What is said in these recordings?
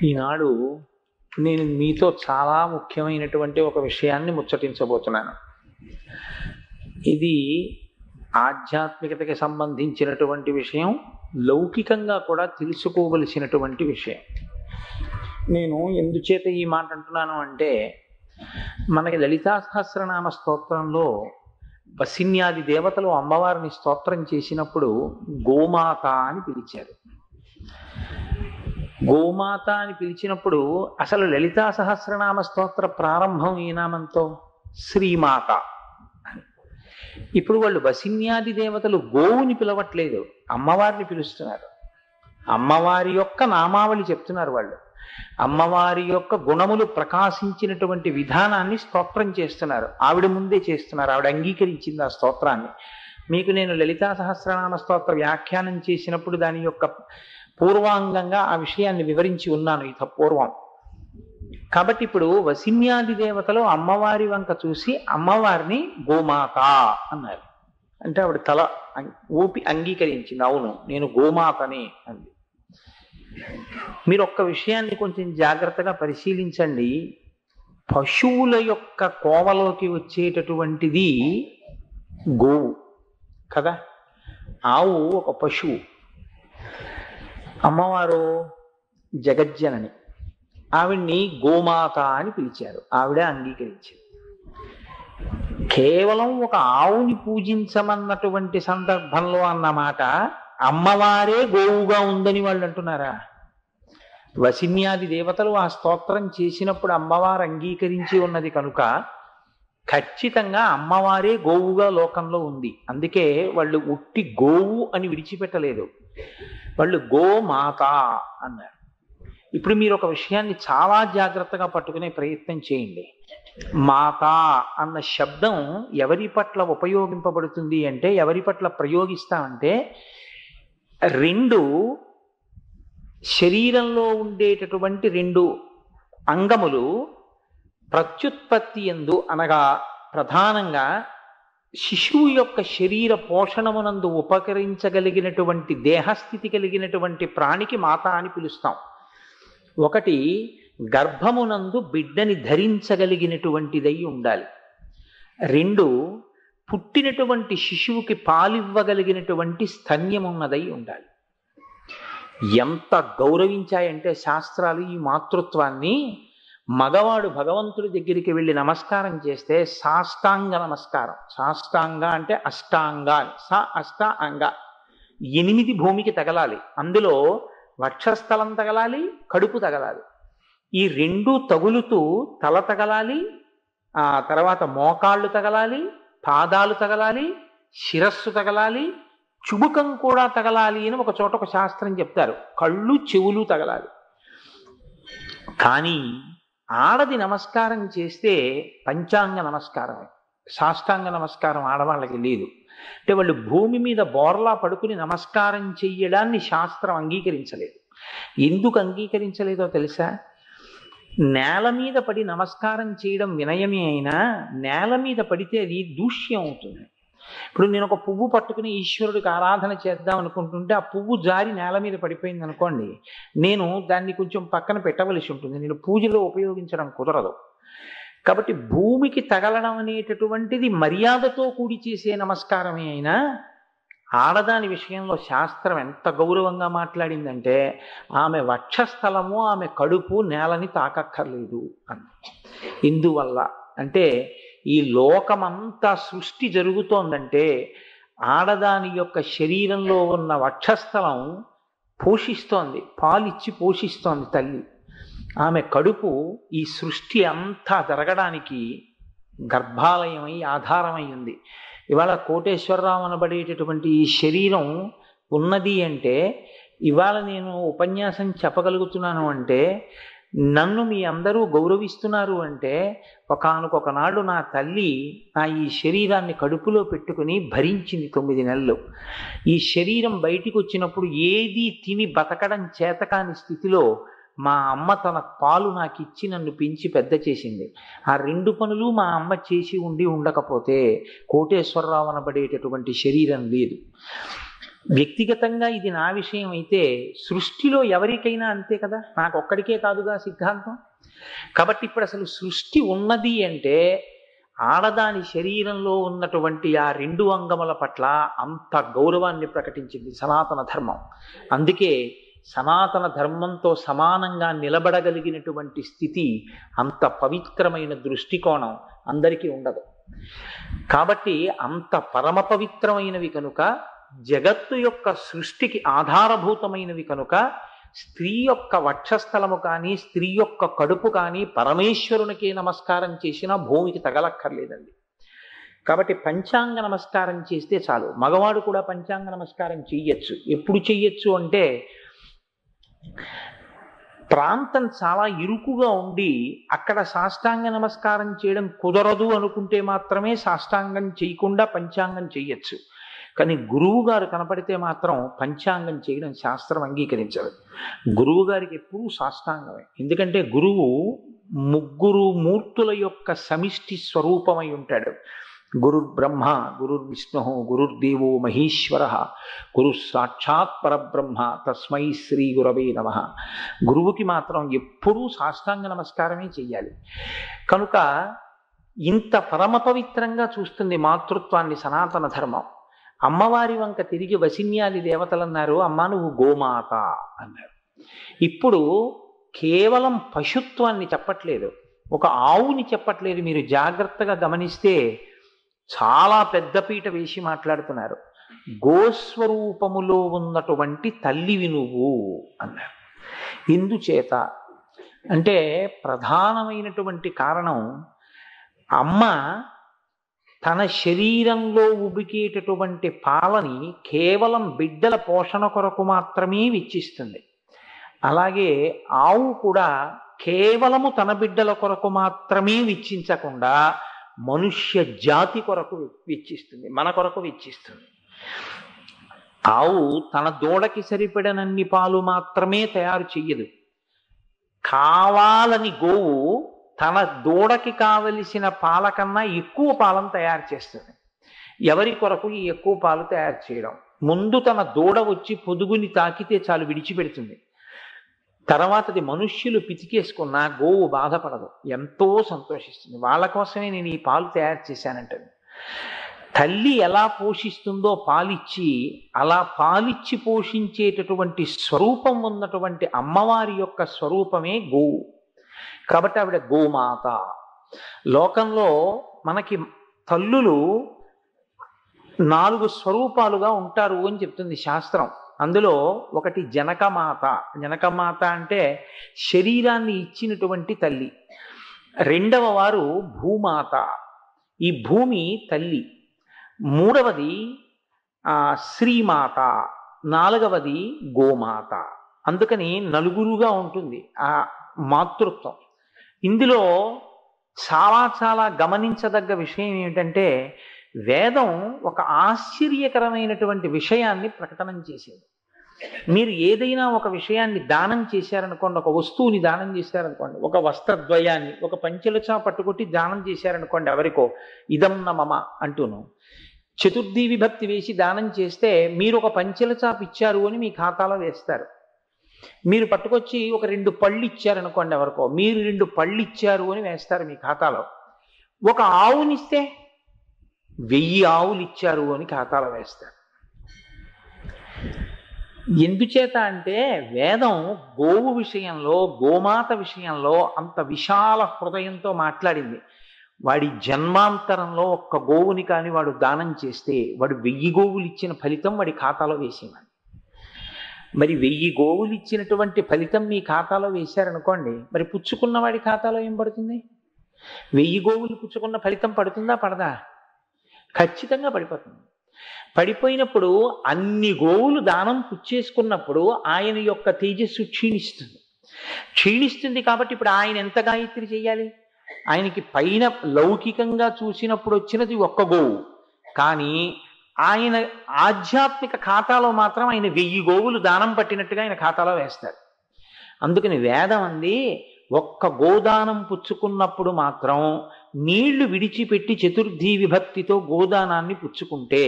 ఈనాడు నేను మీతో చాలా ముఖ్యమైనటువంటి ఒక విషయాన్ని ముచ్చటించబోతున్నాను. ఇది ఆధ్యాత్మికతకి సంబంధించినటువంటి విషయం, లౌకికంగా కూడా తెలుసుకోవలసినటువంటి విషయం. నేను ఎందుచేత ఈ మాట అంటున్నాను అంటే, మనకి లలితా సహస్రనామ స్తోత్రంలో వసిన్యాది దేవతలు అమ్మవారిని స్తోత్రం చేసినప్పుడు గోమాత అని పిలిచారు. గోమాత అని పిలిచినప్పుడు అసలు లలితా సహస్రనామ స్తోత్ర ప్రారంభం ఈ నామంతో శ్రీమాత అని. ఇప్పుడు వాళ్ళు వసిన్యాది దేవతలు గోవుని పిలవట్లేదు, అమ్మవారిని పిలుస్తున్నారు. అమ్మవారి యొక్క నామావళి చెప్తున్నారు వాళ్ళు. అమ్మవారి యొక్క గుణములు ప్రకాశించినటువంటి విధానాన్ని స్తోత్రం చేస్తున్నారు. ఆవిడ ముందే చేస్తున్నారు, ఆవిడ అంగీకరించింది ఆ స్తోత్రాన్ని. మీకు నేను లలితా సహస్రనామ స్తోత్ర వ్యాఖ్యానం చేసినప్పుడు దాని యొక్క పూర్వాంగంగా ఆ విషయాన్ని వివరించి ఉన్నాను ఇత పూర్వం. కాబట్టి ఇప్పుడు వసిన్యాది దేవతలు అమ్మవారి వంక చూసి అమ్మవారిని గోమాత అన్నారు. అంటే ఆవిడ తల ఊపి అంగీకరించింది, అవును నేను గోమాతని అంది. మీరు ఒక్క విషయాన్ని కొంచెం జాగ్రత్తగా పరిశీలించండి. పశువుల యొక్క కోవలోకి వచ్చేటటువంటిది గోవు కదా. ఆవు ఒక పశువు, అమ్మవారు జగజ్జనని, ఆవిడ్ని గోమాత అని పిలిచారు. ఆవిడ అంగీకరించింది. కేవలం ఒక ఆవుని పూజించమన్నటువంటి సందర్భంలో అన్నమాట అమ్మవారే గోవుగా ఉందని వాళ్ళు అంటున్నారా? వసిన్యాది దేవతలు ఆ స్తోత్రం చేసినప్పుడు అమ్మవారు అంగీకరించి ఉన్నది కనుక ఖచ్చితంగా అమ్మవారే గోవుగా లోకంలో ఉంది. అందుకే వాళ్ళు ఉట్టి గోవు అని విడిచిపెట్టలేదు, వాళ్ళు గోమాత అన్నారు. ఇప్పుడు మీరు ఒక విషయాన్ని చాలా జాగ్రత్తగా పట్టుకునే ప్రయత్నం చేయండి. మాత అన్న శబ్దం ఎవరి పట్ల ఉపయోగింపబడుతుంది అంటే, ఎవరి పట్ల ప్రయోగిస్తామంటే, రెండు శరీరంలో ఉండేటటువంటి రెండు అంగములు ప్రత్యుత్పత్తి యందు, అనగా ప్రధానంగా శిశువు యొక్క శరీర పోషణమునందు ఉపకరించగలిగినటువంటి దేహస్థితి కలిగినటువంటి ప్రాణికి మాత అని పిలుస్తాం. ఒకటి గర్భమునందు బిడ్డని ధరించగలిగినటువంటిదై ఉండాలి. రెండు పుట్టినటువంటి శిశువుకి పాలివ్వగలిగినటువంటి స్తన్యమున్నదై ఉండాలి. ఎంత గౌరవించాయంటే శాస్త్రాలు ఈ మాతృత్వాన్ని. మగవాడు భగవంతుడి దగ్గరికి వెళ్ళి నమస్కారం చేస్తే సాష్టాంగ నమస్కారం. సాష్టాంగ అంటే అష్టాంగ, సా అష్ట అంగ, 8 భూమికి తగలాలి. అందులో వక్షస్థలం తగలాలి, కడుపు తగలాలి. ఈ రెండు తగులుతూ తల తగలాలి, ఆ తర్వాత మోకాళ్ళు తగలాలి, పాదాలు తగలాలి, శిరస్సు తగలాలి, చుబుకం కూడా తగలాలి అని ఒక చోట ఒక శాస్త్రం చెప్తారు. కళ్ళు చెవులు తగలాలి. కానీ ఆడది నమస్కారం చేస్తే పంచాంగ నమస్కారమే, సాష్టాంగ నమస్కారం ఆడవాళ్ళకి లేదు. అంటే వాళ్ళు భూమి మీద బోర్లా పడుకుని నమస్కారం చెయ్యడాన్ని శాస్త్రం అంగీకరించలేదు. ఎందుకు అంగీకరించలేదో తెలుసా? నేల మీద పడి నమస్కారం చేయడం వినయమే అయినా నేల మీద పడితే అది దూష్యం అవుతుంది. ఇప్పుడు నేను ఒక పువ్వు పట్టుకుని ఈశ్వరుడికి ఆరాధన చేద్దాం అనుకుంటుంటే ఆ పువ్వు జారి నేల మీద పడిపోయింది అనుకోండి, నేను దాన్ని కొంచెం పక్కన పెట్టవలసి ఉంటుంది, నేను పూజలో ఉపయోగించడం కుదరదు. కాబట్టి భూమికి తగలడం అనేటటువంటిది మర్యాదతో కూడి చేసే నమస్కారమే అయినా ఆడదాని విషయంలో శాస్త్రం ఎంత గౌరవంగా మాట్లాడిందంటే, ఆమె వక్షస్థలము ఆమె కడుపు నేలని తాకక్కర్లేదు అని. ఎందువల్ల అంటే ఈ లోకమంతా సృష్టి జరుగుతోందంటే ఆడదాని యొక్క శరీరంలో ఉన్న వక్షస్థలం పోషిస్తోంది, పాలిచ్చి పోషిస్తోంది తల్లి. ఆమె కడుపు ఈ సృష్టి అంతా జరగడానికి గర్భాలయమై ఆధారమై ఉంది. ఇవాళ కోటేశ్వరరావు అనబడేటటువంటి ఈ శరీరం ఉన్నది అంటే, ఇవాళ నేను ఉపన్యాసం చెప్పగలుగుతున్నాను అంటే, నన్ను మీ అందరూ గౌరవిస్తున్నారు అంటే, ఒకానొకనాడు నా తల్లి నా ఈ శరీరాన్ని కడుపులో పెట్టుకుని భరించింది 9 నెలలు. ఈ శరీరం బయటికి వచ్చినప్పుడు ఏది తిని బతకడం చేతకాని స్థితిలో మా అమ్మ తన పాలు నాకు ఇచ్చి నన్ను పెంచి పెద్ద చేసింది. ఆ 2 పనులు మా అమ్మ చేసి ఉండకపోతే కోటేశ్వరరావు అనబడేటటువంటి శరీరం లేదు. వ్యక్తిగతంగా ఇది నా విషయం అయితే సృష్టిలో ఎవరికైనా అంతే కదా, నాకు ఒక్కడికే కాదుగా సిద్ధాంతం. కాబట్టి ఇప్పుడు అసలు సృష్టి ఉన్నది అంటే ఆడదాని శరీరంలో ఉన్నటువంటి ఆ రెండు అంగముల పట్ల అంత గౌరవాన్ని ప్రకటించింది సనాతన ధర్మం. అందుకే సనాతన ధర్మంతో సమానంగా నిలబడగలిగినటువంటి స్థితి, అంత పవిత్రమైన దృష్టికోణం అందరికీ ఉండదు. కాబట్టి అంత పరమ పవిత్రమైనవి కనుక, జగత్తు యొక్క సృష్టికి ఆధారభూతమైనవి కనుక, స్త్రీ యొక్క వక్షస్థలము కానీ స్త్రీ యొక్క కడుపు కానీ పరమేశ్వరునికే నమస్కారం చేసినా భూమికి తగలక్కర్లేదండి. కాబట్టి పంచాంగ నమస్కారం చేస్తే చాలు. మగవాడు కూడా పంచాంగ నమస్కారం చెయ్యొచ్చు. ఎప్పుడు చెయ్యొచ్చు అంటే, ప్రాంతం చాలా ఇరుకుగా ఉండి అక్కడ సాష్టాంగ నమస్కారం చేయడం కుదరదు అనుకుంటే మాత్రమే సాష్టాంగం చేయకుండా పంచాంగం చెయ్యొచ్చు. కానీ గురువు గారు కనపడితే మాత్రం పంచాంగం చేయడం శాస్త్రం అంగీకరించదు. గురువు గారికి ఎప్పుడూ సాష్టాంగమే. ఎందుకంటే గురువు ముగ్గురు మూర్తుల యొక్క సమిష్టి స్వరూపమై ఉంటాడు. గురుర్ బ్రహ్మ, గురుర్ విష్ణు, గురుర్దేవో మహేశ్వర, గురు సాక్షాత్ పరబ్రహ్మ, తస్మై శ్రీ గురవే నమః. గురువుకి మాత్రం ఎప్పుడూ సాష్టాంగ నమస్కారమే చెయ్యాలి. కనుక ఇంత పరమ పవిత్రంగా చూస్తుంది మాతృత్వాన్ని సనాతన ధర్మం. అమ్మవారి వంక తిరిగి వసిన్యాది దేవతలు అన్నారు, అమ్మ నువ్వు గోమాత అన్నారు. ఇప్పుడు కేవలం పశుత్వాన్ని చెప్పట్లేదు, ఒక ఆవుని చెప్పట్లేదు. మీరు జాగ్రత్తగా గమనిస్తే చాలా పెద్దపీట వేసి మాట్లాడుతున్నారు. గోస్వరూపములో ఉన్నటువంటి తల్లివి నువ్వు అన్నారు. ఎందుచేత అంటే ప్రధానమైనటువంటి కారణం, అమ్మ తన శరీరంలో ఉబికేటటువంటి పాలని కేవలం బిడ్డల పోషణ కొరకు మాత్రమే వెచ్చిస్తుంది. అలాగే ఆవు కూడా కేవలము తన బిడ్డల కొరకు మాత్రమే వెచ్చించకుండా మనుష్య జాతి కొరకు వెచ్చిస్తుంది, మన కొరకు వెచ్చిస్తుంది. ఆవు తన దూడకి సరిపడనన్ని పాలు మాత్రమే తయారు చెయ్యదు. కావాలని గోవు తన దూడకి కావలసిన పాల కన్నా ఎక్కువ పాలను తయారు చేస్తుంది. ఎవరి కొరకు ఈ ఎక్కువ పాలు తయారు చేయడం? ముందు తన దూడ వచ్చి పొదుగుని తాకితే చాలు విడిచిపెడుతుంది. తర్వాతది మనుష్యులు పితికేసుకున్నా గోవు బాధపడదు, ఎంతో సంతోషిస్తుంది. వాళ్ళ కోసమే నేను ఈ పాలు తయారు చేశానంటది. తల్లి ఎలా పోషిస్తుందో పాలిచ్చి, అలా పాలిచ్చి పోషించేటటువంటి స్వరూపం ఉన్నటువంటి అమ్మవారి యొక్క స్వరూపమే గోవు. కాబట్టి ఆవిడ గోమాత. లోకంలో మనకి తల్లులు 4 స్వరూపాలుగా ఉంటారు అని చెప్తుంది శాస్త్రం. అందులో ఒకటి జనకమాత. జనకమాత అంటే శరీరాన్ని ఇచ్చినటువంటి తల్లి. రెండవ వారు భూమాత, ఈ భూమి తల్లి. మూడవది శ్రీమాత, నాలుగవది గోమాత. అందుకని నలుగురుగా ఉంటుంది ఆ మాతృత్వం. ఇందులో చాలా చాలా గమనించదగ్గ విషయం ఏమిటంటే, వేదం ఒక ఆశ్చర్యకరమైనటువంటి విషయాన్ని ప్రకటన చేసేది. మీరు ఏదైనా ఒక విషయాన్ని దానం చేశారనుకోండి, ఒక వస్తువుని దానం చేశారనుకోండి, ఒక వస్త్రద్వయాన్ని, ఒక పంచెలచా పట్టుకొట్టి దానం చేశారనుకోండి ఎవరికో, ఇదం న మమ అంటూను, చతుర్థి విభక్తి వేసి దానం చేస్తే మీరు ఒక పంచెలచాపు ఇచ్చారు అని మీ ఖాతాలో వేస్తారు. మీరు పట్టుకొచ్చి ఒక 2 పళ్ళు ఇచ్చారనుకోండి ఎవరికో, మీరు 2 పళ్ళు ఇచ్చారు అని వేస్తారు మీ ఖాతాలో. ఒక ఆవునిస్తే 1000 ఆవులు ఇచ్చారు అని ఖాతాలో వేస్తారు. ఎందుచేత అంటే వేదం గోవు విషయంలో, గోమాత విషయంలో అంత విశాల హృదయంతో మాట్లాడింది. వాడి జన్మాంతరంలో ఒక్క గోవుని కానీ వాడు దానం చేస్తే వాడు 1000 గోవులు ఇచ్చిన ఫలితం వాడి ఖాతాలో వేసేవాడు. మరి 1000 గోవులు ఇచ్చినటువంటి ఫలితం మీ ఖాతాలో వేశారనుకోండి, మరి పుచ్చుకున్న వాడి ఖాతాలో ఏం పడుతుంది? 1000 గోవులు పుచ్చుకున్న ఫలితం పడుతుందా పడదా? ఖచ్చితంగా పడిపోతుంది. పడిపోయినప్పుడు అన్ని గోవులు దానం పుచ్చేసుకున్నప్పుడు ఆయన యొక్క తేజస్సు క్షీణిస్తుంది. కాబట్టి ఇప్పుడు ఆయన ఎంత గాయత్రి చేయాలి? ఆయనకి పైన లౌకికంగా చూసినప్పుడు వచ్చినది ఒక్క గోవు, కానీ ఆయన ఆధ్యాత్మిక ఖాతాలో మాత్రం ఆయన 1000 గోవులు దానం పట్టినట్టుగా ఆయన ఖాతాలో వేస్తారు. అందుకని వేదం అంది, ఒక్క గోదానం పుచ్చుకున్నప్పుడు మాత్రం నీళ్లు విడిచిపెట్టి చతుర్థి విభక్తితో గోదానాన్ని పుచ్చుకుంటే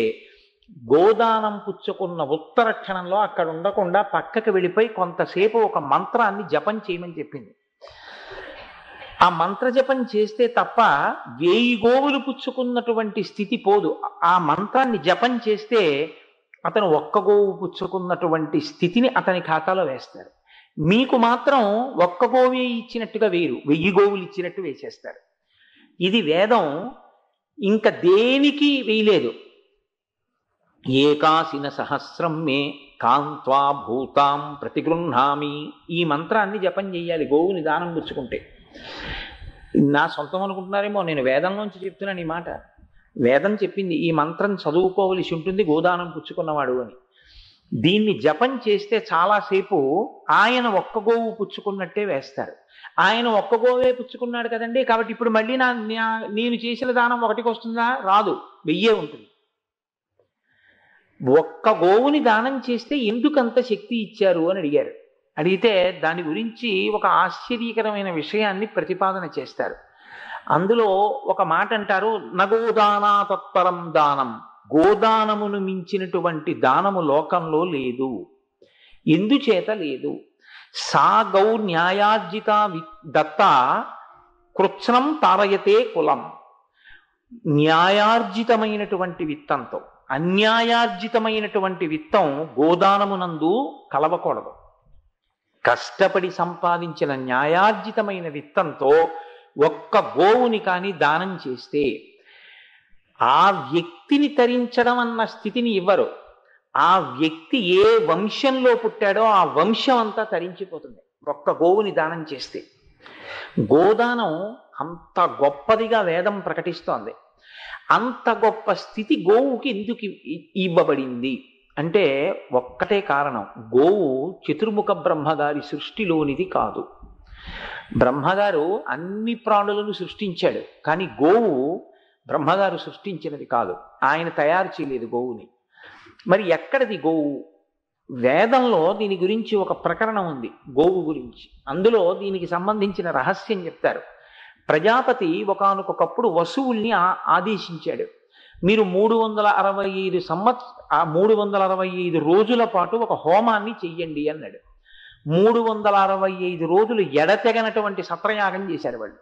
గోదానం పుచ్చుకున్న ఉత్తర క్షణంలో అక్కడ ఉండకుండా పక్కకి వెళ్ళిపోయి కొంతసేపు ఒక మంత్రాన్ని జపం చేయమని చెప్పింది. ఆ మంత్ర జపం చేస్తే తప్ప 1000 గోవులు పుచ్చుకున్నటువంటి స్థితి పోదు. ఆ మంత్రాన్ని జపం చేస్తే అతను ఒక్క గోవు పుచ్చుకున్నటువంటి స్థితిని అతని ఖాతాలో వేస్తారు. మీకు మాత్రం ఒక్క గోవే ఇచ్చినట్టుగా వేరు, 1000 గోవులు ఇచ్చినట్టు వేసేస్తారు. ఇది వేదం ఇంకా దేనికి వేయలేదు. ఏకాసిన సహస్రం మే కాంత్వా భూతాం ప్రతిగృహామి, ఈ మంత్రాన్ని జపం చెయ్యాలి గోవుని దానం పుచ్చుకుంటే. నా సొంతం అనుకుంటున్నారేమో, నేను వేదంలోంచి చెప్తున్నాను ఈ మాట. వేదం చెప్పింది ఈ మంత్రం చదువుకోవలసి ఉంటుంది గోదానం పుచ్చుకున్నవాడు అని. దీన్ని జపం చేస్తే చాలాసేపు ఆయన ఒక్క గోవు పుచ్చుకున్నట్టే వేస్తారు. ఆయన ఒక్క గోవే పుచ్చుకున్నాడు కదండి, కాబట్టి ఇప్పుడు మళ్ళీ నేను చేసిన దానం ఒకటికి వస్తుందా? రాదు, 1000 ఉంటుంది. ఒక్క గోవుని దానం చేస్తే ఎందుకంత శక్తి ఇచ్చారు అని అడిగారు. అడిగితే దాని గురించి ఒక ఆశ్చర్యకరమైన విషయాన్ని ప్రతిపాదన చేస్తారు. అందులో ఒక మాట అంటారు, నగోదానా తత్పరం దానం, గోదానమును మించినటువంటి దానము లోకంలో లేదు. ఎందుచేత లేదు? సా గౌ న్యాయార్జిత దత్త కృత్స్నం తారయతే కులం. న్యాయార్జితమైనటువంటి విత్తంతో అన్యాయార్జితమైనటువంటి విత్తం గోదానమునందు కలవకూడదు. కష్టపడి సంపాదించిన న్యాయార్జితమైన విత్తంతో ఒక్క గోవుని కానీ దానం చేస్తే ఆ వ్యక్తిని తరించడం అన్న స్థితిని ఇవ్వరు. ఆ వ్యక్తి ఏ వంశంలో పుట్టాడో ఆ వంశం అంతా తరించిపోతుంది ఒక్క గోవుని దానం చేస్తే. గోదానం అంత గొప్పదిగా వేదం ప్రకటిస్తోంది. అంత గొప్ప స్థితి గోవుకి ఎందుకు ఇవ్వబడింది అంటే ఒక్కటే కారణం, గోవు చతుర్ముఖ బ్రహ్మగారి సృష్టిలోనిది కాదు. బ్రహ్మగారు అన్ని ప్రాణులను సృష్టించాడు, కానీ గోవు బ్రహ్మగారు సృష్టించినది కాదు, ఆయన తయారు చేయలేదు గోవుని. మరి ఎక్కడిది గోవు? వేదంలో దీని గురించి ఒక ప్రకరణం ఉంది గోవు గురించి. అందులో దీనికి సంబంధించిన రహస్యం చెప్తారు. ప్రజాపతి ఒకానొకప్పుడు వసువుల్ని ఆదేశించాడు, మీరు 365 రోజుల పాటు ఒక హోమాన్ని చెయ్యండి అన్నాడు. 365 రోజులు ఎడతెగనటువంటి సత్రయాగం చేశారు వాళ్ళు.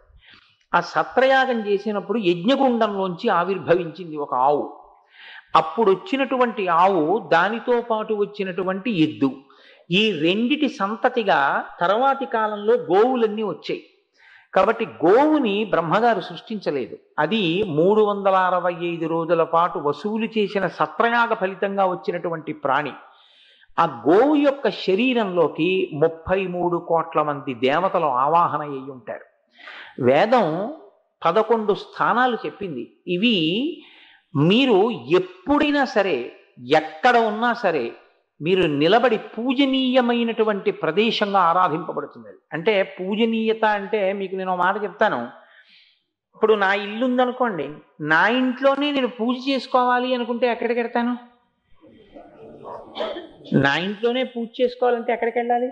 ఆ సత్రయాగం చేసినప్పుడు యజ్ఞగుండంలోంచి ఆవిర్భవించింది ఒక ఆవు. అప్పుడు వచ్చినటువంటి ఆవు, దానితో పాటు వచ్చినటువంటి ఎద్దు, ఈ రెండిటి సంతతిగా తర్వాతి కాలంలో గోవులన్నీ వచ్చాయి. కాబట్టి గోవుని బ్రహ్మగారు సృష్టించలేదు. అది 365 రోజుల పాటు వసూలు చేసిన సత్రయాగ ఫలితంగా వచ్చినటువంటి ప్రాణి. ఆ గోవు యొక్క శరీరంలోకి 33 కోట్ల మంది దేవతలు ఆవాహన అయి ఉంటారు. వేదం 11 స్థానాలు చెప్పింది. ఇవి మీరు ఎప్పుడైనా సరే, ఎక్కడ ఉన్నా సరే, మీరు నిలబడి పూజనీయమైనటువంటి ప్రదేశంగా ఆరాధింపబడుతుంది. అంటే పూజనీయత అంటే మీకు నేను ఒక మాట చెప్తాను. ఇప్పుడు నా ఇల్లు ఉందనుకోండి, నా ఇంట్లోనే నేను పూజ చేసుకోవాలి అనుకుంటే ఎక్కడికి వెళ్తాను? నా ఇంట్లోనే పూజ చేసుకోవాలంటే ఎక్కడికి వెళ్ళాలి?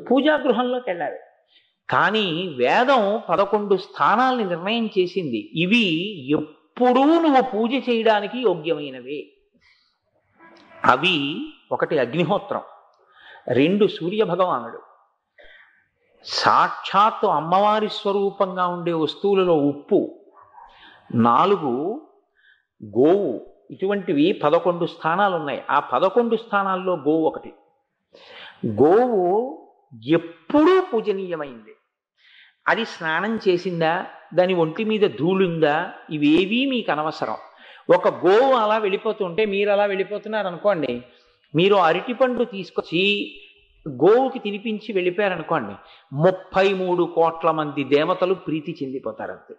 పూజాగృహంలోకి వెళ్ళాలి. కానీ వేదం 11 స్థానాల్ని నిర్ణయం చేసింది. ఇవి ఎప్పుడూ నువ్వు పూజ చేయడానికి యోగ్యమైనవే. అవి 1 అగ్నిహోత్రం, 2 సూర్యభగవానుడు, సాక్షాత్తు అమ్మవారి స్వరూపంగా ఉండే వస్తువులలో ఉప్పు, 4 గోవు. ఇటువంటివి 11 స్థానాలు ఉన్నాయి. ఆ 11 స్థానాల్లో గోవు ఒకటి. గోవు ఎప్పుడూ పూజనీయమైంది. అది స్నానం చేసిందా, దాని ఒంటి మీద ధూళుందా, ఇవేవీ మీకు అనవసరం. ఒక గోవు అలా వెళ్ళిపోతుంటే మీరు అలా వెళ్ళిపోతున్నారు అనుకోండి, మీరు అరటిపండు తీసుకొచ్చి గోవుకి తినిపించి వెళ్ళిపోయారనుకోండి, 33 కోట్ల మంది దేవతలు ప్రీతి చెందిపోతారు అంతే.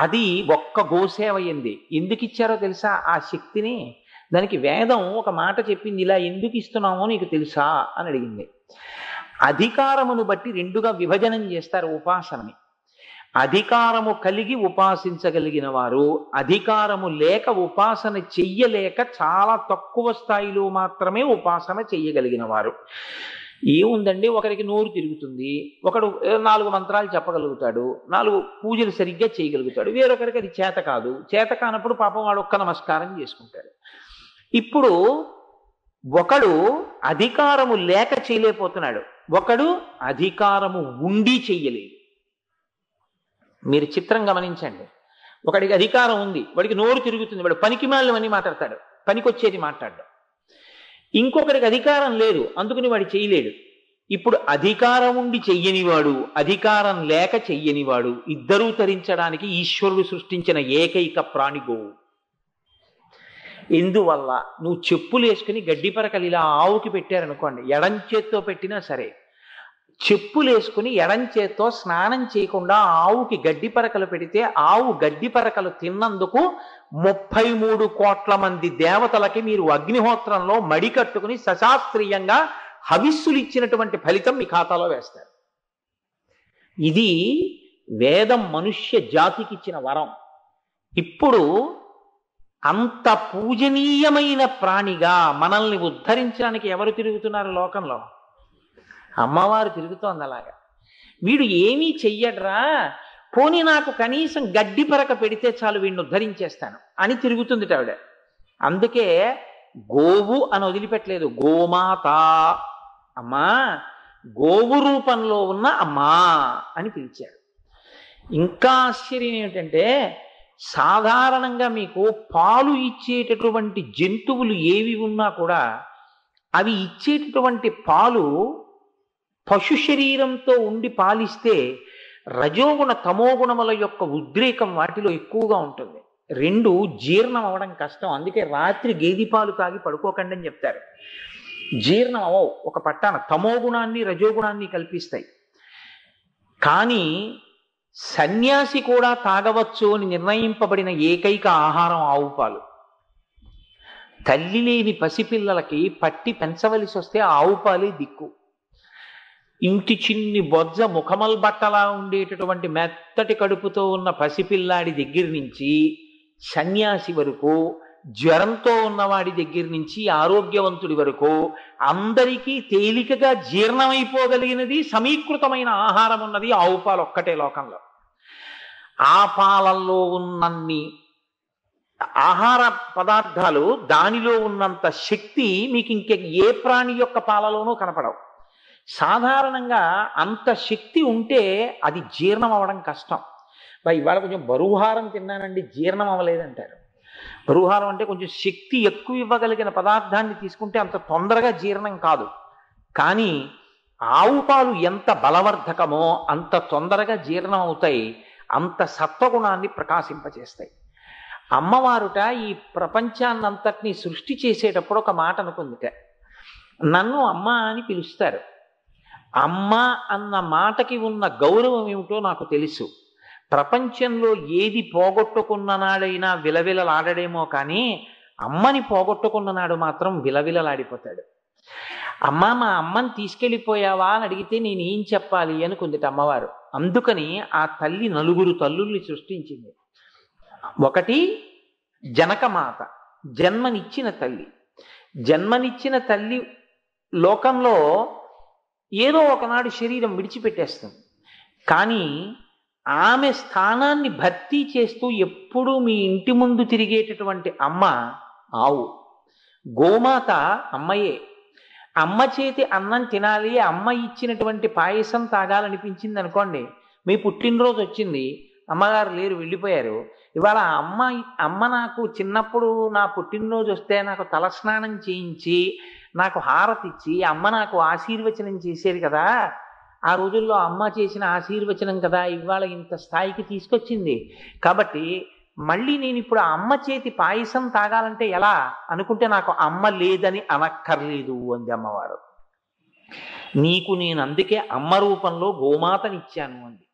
అది ఒక్క గోసేవ అయింది. ఎందుకు ఇచ్చారో తెలుసా ఆ శక్తిని? దానికి వేదం ఒక మాట చెప్పింది, ఇలా ఎందుకు ఇస్తున్నామో నీకు తెలుసా అని అడిగింది. అధికారమును బట్టి 2గా విభజనం చేస్తారు ఉపాసనని. అధికారము కలిగి ఉపాసించగలిగిన వారు, అధికారము లేక ఉపాసన చెయ్యలేక చాలా తక్కువ స్థాయిలో మాత్రమే ఉపాసన చెయ్యగలిగిన వారు. ఏముందండి, ఒకరికి నోరు తిరుగుతుంది, ఒకడు 4 మంత్రాలు చెప్పగలుగుతాడు, 4 పూజలు సరిగ్గా చేయగలుగుతాడు, వేరొకరికి అది చేత కాదు. చేత కానప్పుడు పాపం వాడు ఒక్క నమస్కారం చేసుకుంటాడు. ఇప్పుడు ఒకడు అధికారము లేక చేయలేకపోతున్నాడు, ఒకడు అధికారము ఉండి చెయ్యలేదు. మీరు చిత్రం గమనించండి. ఒకడికి అధికారం ఉంది, వాడికి నోరు తిరుగుతుంది, వాడు పనికి మాలినవన్నీ మాట్లాడతాడు, పనికొచ్చేది మాట్లాడడం. ఇంకొకడికి అధికారం లేదు, అందుకని వాడు చేయలేడు. ఇప్పుడు అధికారం ఉండి చెయ్యనివాడు, అధికారం లేక చెయ్యనివాడు ఇద్దరూ తరించడానికి ఈశ్వరుడు సృష్టించిన ఏకైక ప్రాణి గోవు. ఎందువల్ల? నువ్వు చెప్పులు వేసుకుని గడ్డి పరకలు ఇలా ఆవుకి పెట్టారనుకోండి, ఎడం చేత్తో పెట్టినా సరే, చెప్పులు వేసుకుని ఎడం చేత్తో స్నానం చేయకుండా ఆవుకి గడ్డి పరకలు పెడితే ఆవు గడ్డి పరకలు తిన్నందుకు 33 కోట్ల మంది దేవతలకి మీరు అగ్నిహోత్రంలో మడి కట్టుకుని సశాస్త్రీయంగా హవిస్సులు ఇచ్చినటువంటి ఫలితం మీ ఖాతాలో వేస్తారు. ఇది వేదం మనుష్య జాతికి ఇచ్చిన వరం. ఇప్పుడు అంత పూజనీయమైన ప్రాణిగా మనల్ని ఉద్ధరించడానికి ఎవరు తిరుగుతున్నారు లోకంలో? అమ్మవారు తిరుగుతోంది అలాగా. వీడు ఏమీ చెయ్యడ్రా, పోనీ నాకు కనీసం గడ్డి పరక పెడితే చాలు వీడిని ఉద్ధరించేస్తాను అని తిరుగుతుంది ఆవిడ. అందుకే గోవు అని వదిలిపెట్టలేదు, గోమాత, అమ్మా, గోవు రూపంలో ఉన్న అమ్మా అని పిలిచాడు. ఇంకా ఆశ్చర్యం ఏమిటంటే, సాధారణంగా మీకు పాలు ఇచ్చేటటువంటి జంతువులు ఏవి ఉన్నా కూడా అవి ఇచ్చేటటువంటి పాలు పశు శరీరంతో ఉండి పాలిస్తే రజోగుణ తమోగుణముల యొక్క ఉద్రేకం వాటిలో ఎక్కువగా ఉంటుంది. రెండు జీర్ణం అవ్వడం కష్టం. అందుకే రాత్రి గేదె పాలు తాగి పడుకోకండి అని చెప్తారు. జీర్ణం అవ్వవు, ఒక పట్టాన తమోగుణాన్ని రజోగుణాన్ని కల్పిస్తాయి. కానీ సన్యాసి కూడా తాగవచ్చు అని నిర్ణయింపబడిన ఏకైక ఆహారం ఆవు పాలు. తల్లి లేని పసిపిల్లలకి పట్టి పెంచవలసి వస్తే ఆవు పాలే దిక్కు. ఇంటి చిన్ని బొజ్జ ముఖమల్ బట్టలా ఉండేటటువంటి మెత్తటి కడుపుతో ఉన్న పసిపిల్లాడి దగ్గర నుంచి సన్యాసి వరకు, జ్వరంతో ఉన్నవాడి దగ్గర నుంచి ఆరోగ్యవంతుడి వరకు అందరికీ తేలికగా జీర్ణమైపోగలిగినది సమీకృతమైన ఆహారం ఉన్నది ఆవు పాలు ఒక్కటే లోకంలో. ఆ పాలల్లో ఉన్నన్ని ఆహార పదార్థాలు, దానిలో ఉన్నంత శక్తి మీకు ఇంకే ఏ ప్రాణి యొక్క పాలలోనూ కనపడవు. సాధారణంగా అంత శక్తి ఉంటే అది జీర్ణం అవ్వడం కష్టం. ఇవాళ కొంచెం బరువుహారం తిన్నానండి, జీర్ణం అవ్వలేదంటారు. బరువుహారం అంటే కొంచెం శక్తి ఎక్కువ ఇవ్వగలిగిన పదార్థాన్ని తీసుకుంటే అంత తొందరగా జీర్ణం కాదు. కానీ ఆవు పాలు ఎంత బలవర్ధకమో అంత తొందరగా జీర్ణం అవుతాయి, అంత సత్వగుణాన్ని ప్రకాశింపచేస్తాయి. అమ్మవారుట ఈ ప్రపంచాన్నంతటినీ సృష్టి చేసేటప్పుడు ఒక మాట అనుకుందిట, నన్ను అమ్మ అని పిలుస్తారు. అమ్మ అన్న మాటకి ఉన్న గౌరవం ఏమిటో నాకు తెలుసు. ప్రపంచంలో ఏది పోగొట్టుకున్న నాడైనా విలవిలలాడడేమో కానీ అమ్మని పోగొట్టుకున్న నాడు మాత్రం విలవిలలాడిపోతాడు. అమ్మ, మా అమ్మని తీసుకెళ్ళిపోయావా అని అడిగితే నేనేం చెప్పాలి అనుకుందిట అమ్మవారు. అందుకని ఆ తల్లి 4 తల్లుల్ని సృష్టించింది. ఒకటి జనకమాత, జన్మనిచ్చిన తల్లి. జన్మనిచ్చిన తల్లి లోకంలో ఏదో ఒకనాడు శరీరం విడిచిపెట్టేస్తుంది. కానీ ఆమె స్థానాన్ని భర్తీ చేస్తూ ఎప్పుడూ మీ ఇంటి ముందు తిరిగేటటువంటి అమ్మ ఆవు. గోమాత అమ్మయే. అమ్మ చేతి అన్నం తినాలి, అమ్మ ఇచ్చినటువంటి పాయసం తాగాలనిపించింది అనుకోండి, మీ పుట్టినరోజు వచ్చింది, అమ్మగారు లేరు, వెళ్ళిపోయారు. ఇవాళ అమ్మ నాకు చిన్నప్పుడు నా పుట్టినరోజు వస్తే నాకు తలస్నానం చేయించి నాకు హారతిచ్చి అమ్మ నాకు ఆశీర్వచనం చేసేది కదా. ఆ రోజుల్లో అమ్మ చేసిన ఆశీర్వచనం కదా ఇవాళ ఇంత స్థాయికి తీసుకొచ్చింది. కాబట్టి మళ్ళీ నేను ఇప్పుడు ఆ అమ్మ చేతి పాయసం తాగాలంటే ఎలా అనుకుంటే నాకు అమ్మ లేదని అనక్కర్లేదు అంది అమ్మవారు. నీకు నేను అందుకే అమ్మ రూపంలో గోమాతనిచ్చాను అంది.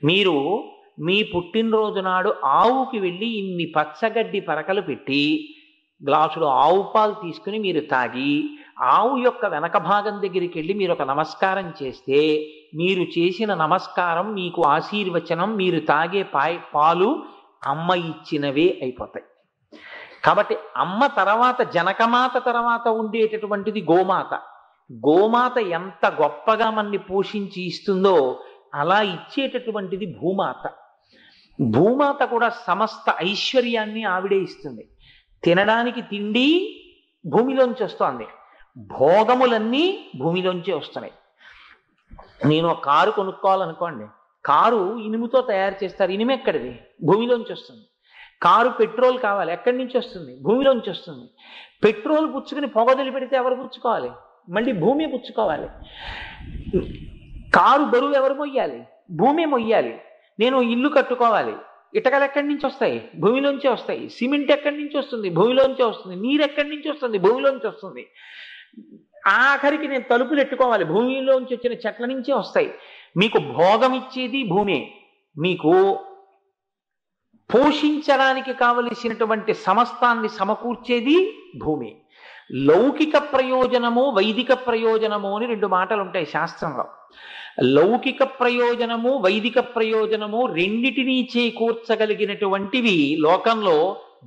మీరు మీ పుట్టినరోజు నాడు ఆవుకి వెళ్ళి ఇన్ని పచ్చగడ్డి పరకలు పెట్టి గ్లాసులో ఆవు పాలు తీసుకుని మీరు తాగి ఆవు యొక్క వెనక భాగం దగ్గరికి వెళ్ళి మీరు ఒక నమస్కారం చేస్తే మీరు చేసిన నమస్కారం మీకు ఆశీర్వచనం, మీరు తాగే పాలు అమ్మ ఇచ్చినవే అయిపోతాయి. కాబట్టి అమ్మ తర్వాత జనకమాత తర్వాత ఉండేటటువంటిది గోమాత. గోమాత ఎంత గొప్పగా మనని పోషించి ఇస్తుందో అలా ఇచ్చేటటువంటిది భూమాత. భూమాత కూడా సమస్త ఐశ్వర్యాన్ని ఆవిడే ఇస్తుంది. తినడానికి తిండి భూమిలోంచి వస్తోంది, భోగములన్నీ భూమిలోంచి వస్తున్నాయి. నేను ఒక కారు కొనుక్కోవాలనుకోండి, కారు ఇనుముతో తయారు చేస్తారు, ఇనుము ఎక్కడిది? భూమిలోంచి వస్తుంది. కారు పెట్రోల్ కావాలి, ఎక్కడి నుంచి వస్తుంది? భూమిలోంచి వస్తుంది. పెట్రోల్ పుచ్చుకుని పొగ పెడితే ఎవరు పుచ్చుకోవాలి? మళ్ళీ భూమి పుచ్చుకోవాలి. కారు బరువు ఎవరు మొయ్యాలి? భూమి మొయ్యాలి. నేను ఇల్లు కట్టుకోవాలి, ఇటకలు ఎక్కడి నుంచి వస్తాయి? భూమిలోంచే వస్తాయి. సిమెంట్ ఎక్కడి నుంచి వస్తుంది? భూమిలోంచే వస్తుంది. నీరు ఎక్కడి నుంచి వస్తుంది? భూమిలోంచి వస్తుంది. ఆఖరికి నేను తలుపులు ఎట్టుకోవాలి, భూమిలోంచి వచ్చిన చెట్ల నుంచే వస్తాయి. మీకు భోగం ఇచ్చేది భూమే, మీకు పోషించడానికి కావలసినటువంటి సమస్తాన్ని సమకూర్చేది భూమి. లౌకిక ప్రయోజనము, వైదిక ప్రయోజనము అని రెండు మాటలు ఉంటాయి శాస్త్రంలో. లౌకిక ప్రయోజనము, వైదిక ప్రయోజనము రెండిటినీ చేకూర్చగలిగినటువంటివి లోకంలో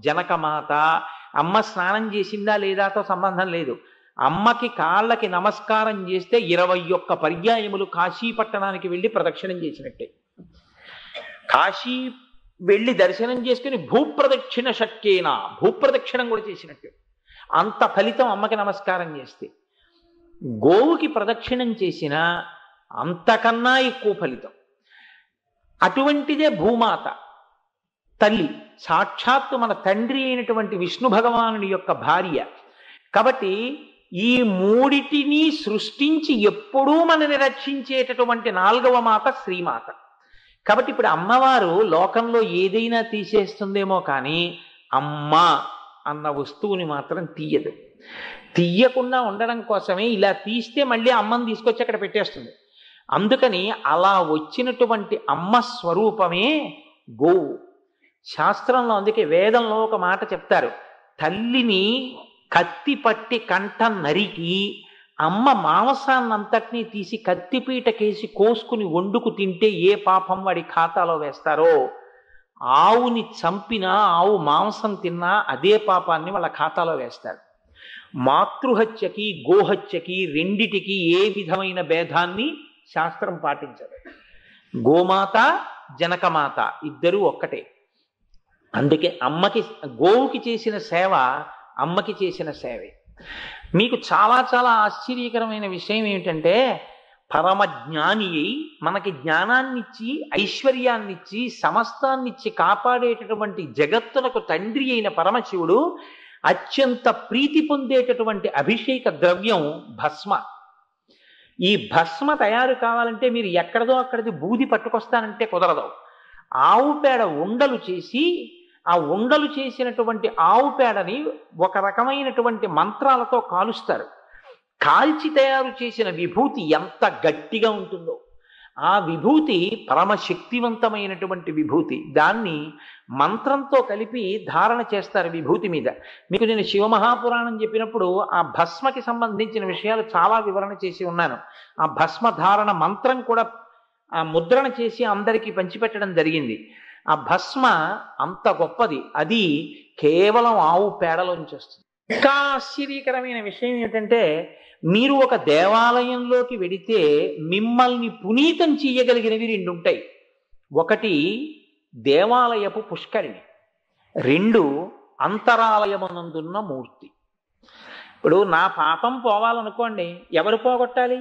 జనకమాత. అమ్మ స్నానం చేసిందా లేదాతో సంబంధం లేదు. అమ్మకి కాళ్ళకి నమస్కారం చేస్తే 21 పర్యాయములు కాశీ పట్టణానికి వెళ్ళి ప్రదక్షిణం చేసినట్టే. కాశీ వెళ్ళి దర్శనం చేసుకుని భూప్రదక్షిణ శక్యేనా, భూప్రదక్షిణం కూడా చేసినట్టు. అంత ఫలితం అమ్మకి నమస్కారం చేస్తే. గోవుకి ప్రదక్షిణం చేసిన అంతకన్నా ఎక్కువ ఫలితం. అటువంటిదే భూమాత, తల్లి, సాక్షాత్తు మన తండ్రి అయినటువంటి విష్ణు భగవానుని యొక్క భార్య. కాబట్టి ఈ మూడిటిని సృష్టించి ఎప్పుడూ మనని రక్షించేటటువంటి 4వ మాత శ్రీమాత. కాబట్టి ఇప్పుడు అమ్మవారు లోకంలో ఏదైనా తీసేస్తుందేమో కానీ అమ్మ అన్న వస్తువుని మాత్రం తీయదు. తీయకుండా ఉండడం కోసమే ఇలా తీస్తే మళ్ళీ అమ్మని తీసుకొచ్చి అక్కడ పెట్టేస్తుంది. అందుకని అలా వచ్చినటువంటి అమ్మ స్వరూపమే గోవు. శాస్త్రంలో అందుకే వేదంలో ఒక మాట చెప్తారు, తల్లిని కత్తి పట్టి కంఠం నరికి అమ్మ మాంసాన్నంతటినీ తీసి కత్తిపీటకేసి కోసుకుని వండుకు తింటే ఏ పాపం వాడి ఖాతాలో వేస్తారో, ఆవుని చంపినా ఆవు మాంసం తిన్నా అదే పాపాన్ని వాళ్ళ ఖాతాలో వేస్తారు. మాతృహత్యకి గోహత్యకి రెండిటికి ఏ విధమైన భేదాన్ని శాస్త్రం పాటించదు. గోమాత జనకమాత ఇద్దరూ ఒక్కటే. అందుకే అమ్మకి, గోవుకి చేసిన సేవ అమ్మకి చేసిన సేవే. మీకు చాలా చాలా ఆశ్చర్యకరమైన విషయం ఏమిటంటే, పరమజ్ఞాని అయి మనకి జ్ఞానాన్నిచ్చి ఐశ్వర్యాన్నిచ్చి సమస్తాన్నిచ్చి కాపాడేటటువంటి జగత్తునకు తండ్రి అయిన పరమశివుడు అత్యంత ప్రీతి పొందేటటువంటి అభిషేక ద్రవ్యం భస్మ. ఈ భస్మ తయారు కావాలంటే మీరు ఎక్కడదో అక్కడిది బూది పట్టుకొస్తానంటే కుదరదు. ఆవు పేడ ఉండలు చేసి, ఆ ఉండలు చేసినటువంటి ఆవు పేడని ఒక రకమైనటువంటి మంత్రాలతో కాలుస్తారు. కాల్చి తయారు చేసిన విభూతి ఎంత గట్టిగా ఉంటుందో, ఆ విభూతి పరమశక్తివంతమైనటువంటి విభూతి. దాన్ని మంత్రంతో కలిపి ధారణ చేస్తారు విభూతి మీద. మీకు నేను శివమహాపురాణం చెప్పినప్పుడు ఆ భస్మకి సంబంధించిన విషయాలు చాలా వివరణ చేసి ఉన్నాను. ఆ భస్మ ధారణ మంత్రం కూడా ఆ ముద్రణ చేసి అందరికీ పంచిపెట్టడం జరిగింది. ఆ భస్మ అంత గొప్పది, అది కేవలం ఆవు పేడలోంచి వస్తుంది. ఇంకా ఆశ్చర్యకరమైన విషయం ఏంటంటే, మీరు ఒక దేవాలయంలోకి వెడితే మిమ్మల్ని పునీతం చేయగలిగినవి రెండు ఉంటాయి. ఒకటి దేవాలయపు పుష్కరిణి, 2 అంతరాలయమునందున్న మూర్తి. ఇప్పుడు నా పాపం పోవాలనుకోండి, ఎవరు పోగొట్టాలి?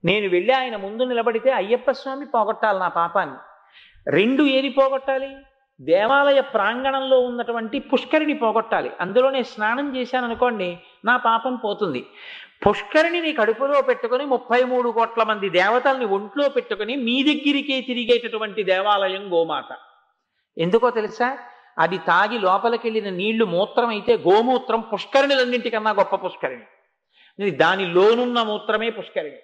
నేను వెళ్ళి ఆయన ముందు నిలబడితే అయ్యప్ప స్వామి పోగొట్టాలి నా పాపాన్ని. 2 ఏది పోగొట్టాలి? దేవాలయ ప్రాంగణంలో ఉన్నటువంటి పుష్కరిణి పోగొట్టాలి. అందులోనే స్నానం చేశాను అనుకోండి, నా పాపం పోతుంది. పుష్కరిణిని కడుపులో పెట్టుకుని 33 కోట్ల మంది దేవతల్ని ఒంట్లో పెట్టుకుని మీ దగ్గరికే తిరిగేటటువంటి దేవాలయం గోమాత. ఎందుకో తెలుసా? అది తాగి లోపలికెళ్ళిన నీళ్లు మూత్రం అయితే గోమూత్రం పుష్కరిణులన్నింటికన్నా గొప్ప పుష్కరిణి. దానిలోనున్న మూత్రమే పుష్కరిణి.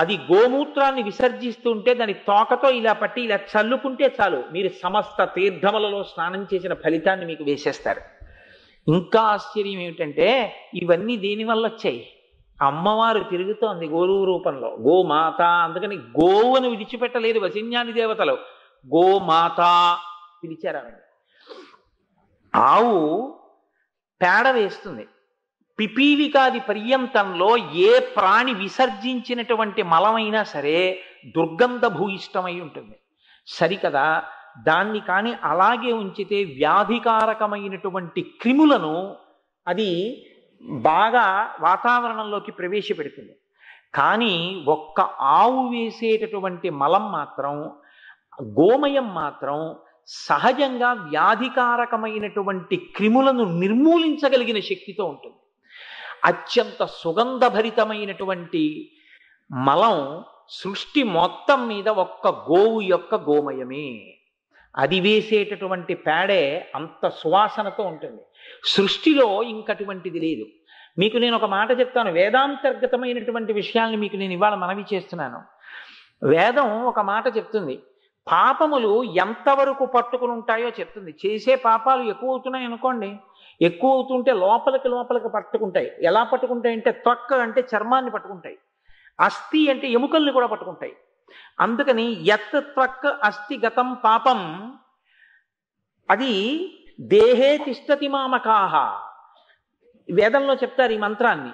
అది గోమూత్రాన్ని విసర్జిస్తుంటే దాని తోకతో ఇలా పట్టి ఇలా చల్లుకుంటే చాలు, మీరు సమస్త తీర్థములలో స్నానం చేసిన ఫలితాన్ని మీకు వేసేస్తారు. ఇంకా ఆశ్చర్యం ఏమిటంటే, ఇవన్నీ దేనివల్ల వచ్చాయి? అమ్మవారు తిరుగుతోంది గోరు రూపంలో, గోమాత. అందుకని గోవును విడిచిపెట్టలేదు వసిన్యాది దేవతలు, గోమాత పిలిచారు. ఆవు పేడ వేస్తుంది. పిపీలికాది పర్యంతంలో ఏ ప్రాణి విసర్జించినటువంటి మలమైనా సరే దుర్గంధ భూయిష్టమై ఉంటుంది. సరికదా దాన్ని కానీ అలాగే ఉంచితే వ్యాధికారకమైనటువంటి క్రిములను అది బాగా వాతావరణంలోకి ప్రవేశపెడుతుంది. కానీ ఒక్క ఆవు వేసేటటువంటి మలం మాత్రం, గోమయం మాత్రం సహజంగా వ్యాధికారకమైనటువంటి క్రిములను నిర్మూలించగలిగిన శక్తితో ఉంటుంది. అత్యంత సుగంధభరితమైనటువంటి మలం సృష్టి మొత్తం మీద ఒక్క గోవు యొక్క గోమయమే. అది వేసేటటువంటి పేడే అంత సువాసనతో ఉంటుంది. సృష్టిలో ఇంకటువంటిది లేదు. మీకు నేను ఒక మాట చెప్తాను, వేదాంతర్గతమైనటువంటి విషయాల్ని మీకు నేను ఇవాళ మనవి చేస్తున్నాను. వేదం ఒక మాట చెప్తుంది, పాపములు ఎంతవరకు పట్టుకుని ఉంటాయో చెప్తుంది. చేసే పాపాలు ఎక్కువ అవుతున్నాయి అనుకోండి, ఎక్కువ అవుతుంటే లోపలికి పట్టుకుంటాయి. ఎలా పట్టుకుంటాయి అంటే, త్వక్క అంటే చర్మాన్ని పట్టుకుంటాయి, అస్థి అంటే ఎముకల్ని కూడా పట్టుకుంటాయి. అందుకని యత్ త్వక్ అస్థి గతం పాపం, అది దేహే తిష్టతి మామకాహ. వేదంలో చెప్తారు ఈ మంత్రాన్ని.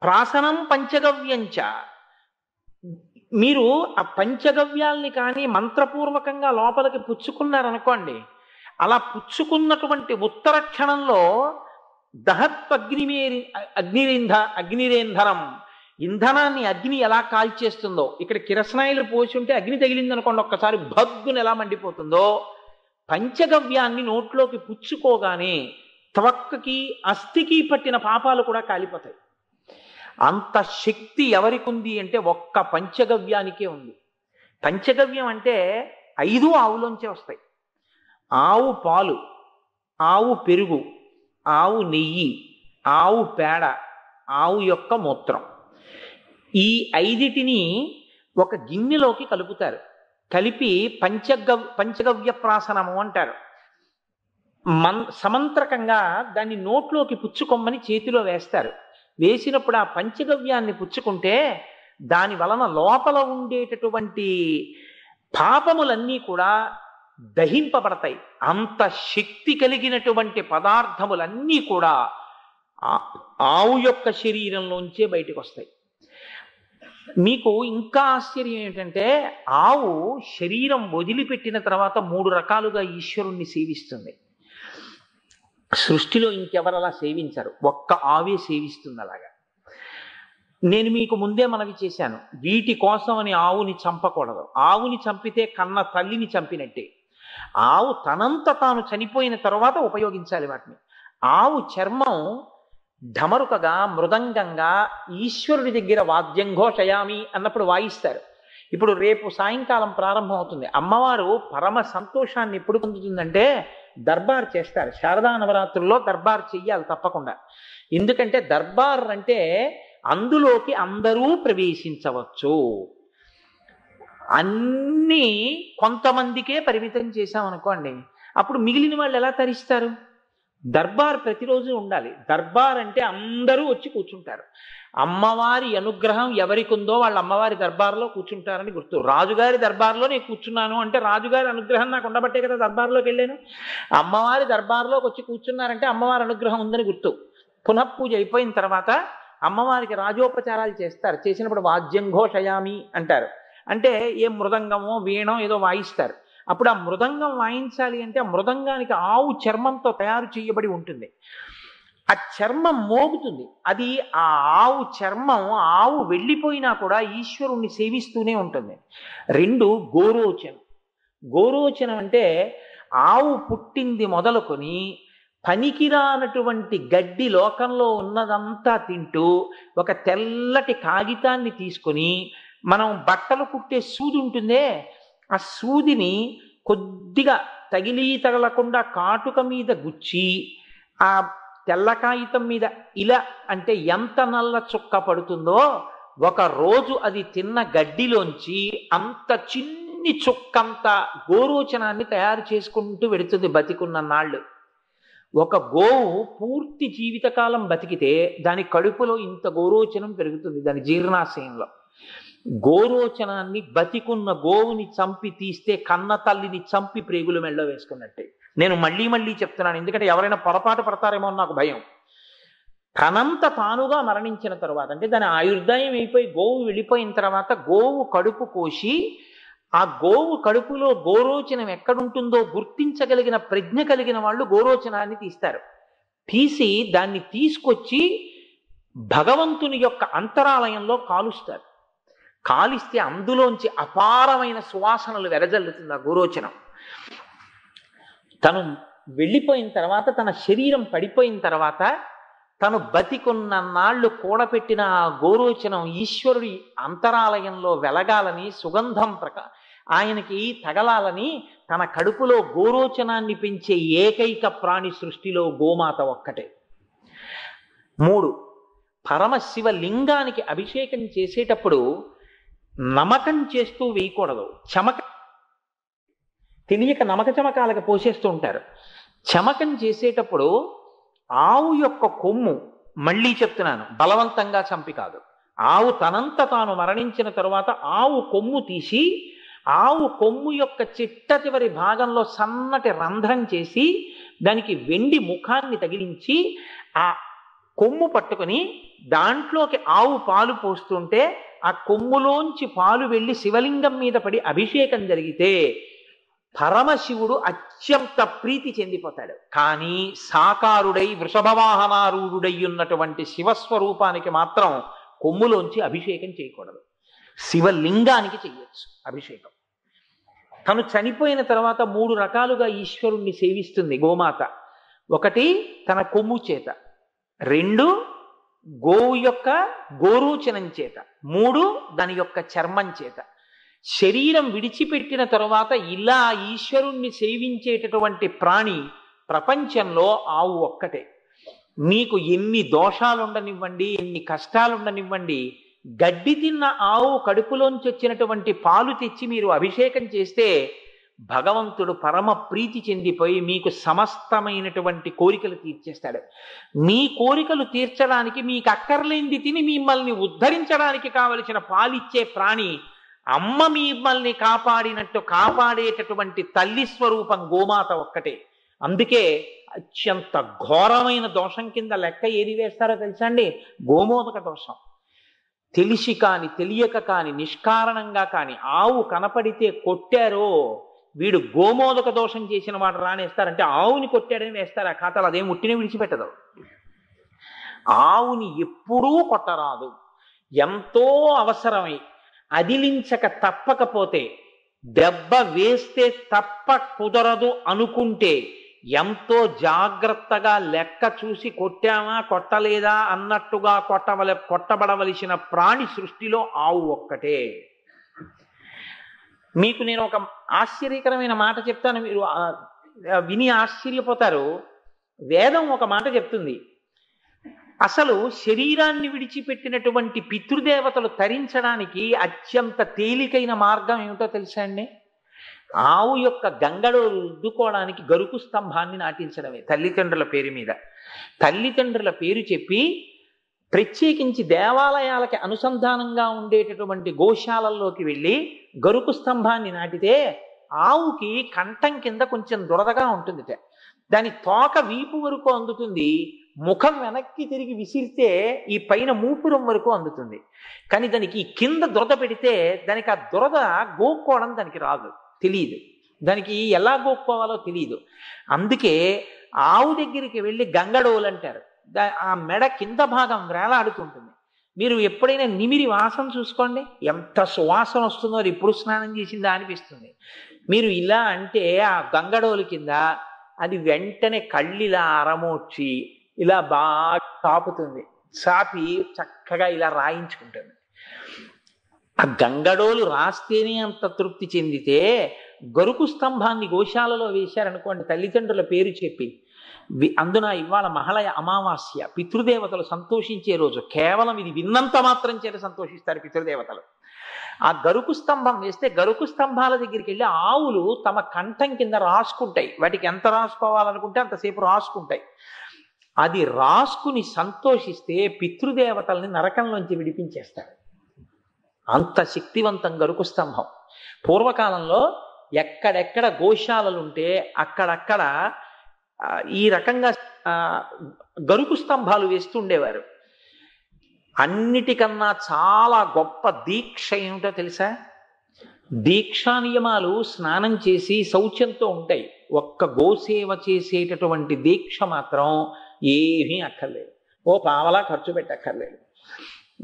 ప్రాసనం పంచగవ్యంచ. మీరు ఆ పంచగవ్యాల్ని కానీ మంత్రపూర్వకంగా లోపలికి పుచ్చుకున్నారనుకోండి, అలా పుచ్చుకున్నటువంటి ఉత్తర క్షణంలో అగ్నిరేంధరం, ఇంధనాన్ని అగ్ని ఎలా కాల్చేస్తుందో, ఇక్కడ కిరసనాయిలు పోసి ఉంటే అగ్ని తగిలిందనుకోండి, ఒక్కసారి భగ్గును ఎలా మండిపోతుందో, పంచగవ్యాన్ని నోట్లోకి పుచ్చుకోగానే త్వక్కి అస్థికి పట్టిన పాపాలు కూడా కాలిపోతాయి. అంత శక్తి ఎవరికి ఉంది అంటే ఒక్క పంచగవ్యానికే ఉంది. పంచగవ్యం అంటే 5 ఆవులోంచే వస్తాయి. ఆవు పాలు, ఆవు పెరుగు, ఆవు నెయ్యి, ఆవు పేడ, ఆవు యొక్క మూత్రం. ఈ 5టిని ఒక గిన్నెలోకి కలుపుతారు. కలిపి పంచగవ్య ప్రాసనము అంటారు. సమంత్రకంగా దాన్ని నోట్లోకి పుచ్చుకొమ్మని చేతిలో వేస్తారు. వేసినప్పుడు ఆ పంచగవ్యాన్ని పుచ్చుకుంటే దాని వలన లోపల ఉండేటటువంటి పాపములన్నీ కూడా దహింపబడతాయి. అంత శక్తి కలిగినటువంటి పదార్థములన్నీ కూడా ఆవు యొక్క శరీరంలోంచే బయటకు వస్తాయి. మీకు ఇంకా ఆశ్చర్యం ఏమిటంటే, ఆవు శరీరం వదిలిపెట్టిన తర్వాత 3 రకాలుగా ఈశ్వరుణ్ణి సేవిస్తుంది. సృష్టిలో ఇంకెవరలా సేవించరు, ఒక్క ఆవే సేవిస్తుంది అలాగా. నేను మీకు ముందే మనవి చేశాను, వీటి కోసం అని ఆవుని చంపకూడదు. ఆవుని చంపితే కన్న తల్లిని చంపినట్టే. ఆవు తనంత తాను చనిపోయిన తర్వాత ఉపయోగించాలి వాటిని. ఆవు చర్మం ఢమరుకగా, మృదంగంగా ఈశ్వరుడి దగ్గర వాద్యం ఘోషయామి అన్నప్పుడు వాయిస్తారు. ఇప్పుడు రేపు సాయంకాలం ప్రారంభం అవుతుంది. అమ్మవారు పరమ సంతోషాన్ని ఎప్పుడు పొందుతుందంటే దర్బార్ చేస్తారు. శారదా నవరాత్రుల్లో దర్బార్ చెయ్యాలి తప్పకుండా. ఎందుకంటే దర్బార్ అంటే అందులోకి అందరూ ప్రవేశించవచ్చు. అన్నీ కొంతమందికే పరిమితం చేశామనుకోండి, అప్పుడు మిగిలిన వాళ్ళు ఎలా తరిస్తారు? దర్బార్ ప్రతిరోజు ఉండాలి. దర్బార్ అంటే అందరూ వచ్చి కూర్చుంటారు. అమ్మవారి అనుగ్రహం ఎవరికి ఉందో వాళ్ళు అమ్మవారి దర్బార్లో కూర్చుంటారని గుర్తు. రాజుగారి దర్బార్లో నేను కూర్చున్నాను అంటే రాజుగారి అనుగ్రహం నాకు ఉండబట్టే కదా దర్బార్లోకి వెళ్ళాను. అమ్మవారి దర్బార్లోకి వచ్చి కూర్చున్నారంటే అమ్మవారి అనుగ్రహం ఉందని గుర్తు. పునఃపూజ అయిపోయిన తర్వాత అమ్మవారికి రాజోపచారాలు చేస్తారు. చేసినప్పుడు వాద్యం ఘోషయామి అంటారు. అంటే ఏ మృదంగమో వీణో ఏదో వాయిస్తారు. అప్పుడు ఆ మృదంగం వాయించాలి అంటే ఆ మృదంగానికి ఆవు చర్మంతో తయారు చేయబడి ఉంటుంది. ఆ చర్మం మోగుతుంది. అది ఆ ఆవు చర్మం, ఆవు వెళ్ళిపోయినా కూడా ఈశ్వరుణ్ణి సేవిస్తూనే ఉంటుంది. 2 గోరోచనం. గోరోచనం అంటే ఆవు పుట్టింది మొదలుకొని పనికిరానటువంటి గడ్డి లోకంలో ఉన్నదంతా తింటూ ఒక తెల్లటి కాగితాన్ని తీసుకొని, మనం బట్టలు కుట్టే సూది ఉంటుందే, ఆ సూదిని కొద్దిగా తగలకుండా కాటుక మీద గుచ్చి ఆ తెల్ల కాగితం మీద ఇలా అంటే ఎంత నల్ల చుక్క పడుతుందో, ఒక రోజు అది తిన్న గడ్డిలోంచి అంత చిన్ని చుక్కంత గోరోచనాన్ని తయారు చేసుకుంటూ వెడుతుంది బతికున్న నాళ్ళు. ఒక గోవు పూర్తి జీవితకాలం బతికితే దాని కడుపులో ఇంత గోరోచనం పెరుగుతుంది, దాని జీర్ణాశయంలో. గోరోచనాన్ని బతికున్న గోవుని చంపి తీస్తే కన్న తల్లిని చంపి ప్రేగులు మెళ్ళో వేసుకున్నట్టే. నేను మళ్ళీ చెప్తున్నాను, ఎందుకంటే ఎవరైనా పొరపాటు పడతారేమో నాకు భయం. తనంత తానుగా మరణించిన తర్వాత, అంటే దాని ఆయుర్దాయం అయిపోయి గోవు వెళ్ళిపోయిన తర్వాత గోవు కడుపు కోసి ఆ గోవు కడుపులో గోరోచనం ఎక్కడుంటుందో గుర్తించగలిగిన ప్రజ్ఞ కలిగిన వాళ్ళు గోరోచనాన్ని తీస్తారు. తీసి దాన్ని తీసుకొచ్చి భగవంతుని యొక్క అంతరాలయంలో కాలుస్తారు. కాలిస్తే అందులోంచి అపారమైన సువాసనలు వెదజల్లుతుంది ఆ గోరోచనం. తను వెళ్ళిపోయిన తర్వాత, తన శరీరం పడిపోయిన తర్వాత, తను బతికున్న నాళ్ళు కూడపెట్టిన ఆ గోరోచనం ఈశ్వరుడి అంతరాలయంలో వెలగాలని, సుగంధం ఆయనకి తగలాలని తన కడుపులో గోరోచనాన్ని పెంచే ఏకైక ప్రాణి సృష్టిలో గోమాత ఒక్కటే. 3, పరమశివ లింగానికి అభిషేకం చేసేటప్పుడు నమకం చేస్తూ వేయకూడదు. తెలియక నమక చమకాలకు పోసేస్తూ ఉంటారు. చమకం చేసేటప్పుడు ఆవు యొక్క కొమ్ము, మళ్ళీ చెప్తున్నాను, బలవంతంగా చంపి కాదు, ఆవు తనంత తాను మరణించిన తరువాత ఆవు కొమ్ము తీసి ఆవు కొమ్ము యొక్క చిట్ట చివరి భాగంలో సన్నటి రంధ్రం చేసి దానికి వెండి ముఖాన్ని తగిలించి ఆ కొమ్ము పట్టుకుని దాంట్లోకి ఆవు పాలు పోస్తుంటే ఆ కొమ్ములోంచి పాలు వెళ్ళి శివలింగం మీద పడి అభిషేకం జరిగితే పరమశివుడు అత్యంత ప్రీతి చెందిపోతాడు. కానీ సాకారుడై వృషభవాహనారూఢుడై ఉన్నటువంటి శివస్వరూపానికి మాత్రం కొమ్ములోంచి అభిషేకం చేయకూడదు. శివలింగానికి చెయ్యొచ్చు అభిషేకం. తను చనిపోయిన తర్వాత 3 రకాలుగా ఈశ్వరుణ్ణి సేవిస్తుంది గోమాత. 1, తన కొమ్ము చేత, 2, గోవు యొక్క గోరోచనం చేత, 3, దాని యొక్క చర్మం చేత. శరీరం విడిచిపెట్టిన తరువాత ఇలా ఈశ్వరుణ్ణి సేవించేటటువంటి ప్రాణి ప్రపంచంలో ఆవు ఒక్కటే. మీకు ఎన్ని దోషాలుండనివ్వండి, ఎన్ని కష్టాలుండనివ్వండి, గడ్డి తిన్న ఆవు కడుపులోంచి వచ్చినటువంటి పాలు తెచ్చి మీరు అభిషేకం చేస్తే భగవంతుడు పరమ ప్రీతి చెందిపోయి మీకు సమస్తమైనటువంటి కోరికలు తీర్చేస్తాడు. మీ కోరికలు తీర్చడానికి, మీకు అక్కర్లేంది తిని మిమ్మల్ని ఉద్ధరించడానికి కావలసిన పాలిచ్చే ప్రాణి అమ్మ మిమ్మల్ని కాపాడినట్టు కాపాడేటటువంటి తల్లి స్వరూపం గోమాత ఒక్కటే. అందుకే అత్యంత ఘోరమైన దోషం కింద లెక్క ఏది వేస్తారో తెలుసా అండి? గోమోదక దోషం. తెలిసి కాని తెలియక కాని నిష్కారణంగా కాని ఆవు కనపడితే కొట్టారో వీడు గోమోదక దోషం చేసిన వాడు రానేస్తారంటే ఆవుని కొట్టాడని వేస్తారు ఆ ఖాతాలు. అదేం ఉట్టినే విడిచిపెట్టదు. ఆవుని ఎప్పుడూ కొట్టరాదు. ఎంతో అవసరమై అదిలించక తప్పకపోతే, దెబ్బ వేస్తే తప్ప కుదరదు అనుకుంటే ఎంతో జాగ్రత్తగా లెక్క చూసి కొట్టామా కొట్టలేదా అన్నట్టుగా కొట్టబడవలసిన ప్రాణి సృష్టిలో ఆవు ఒక్కటే. మీకు నేను ఒక ఆశ్చర్యకరమైన మాట చెప్తాను, మీరు విని ఆశ్చర్యపోతారు. వేదం ఒక మాట చెప్తుంది. అసలు శరీరాన్ని విడిచిపెట్టినటువంటి పితృదేవతలు తరించడానికి అత్యంత తేలికైన మార్గం ఏమిటో తెలుసా అండి? ఆవు యొక్క గంగడు రుద్దుకోవడానికి గరుకు స్తంభాన్ని నాటించడమే. తల్లిదండ్రుల పేరు మీద తల్లిదండ్రుల పేరు చెప్పి ప్రత్యేకించి దేవాలయాలకి అనుసంధానంగా ఉండేటటువంటి గోశాలల్లోకి వెళ్ళి గరుకు స్తంభాన్ని నాటితే ఆవుకి కంఠం కింద కొంచెం దురదగా ఉంటుంది. దాని తోక వీపు వరకు అందుతుంది, ముఖం వెనక్కి తిరిగి విసిరితే ఈ పైన మూపురం వరకు అందుతుంది. కానీ దానికి కింద దురద పెడితే దానికి ఆ దురద గోక్కోవడం దానికి రాదు, తెలియదు. దానికి ఎలా గోక్కోవాలో తెలియదు. అందుకే ఆవు దగ్గరికి వెళ్ళి గంగడోలు అంటారు. ఆ మెడ కింద భాగం వేలాడుతుంటుంది. మీరు ఎప్పుడైనా నిమిరి వాసన చూసుకోండి, ఎంత సువాసన వస్తుందో, అది ఎప్పుడు స్నానం చేసిందా అనిపిస్తుంది. మీరు ఇలా అంటే ఆ గంగడోలు కింద అది వెంటనే కళ్ళిలా అరమోడ్చి ఇలా బాగా చాపుతుంది. చాపి చక్కగా ఇలా రాయించుకుంటుంది. ఆ గంగడోలు రాస్తేనే అంత తృప్తి చెందితే గరుకు స్తంభాన్ని గోశాలలో వేశారనుకోండి తల్లిదండ్రుల పేరు చెప్పి, అందున ఇవాళ మహళయ అమావాస్య, పితృదేవతలు సంతోషించే రోజు. కేవలం ఇది విన్నంత మాత్రం చేత సంతోషిస్తారు పితృదేవతలు. ఆ గరుకు స్తంభం వేస్తే గరుకు స్తంభాల దగ్గరికి వెళ్ళి ఆవులు తమ కంఠం కింద రాసుకుంటాయి. వాటికి ఎంత రాసుకోవాలనుకుంటే అంతసేపు రాసుకుంటాయి. అది రాసుకుని సంతోషిస్తే పితృదేవతల్ని నరకంలోంచి విడిపించేస్తారు. అంత శక్తివంతం గరుకు స్తంభం. పూర్వకాలంలో ఎక్కడెక్కడ గోశాలలుంటే అక్కడక్కడ ఈ రకంగా గరుకు స్తంభాలు వేస్తుండేవారు. అన్నిటికన్నా చాలా గొప్ప దీక్ష ఏమిటో తెలుసా? దీక్షా నియమాలు స్నానం చేసి శౌచంతో ఉంటాయి. ఒక్క గోసేవ చేసేటటువంటి దీక్ష మాత్రం ఏమీ అక్కర్లేదు, ఓ పావలా ఖర్చు పెట్టక్కర్లేదు.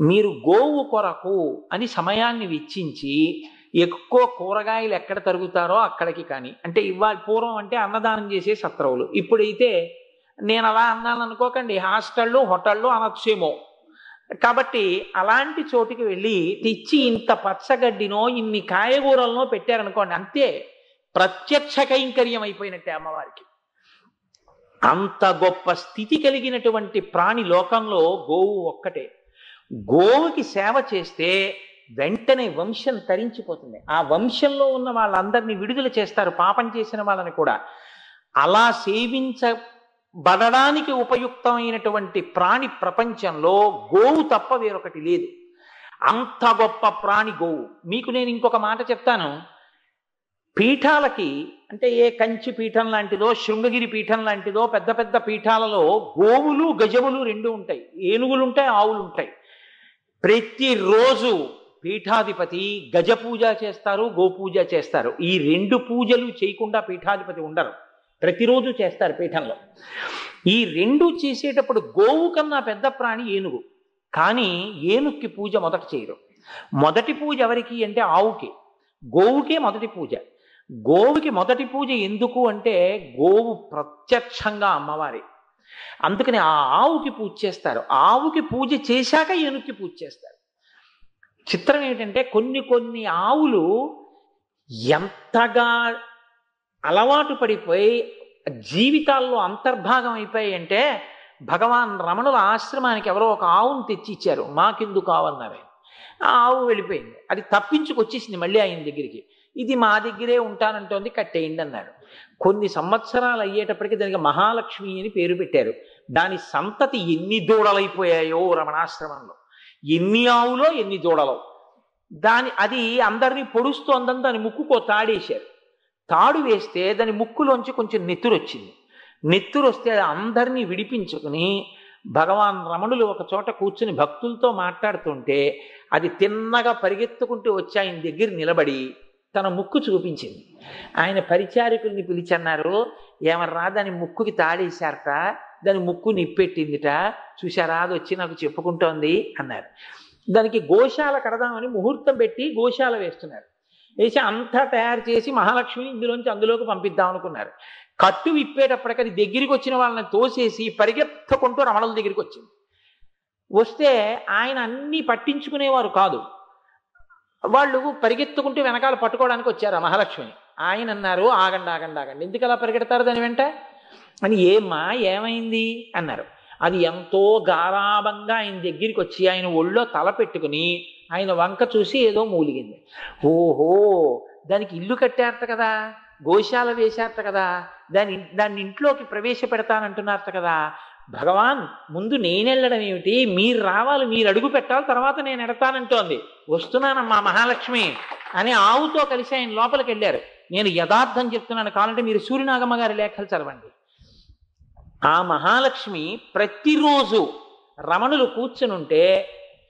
మీరు గోవు కొరకు అని సమయాన్ని వెచ్చించి ఎక్కువ కూరగాయలు ఎక్కడ తరుగుతారో అక్కడికి, కానీ అంటే ఇవాళ పూర్వం అంటే అన్నదానం చేసే సత్రవులు, ఇప్పుడైతే నేను అలా అన్నాను అనుకోకండి, హాస్టళ్ళు హోటళ్ళు అనొచ్చేమో. కాబట్టి అలాంటి చోటికి వెళ్ళి తెచ్చి ఇంత పచ్చగడ్డినో ఇన్ని కాయగూరలనో పెట్టారనుకోండి, అంతే ప్రత్యక్ష కైంకర్యం అయిపోయినట్టే అమ్మవారికి. అంత గొప్ప స్థితి కలిగినటువంటి ప్రాణి లోకంలో గోవు ఒక్కటే. గోవుకి సేవ చేస్తే వెంటనే వంశం తరించిపోతుంది. ఆ వంశంలో ఉన్న వాళ్ళందరినీ విడుదల చేస్తారు, పాపం చేసిన వాళ్ళని కూడా. అలా సేవించబడడానికి ఉపయుక్తమైనటువంటి ప్రాణి ప్రపంచంలో గోవు తప్ప వేరొకటి లేదు. అంత గొప్ప ప్రాణి గోవు. మీకు నేను ఇంకొక మాట చెప్తాను. పీఠాలకి అంటే ఏ కంచి పీఠం లాంటిదో శృంగగిరి పీఠం లాంటిదో పెద్ద పెద్ద పీఠాలలో గోవులు గజములు రెండు ఉంటాయి, ఏనుగులు ఉంటాయి, ఆవులు ఉంటాయి. ప్రతిరోజు పీఠాధిపతి గజ పూజ చేస్తారు, గోపూజ చేస్తారు. ఈ రెండు పూజలు చేయకుండా పీఠాధిపతి ఉండరు, ప్రతిరోజు చేస్తారు పీఠంలో. ఈ రెండు చేసేటప్పుడు గోవు కన్నా పెద్ద ప్రాణి ఏనుగు, కానీ ఏనుగుకి పూజ మొదట చేయరు. మొదటి పూజ ఎవరికి అంటే ఆవుకి, గోవుకే మొదటి పూజ. గోవుకి మొదటి పూజ ఎందుకు అంటే గోవు ప్రత్యక్షంగా అమ్మవారి, అందుకని ఆ ఆవుకి పూజ చేస్తారు. ఆవుకి పూజ చేశాక ఏనుగుకి పూజ చేస్తారు. చిత్రం ఏమిటంటే కొన్ని కొన్ని ఆవులు ఎంతగా అలవాటు పడిపోయి జీవితాల్లో అంతర్భాగం అయిపోయాయి అంటే, భగవాన్ రమణుల ఆశ్రమానికి ఎవరో ఒక ఆవును తెచ్చి ఇచ్చారు, మాకెందుకు కావన్నారు. ఆ ఆవు వెళ్ళిపోయింది, అది తప్పించుకొచ్చేసింది మళ్ళీ ఆయన దగ్గరికి. ఇది మా దగ్గరే ఉంటానంటోంది, కట్టేయండి అన్నాడు. కొన్ని సంవత్సరాలు అయ్యేటప్పటికి దానికి మహాలక్ష్మి అని పేరు పెట్టారు. దాని సంతతి ఎన్ని దూడలైపోయాయో రమణాశ్రమంలో, ఎన్ని ఆవులో ఎన్ని దూడలో. అది అందరినీ పొడుస్తోందని దాని ముక్కుకో తాడేశారు. తాడు వేస్తే దాని ముక్కులోంచి కొంచెం నెత్తురు వచ్చింది. నెత్తురు వస్తే అది అందరినీ విడిపించుకుని భగవాన్ రమణులు ఒక చోట కూర్చుని భక్తులతో మాట్లాడుతుంటే అది తిన్నగా పరిగెత్తుకుంటూ వచ్చి ఆయన దగ్గర నిలబడి తన ముక్కు చూపించింది. ఆయన పరిచారికుల్ని పిలిచన్నారు, ఏమర్రా దాని ముక్కుకి తాడేశారట, దాని ముక్కు నిప్పెట్టిందిట, చూశారా అది వచ్చి నాకు చెప్పుకుంటోంది అన్నారు. దానికి గోశాల కడదామని ముహూర్తం పెట్టి గోశాల వేస్తున్నారు. వేసి అంతా తయారు చేసి మహాలక్ష్మిని ఇందులోంచి అందులోకి పంపిద్దాం అనుకున్నారు. కట్టు విప్పేటప్పటికి అది దగ్గరికి వచ్చిన వాళ్ళని తోసేసి పరిగెత్తుకుంటూ రమణుల దగ్గరికి వచ్చింది. వస్తే ఆయన అన్నీ పట్టించుకునేవారు కాదు, వాళ్ళు పరిగెత్తుకుంటూ వెనకాల పట్టుకోవడానికి వచ్చారు ఆ మహాలక్ష్మిని. ఆయన అన్నారు, ఆగండి ఆగండి ఆగండి, ఎందుకు అలా పరిగెడతారు దాని వెంట అని. ఏమ్మా ఏమైంది అన్నారు. అది ఎంతో గారాబంగా ఆయన దగ్గరికి వచ్చి ఆయన ఒళ్ళో తల పెట్టుకుని ఆయన వంక చూసి ఏదో మూలిగింది. ఓహో, దానికి ఇల్లు కట్టారట కదా, గోశాల వేశారట కదా, దాన్ని ఇంట్లోకి ప్రవేశపెడతానంటున్నారట కదా. భగవాన్ ముందు నేనెళ్ళడం ఏమిటి, మీరు రావాలి, మీరు అడుగు పెట్టాలి, తర్వాత నేను ఎడతానంటోంది. వస్తున్నానమ్మా మహాలక్ష్మి అని ఆవుతో కలిసి ఆయన లోపలికి వెళ్ళారు. నేను యథార్థం చెప్తున్నాను, కావాలంటే మీరు సూర్యనాగమ్మ గారి లేఖలు చదవండి. ఆ మహాలక్ష్మి ప్రతిరోజు రమణులు కూర్చునుంటే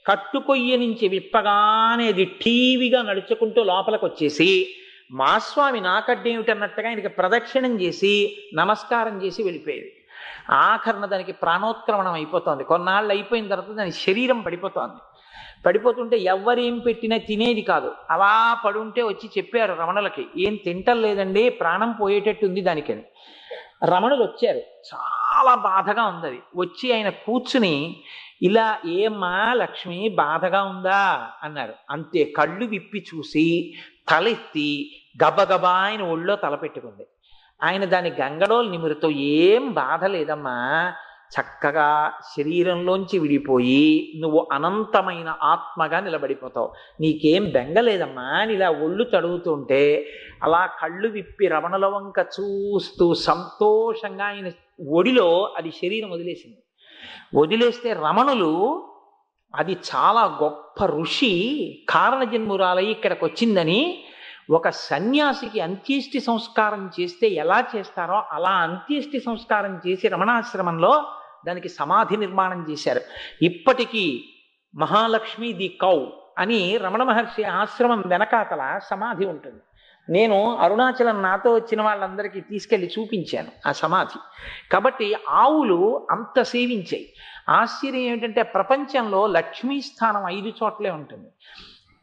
కట్టుకొయ్య నుంచి విప్పగానే అది టీవీగా నడుచుకుంటూ లోపలికి వచ్చేసి మా స్వామి నాకడ్డేమిటన్నట్టుగా ఆయనకి ప్రదక్షిణం చేసి నమస్కారం చేసి వెళ్ళిపోయేది. ఆఖరణ దానికి ప్రాణోత్క్రమణం అయిపోతుంది. కొన్నాళ్ళు అయిపోయిన తర్వాత దాని శరీరం పడిపోతుంది. పడిపోతుంటే ఎవరేం పెట్టినా తినేది కాదు. అలా పడుంటే వచ్చి చెప్పారు రమణులకి, ఏం తింటలేదండి, ప్రాణం పోయేటట్టుంది దానికని. రమణులు వచ్చారు, చాలా బాధగా ఉంది. అది వచ్చి ఆయన కూర్చుని ఇలా, ఏమ్మా లక్ష్మి బాధగా ఉందా అన్నారు. అంతే, కళ్ళు విప్పి చూసి తలెత్తి గబగబా ఆయన ఒళ్ళో తలపెట్టుకుంది. ఆయన దాని గంగడో నిమురుతో, ఏం బాధ లేదమ్మా, చక్కగా శరీరంలోంచి విడిపోయి నువ్వు అనంతమైన ఆత్మగా నిలబడిపోతావు, నీకేం బెంగలేదమ్మా అని ఇలా ఒళ్ళు తడుగుతుంటే అలా కళ్ళు విప్పి రమణుల వంక చూస్తూ సంతోషంగా ఆయన ఒడిలో అది శరీరం వదిలేసింది. వదిలేస్తే రమణులు, అది చాలా గొప్ప ఋషి కారణజన్మురాలై ఇక్కడికి వచ్చిందని, ఒక సన్యాసికి అంత్యేష్టి సంస్కారం చేస్తే ఎలా చేస్తారో అలా అంత్యేష్టి సంస్కారం చేసి రమణాశ్రమంలో దానికి సమాధి నిర్మాణం చేశారు. ఇప్పటికీ మహాలక్ష్మి ది కౌ అని రమణ మహర్షి ఆశ్రమం వెనకాతల సమాధి ఉంటుంది. నేను అరుణాచలం నాతో వచ్చిన వాళ్ళందరికీ తీసుకెళ్ళి చూపించాను ఆ సమాధి. కాబట్టి ఆవులు అంత సేవించాయి. ఆశ్చర్యం ఏమిటంటే ప్రపంచంలో లక్ష్మీ స్థానం 5 చోట్లే ఉంటుంది.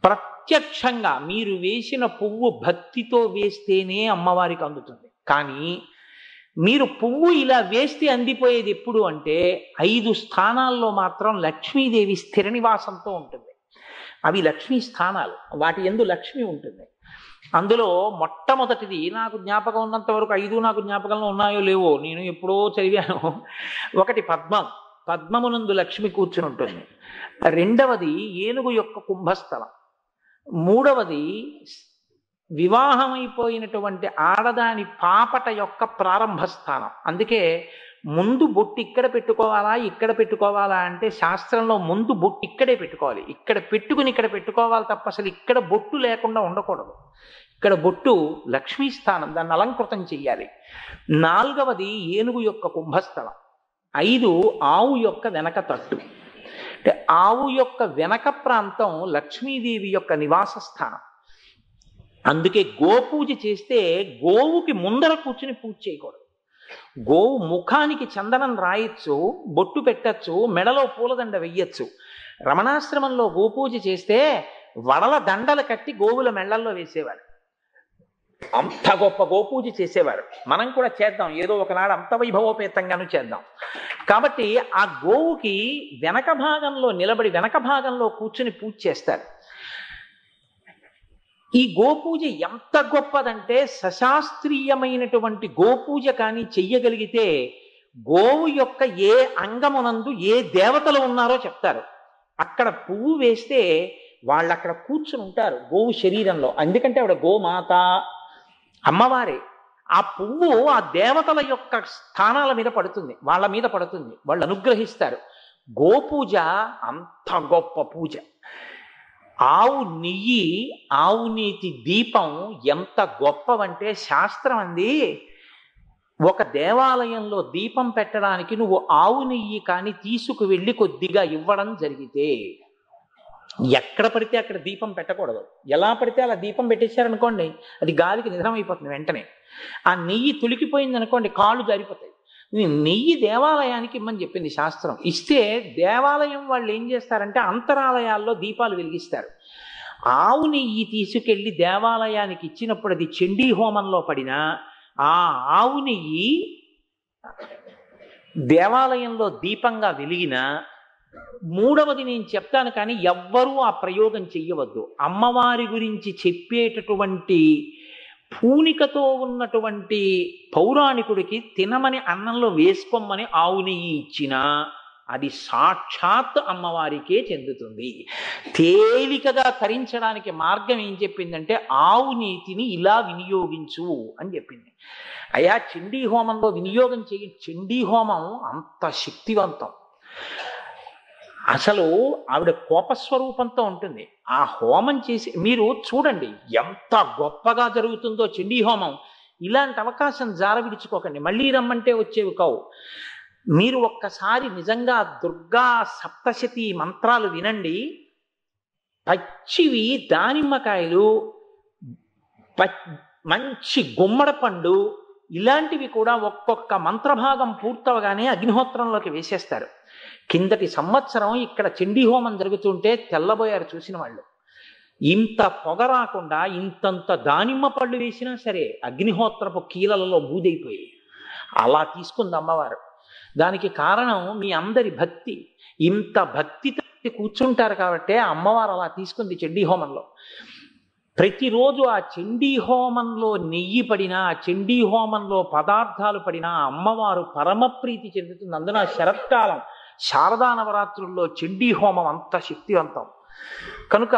ప్రత్యక్షంగా మీరు వేసిన పువ్వు భక్తితో వేస్తేనే అమ్మవారికి అందుతుంది. కానీ మీరు పువ్వు ఇలా వేస్తే అందిపోయేది ఎప్పుడు అంటే 5 స్థానాల్లో మాత్రం లక్ష్మీదేవి స్థిర నివాసంతో ఉంటుంది. అవి లక్ష్మీ స్థానాలు, వాటి యందు లక్ష్మి ఉంటుంది. అందులో మొట్టమొదటిది నాకు జ్ఞాపకం ఉన్నంత వరకు 5 నాకు జ్ఞాపకంలో ఉన్నాయో లేవో, నేను ఎప్పుడో చదివాను. ఒకటి పద్మం, పద్మమునందు లక్ష్మి కూర్చుని ఉంటుంది. రెండవది ఏనుగు యొక్క కుంభస్థలం. మూడవది వివాహమైపోయినటువంటి ఆడదాని పాపట యొక్క ప్రారంభ స్థానం. అందుకే ముందు బొట్టు ఇక్కడ పెట్టుకోవాలా ఇక్కడ పెట్టుకోవాలా అంటే శాస్త్రంలో ముందు బొట్టు ఇక్కడే పెట్టుకోవాలి. ఇక్కడ పెట్టుకుని ఇక్కడ పెట్టుకోవాలి తప్ప అసలు ఇక్కడ బొట్టు లేకుండా ఉండకూడదు. ఇక్కడ బొట్టు లక్ష్మీ స్థానం, దాన్ని అలంకృతం చెయ్యాలి. నాలుగవది ఏనుగు యొక్క కుంభస్థలం. 5 ఆవు యొక్క వెనక తట్టు. అంటే ఆవు యొక్క వెనక ప్రాంతం లక్ష్మీదేవి యొక్క నివాస స్థానం. అందుకే గోపూజ చేస్తే గోవుకి ముందర కూర్చుని పూజ చేయకూడదు. గోవు ముఖానికి చందనం రాయొచ్చు, బొట్టు పెట్టచ్చు, మెడలో పూలదండ వెయ్యొచ్చు. రమణాశ్రమంలో గోపూజ చేస్తే వడల దండలు కట్టి గోవుల మెళ్ళల్లో వేసేవారు. అంత గొప్ప గోపూజ చేసేవారు. మనం కూడా చేద్దాం, ఏదో ఒకనాడు అంత వైభవోపేతంగాను చేద్దాం. కాబట్టి ఆ గోవుకి వెనక భాగంలో నిలబడి వెనక భాగంలో కూర్చుని పూజ చేస్తారు. ఈ గోపూజ ఎంత గొప్పదంటే సశాస్త్రీయమైనటువంటి గోపూజ కానీ చెయ్యగలిగితే గోవు యొక్క ఏ అంగమునందు ఏ దేవతలు ఉన్నారో చెప్తారు. అక్కడ పువ్వు వేస్తే వాళ్ళు అక్కడ కూర్చుని ఉంటారు గోవు శరీరంలో. ఎందుకంటే ఆవిడ గోమాత, అమ్మవారే. ఆ పువ్వు ఆ దేవతల యొక్క స్థానాల మీద పడుతుంది, వాళ్ళ మీద పడుతుంది, వాళ్ళు అనుగ్రహిస్తారు. గోపూజ అంత గొప్ప పూజ. ఆవు నెయ్యి, ఆవు నీతి దీపం ఎంత గొప్పవంటే శాస్త్రం అంది, ఒక దేవాలయంలో దీపం పెట్టడానికి నువ్వు ఆవు నెయ్యి కానీ తీసుకువెళ్ళి కొద్దిగా ఇవ్వడం జరిగితే, ఎక్కడ పడితే అక్కడ దీపం పెట్టకూడదు. ఎలా పడితే అలా దీపం పెట్టేశారనుకోండి, అది గాలికి నిధనమైపోతుంది వెంటనే. ఆ నెయ్యి తులికిపోయింది అనుకోండి, కాళ్ళు జారిపోతాయి. నెయ్యి దేవాలయానికి ఇమ్మని చెప్పింది శాస్త్రం. ఇస్తే దేవాలయం వాళ్ళు ఏం చేస్తారంటే అంతరాలయాల్లో దీపాలు వెలిగిస్తారు. ఆవు నెయ్యి తీసుకెళ్లి దేవాలయానికి ఇచ్చినప్పుడు అది చండీ హోమంలో పడినా ఆ ఆవు నెయ్యి దేవాలయంలో దీపంగా వెలిగినా, మూడవది నేను చెప్తాను కానీ ఎవ్వరూ ఆ ప్రయోగం చెయ్యవద్దు. అమ్మవారి గురించి చెప్పేటటువంటి పూనికతో ఉన్నటువంటి పౌరాణికుడికి తినమని అన్నంలో వేసుకోమని ఆవు నెయ్యి ఇచ్చినా అది సాక్షాత్ అమ్మవారికే చెందుతుంది. తేలికగా తరించడానికి మార్గం ఏం చెప్పిందంటే ఆవు నీతిని ఇలా వినియోగించు అని చెప్పింది. అయ్యా చండీ హోమంలో వినియోగం చేయి. చండీ హోమం అంత శక్తివంతం. అసలు ఆవిడ కోపస్వరూపంతో ఉంటుంది. ఆ హోమం చేసి మీరు చూడండి ఎంత గొప్పగా జరుగుతుందో చండీ హోమం. ఇలాంటి అవకాశం జార విడుచుకోకండి, మళ్ళీ రమ్మంటే వచ్చేవి కావు. మీరు ఒక్కసారి నిజంగా దుర్గా సప్తశతి మంత్రాలు వినండి. పచ్చివి దానిమ్మకాయలు, మంచి గుమ్మడి పండు, ఇలాంటివి కూడా ఒక్కొక్క మంత్రభాగం పూర్తవగానే అగ్నిహోత్రంలోకి వేసేస్తారు. కిందటి సంవత్సరం ఇక్కడ చండీ హోమం జరుగుతుంటే తెల్లబోయారు చూసిన వాళ్ళు. ఇంత పొగ రాకుండా ఇంతంత దానిమ్మ పళ్ళు వేసినా సరే అగ్నిహోత్రపు కీలలలో బూదైపోయి అలా తీసుకుంది అమ్మవారు. దానికి కారణం మీ అందరి భక్తి. ఇంత భక్తితో కూర్చుంటారు కాబట్టి అమ్మవారు అలా తీసుకుంది చండీ హోమంలో. ప్రతిరోజు ఆ చండీ హోమంలో నెయ్యి పడినా, చండీ హోమంలో పదార్థాలు పడినా అమ్మవారు పరమప్రీతి చెందుతుంది. అందున శరత్కాలం శారదా నవరాత్రుల్లో చండీ హోమం అంత శక్తివంతం. కనుక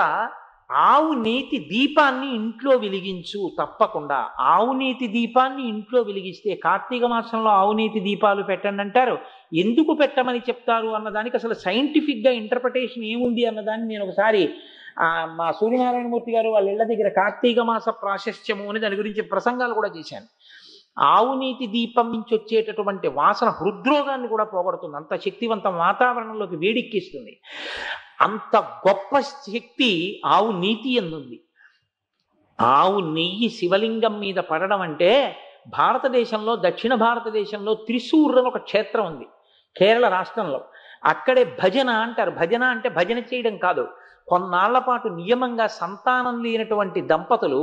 ఆవు నీతి దీపాన్ని ఇంట్లో వెలిగించు తప్పకుండా. ఆవు నీతి దీపాన్ని ఇంట్లో వెలిగిస్తే, కార్తీక మాసంలో ఆవు నీతి దీపాలు పెట్టండి అంటారు. ఎందుకు పెట్టమని చెప్తారు అన్నదానికి అసలు సైంటిఫిక్గా ఇంటర్ప్రిటేషన్ ఏముంది అన్నదాన్ని నేను ఒకసారి మా సూర్యనారాయణమూర్తి గారు వాళ్ళ ఇళ్ల దగ్గర కార్తీక మాస ప్రాశస్త్యము అని దాని గురించి ప్రసంగాలు కూడా చేశాను. ఆవు నీతి దీపం నుంచి వచ్చేటటువంటి వాసన హృద్రోగాన్ని కూడా పోగొడుతుంది. అంత శక్తివంతం, వాతావరణంలోకి వేడెక్కిస్తుంది. అంత గొప్ప శక్తి ఆవు నీతి ఎందుంది. ఆవు నెయ్యి శివలింగం మీద పడడం అంటే, భారతదేశంలో దక్షిణ భారతదేశంలో త్రిశూర్ అని ఒక క్షేత్రం ఉంది కేరళ రాష్ట్రంలో. అక్కడే భజన అంటారు. భజన అంటే భజన చేయడం కాదు, కొన్నాళ్ల పాటు నియమంగా సంతానం లేనటువంటి దంపతులు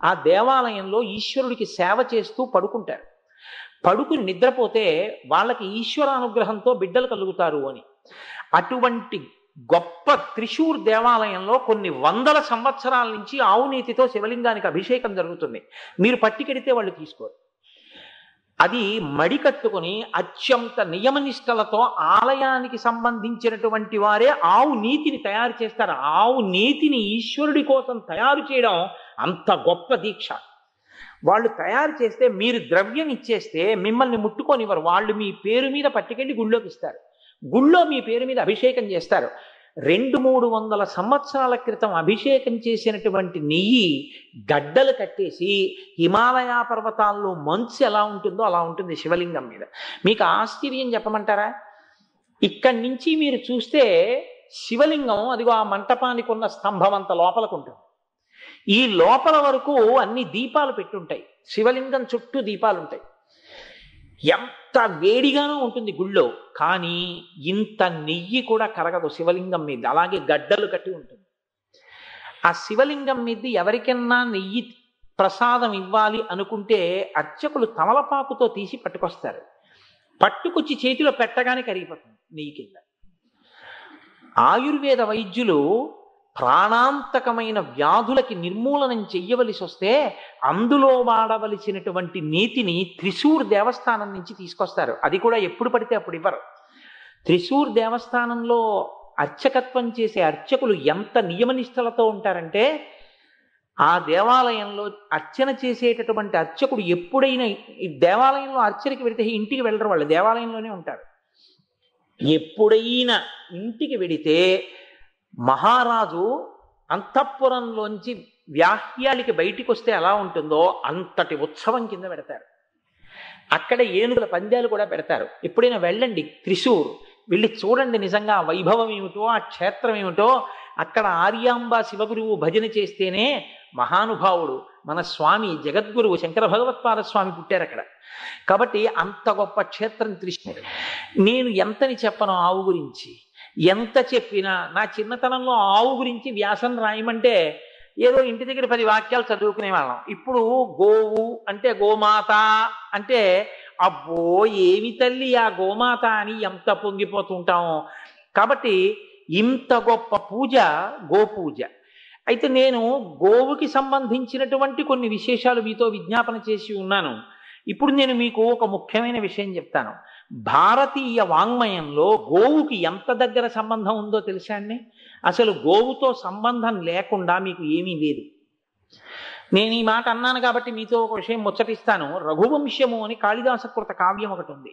ఆ దేవాలయంలో ఈశ్వరుడికి సేవ చేస్తూ పడుకుంటారు. పడుకుని నిద్రపోతే వాళ్ళకి ఈశ్వరానుగ్రహంతో బిడ్డలు కలుగుతారు అని. అటువంటి గొప్ప త్రిశూర్ దేవాలయంలో కొన్ని వందల సంవత్సరాల నుంచి ఆవు నీతితో శివలింగానికి అభిషేకం జరుగుతుంది. మీరు పట్టికెడితే వాళ్ళు తీసుకోరు. అది మడి కట్టుకుని అత్యంత నియమనిష్టలతో ఆలయానికి సంబంధించినటువంటి వారే ఆవు నీతిని తయారు చేస్తారు. ఆవు నీతిని ఈశ్వరుడి కోసం తయారు చేయడం అంత గొప్ప దీక్ష. వాళ్ళు తయారు చేస్తే మీరు ద్రవ్యం ఇచ్చేస్తే మిమ్మల్ని ముట్టుకొనివ్వరు. వాళ్ళు మీ పేరు మీద పట్టుకెళ్ళి గుళ్ళోకి ఇస్తారు. గుళ్ళో మీ పేరు మీద అభిషేకం చేస్తారు. 200-300 సంవత్సరాల క్రితం అభిషేకం చేసినటువంటి నెయ్యి గడ్డలు కట్టేసి హిమాలయ పర్వతాల్లో మంచు ఎలా ఉంటుందో అలా ఉంటుంది శివలింగం మీద. మీకు ఆశ్చర్యం చెప్పమంటారా? ఇక్కడి నుంచి మీరు చూస్తే శివలింగం అదిగో ఆ మంటపానికి ఉన్న స్తంభం అంత లోపలకు ఉంటుంది. ఈ లోపల వరకు అన్ని దీపాలు పెట్టుంటాయి. శివలింగం చుట్టూ దీపాలు ఉంటాయి. ఎంత వేడిగానూ ఉంటుంది గుళ్ళో, కానీ ఇంత నెయ్యి కూడా కరగదు శివలింగం మీద. అలాగే గడ్డలు కట్టి ఉంటుంది. ఆ శివలింగం మీద ఎవరికన్నా నెయ్యి ప్రసాదం ఇవ్వాలి అనుకుంటే అర్చకులు తమలపాకుతో తీసి పట్టుకొస్తారు. పట్టుకొచ్చి చేతిలో పెట్టగానే కరిగిపోతుంది నెయ్యి కింద. ఆయుర్వేద వైద్యులు ప్రాణాంతకమైన వ్యాధులకి నిర్మూలనం చెయ్యవలసి వస్తే అందులో వాడవలసినటువంటి నీతిని త్రిశూర్ దేవస్థానం నుంచి తీసుకొస్తారు. అది కూడా ఎప్పుడు పడితే అప్పుడు ఇవ్వరు. త్రిశూర్ దేవస్థానంలో అర్చకత్వం చేసే అర్చకులు ఎంత నియమనిష్టలతో ఉంటారంటే, ఆ దేవాలయంలో అర్చన చేసేటటువంటి అర్చకుడు ఎప్పుడైనా ఈ దేవాలయంలో అర్చనకి వెళితే ఇంటికి వెళ్ళరు, వాళ్ళు దేవాలయంలోనే ఉంటారు. ఎప్పుడైనా ఇంటికి వెడితే మహారాజు అంతఃపురంలోంచి వ్యాహ్యాలికి బయటికి వస్తే ఎలా ఉంటుందో అంతటి ఉత్సవం కింద పెడతారు. అక్కడ ఏనుగుల పందాలు కూడా పెడతారు. ఎప్పుడైనా వెళ్ళండి త్రిశూర్, వెళ్ళి చూడండి నిజంగా ఆ వైభవం ఏమిటో, ఆ క్షేత్రం ఏమిటో. అక్కడ ఆర్యాంబ శివగురువు భజన చేస్తేనే మహానుభావుడు మన స్వామి జగద్గురువు శంకర భగవత్పాద స్వామి పుట్టారు అక్కడ. కాబట్టి అంత గొప్ప క్షేత్రం త్రిశూర్. నేను ఎంతని చెప్పను ఆవు గురించి, ఎంత చెప్పినా నా చిన్నతనంలో ఆవు గురించి వ్యాసం రాయమంటే ఏదో ఇంటి దగ్గర 10 వాక్యాలు చదువుకునే వాళ్ళం. ఇప్పుడు గోవు అంటే గోమాత అంటే అబ్బో ఏమి తల్లి ఆ గోమాత అని ఎంత పొంగిపోతుంటామో. కాబట్టి ఇంత గొప్ప పూజ గోపూజ. అయితే నేను గోవుకి సంబంధించినటువంటి కొన్ని విశేషాలు మీతో విజ్ఞాపన చేసి ఉన్నాను. ఇప్పుడు నేను మీకు ఒక ముఖ్యమైన విషయం చెప్తాను. భారతీయ వాంగ్మయంలో గోవుకి ఎంత దగ్గర సంబంధం ఉందో తెలుసా అండి? అసలు గోవుతో సంబంధం లేకుండా మీకు ఏమీ లేదు. నేను ఈ మాట అన్నాను కాబట్టి మీతో ఒక విషయం ముచ్చటిస్తాను. రఘువంశము అని కాళిదాసకృత కావ్యం ఒకటి ఉంది.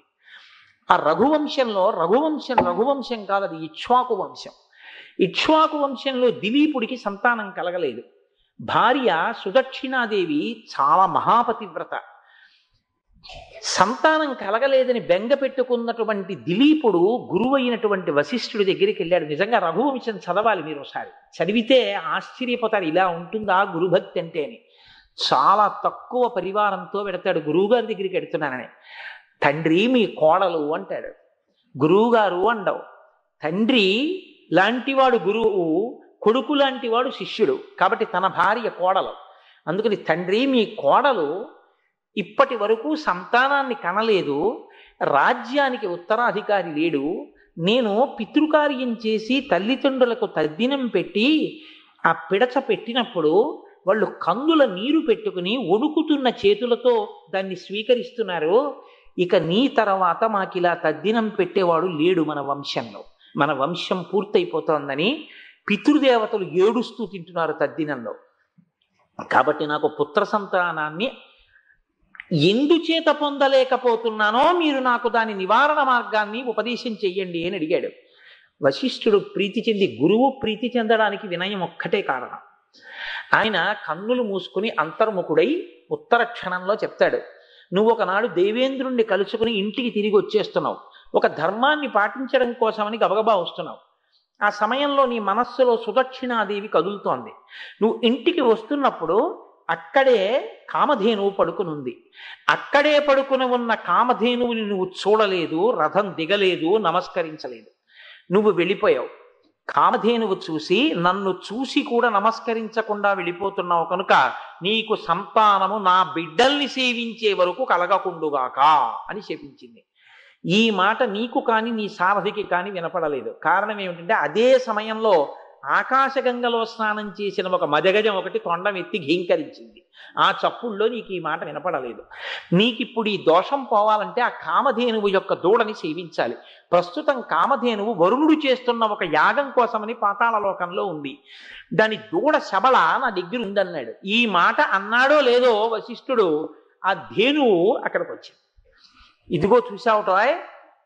ఆ రఘువంశంలో రఘువంశం కాదు, అది ఇక్ష్వాకు వంశం. ఇక్ష్వాకు వంశంలో దిలీపుడికి సంతానం కలగలేదు. భార్య సుదక్షిణాదేవి చాలా మహాపతివ్రత. సంతానం కలగలేదని బెంగ పెట్టుకున్నటువంటి దిలీపుడు గురువు అయినటువంటి వశిష్ఠుడి దగ్గరికి వెళ్ళాడు. నిజంగా రఘువంశం చదవాలి మీరు ఒకసారి, చదివితే ఆశ్చర్యపోతారు ఇలా ఉంటుందా గురుభక్తి అంటే అని. చాలా తక్కువ పరివారంతో పెడతాడు. గురువుగారి దగ్గరికి వెడుతున్నానని. తండ్రి మీ కోడలు అంటాడు. గురువుగారు అండవు. తండ్రి లాంటివాడు గురువు, కొడుకు లాంటివాడు శిష్యుడు. కాబట్టి తన భార్య కోడలు. అందుకని తండ్రి మీ కోడలు ఇప్పటి వరకు సంతానాన్ని కనలేదు, రాజ్యానికి ఉత్తరాధికారి లేడు. నేను పితృకార్యం చేసి తల్లిదండ్రులకు తద్దినం పెట్టి ఆ పిడచ పెట్టినప్పుడు వాళ్ళు కందుల నీరు పెట్టుకుని వణుకుతున్న చేతులతో దాన్ని స్వీకరిస్తున్నారు. ఇక నీ తర్వాత మాకిలా తద్దినం పెట్టేవాడు లేడు మన వంశంలో, మన వంశం పూర్తయిపోతోందని పితృదేవతలు ఏడుస్తూ తింటున్నారు తద్దినంలో. కాబట్టి నాకు పుత్ర సంతానాన్ని ఎందుచేత పొందలేకపోతున్నానో మీరు నాకు దాని నివారణ మార్గాన్ని ఉపదేశం చెయ్యండి అని అడిగాడు. వశిష్ఠుడు ప్రీతి చెంది, గురువు ప్రీతి చెందడానికి వినయం ఒక్కటే కారణం. ఆయన కన్నులు మూసుకుని అంతర్ముఖుడై ఉత్తర క్షణంలో చెప్తాడు, నువ్వు ఒకనాడు దేవేంద్రుణ్ణి కలుసుకుని ఇంటికి తిరిగి వచ్చేస్తున్నావు. ఒక ధర్మాన్ని పాటించడం కోసమని గబగబా వస్తున్నావు. ఆ సమయంలో నీ మనస్సులో సుదక్షిణాదేవి కదులుతోంది. నువ్వు ఇంటికి వస్తున్నప్పుడు అక్కడే కామధేనువు పడుకునుంది. అక్కడే పడుకుని ఉన్న కామధేనువుని నువ్వు చూడలేదు, రథం దిగలేదు, నమస్కరించలేదు. నువ్వు వెళ్ళిపోయావు. కామధేనువు చూసి నన్ను చూసి కూడా నమస్కరించకుండా వెళ్ళిపోతున్నావు కనుక నీకు సంతానము నా బిడ్డల్ని సేవించే వరకు కలగకుండుగాక అని శపించింది. ఈ మాట నీకు కానీ నీ సారథికి కానీ వినపడలేదు. కారణం ఏమిటంటే అదే సమయంలో ఆకాశగంగలో స్నానం చేసిన ఒక మదగజం ఒకటి తొండం ఎత్తి ఘీంకరించింది. ఆ చప్పుల్లో నీకు ఈ మాట వినపడలేదు. నీకిప్పుడు ఈ దోషం పోవాలంటే ఆ కామధేనువు యొక్క దూడని సేవించాలి. ప్రస్తుతం కామధేనువు వరుణుడు చేస్తున్న ఒక యాగం కోసమని పాతాళలోకంలో ఉంది. దాని దూడ శబళ నా దగ్గర ఉందన్నాడు. ఈ మాట అన్నాడో లేదో వశిష్ఠుడు ఆ ధేనువు అక్కడికి వచ్చింది. ఇదిగో చూసావుటాయ్,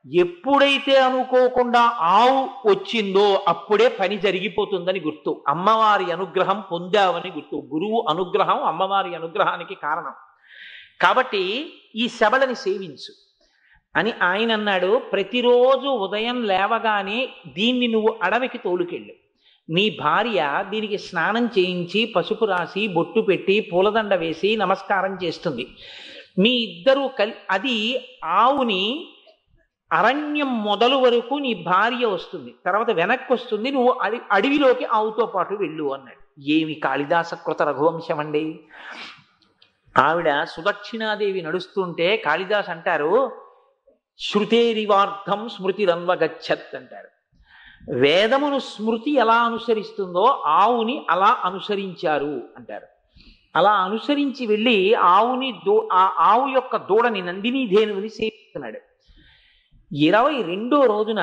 ఎప్పుడైతే అనుకోకుండా ఆవు వచ్చిందో అప్పుడే పని జరిగిపోతుందని గుర్తు. అమ్మవారి అనుగ్రహం పొందావని గుర్తు. గురువు అనుగ్రహం అమ్మవారి అనుగ్రహానికి కారణం. కాబట్టి ఈ శబళని సేవించు అని ఆయన అన్నాడు. ప్రతిరోజు ఉదయం లేవగానే దీన్ని నువ్వు అడవికి తోలుకెళ్ళు. నీ భార్య దీనికి స్నానం చేయించి పసుపు రాసి బొట్టు పెట్టి పూలదండ వేసి నమస్కారం చేస్తుంది. మీ ఇద్దరూ అది ఆవుని అరణ్యం మొదలు వరకు నీ భార్య వస్తుంది, తర్వాత వెనక్కి వస్తుంది, నువ్వు అడవిలోకి ఆవుతో పాటు వెళ్ళు అన్నాడు. ఏమి కాళిదాసకృత రఘువంశం అండి! ఆవిడ సుదక్షిణాదేవి నడుస్తుంటే కాళిదాస్ అంటారు, శృతేరివార్థం స్మృతిరన్వగచ్చత్ అంటారు. వేదమును స్మృతి ఎలా అనుసరిస్తుందో ఆవుని అలా అనుసరించారు అంటారు. అలా అనుసరించి వెళ్ళి ఆ ఆవు యొక్క దూడని నందినీ ధేనువుని సేవిస్తున్నాడు. 22వ రోజున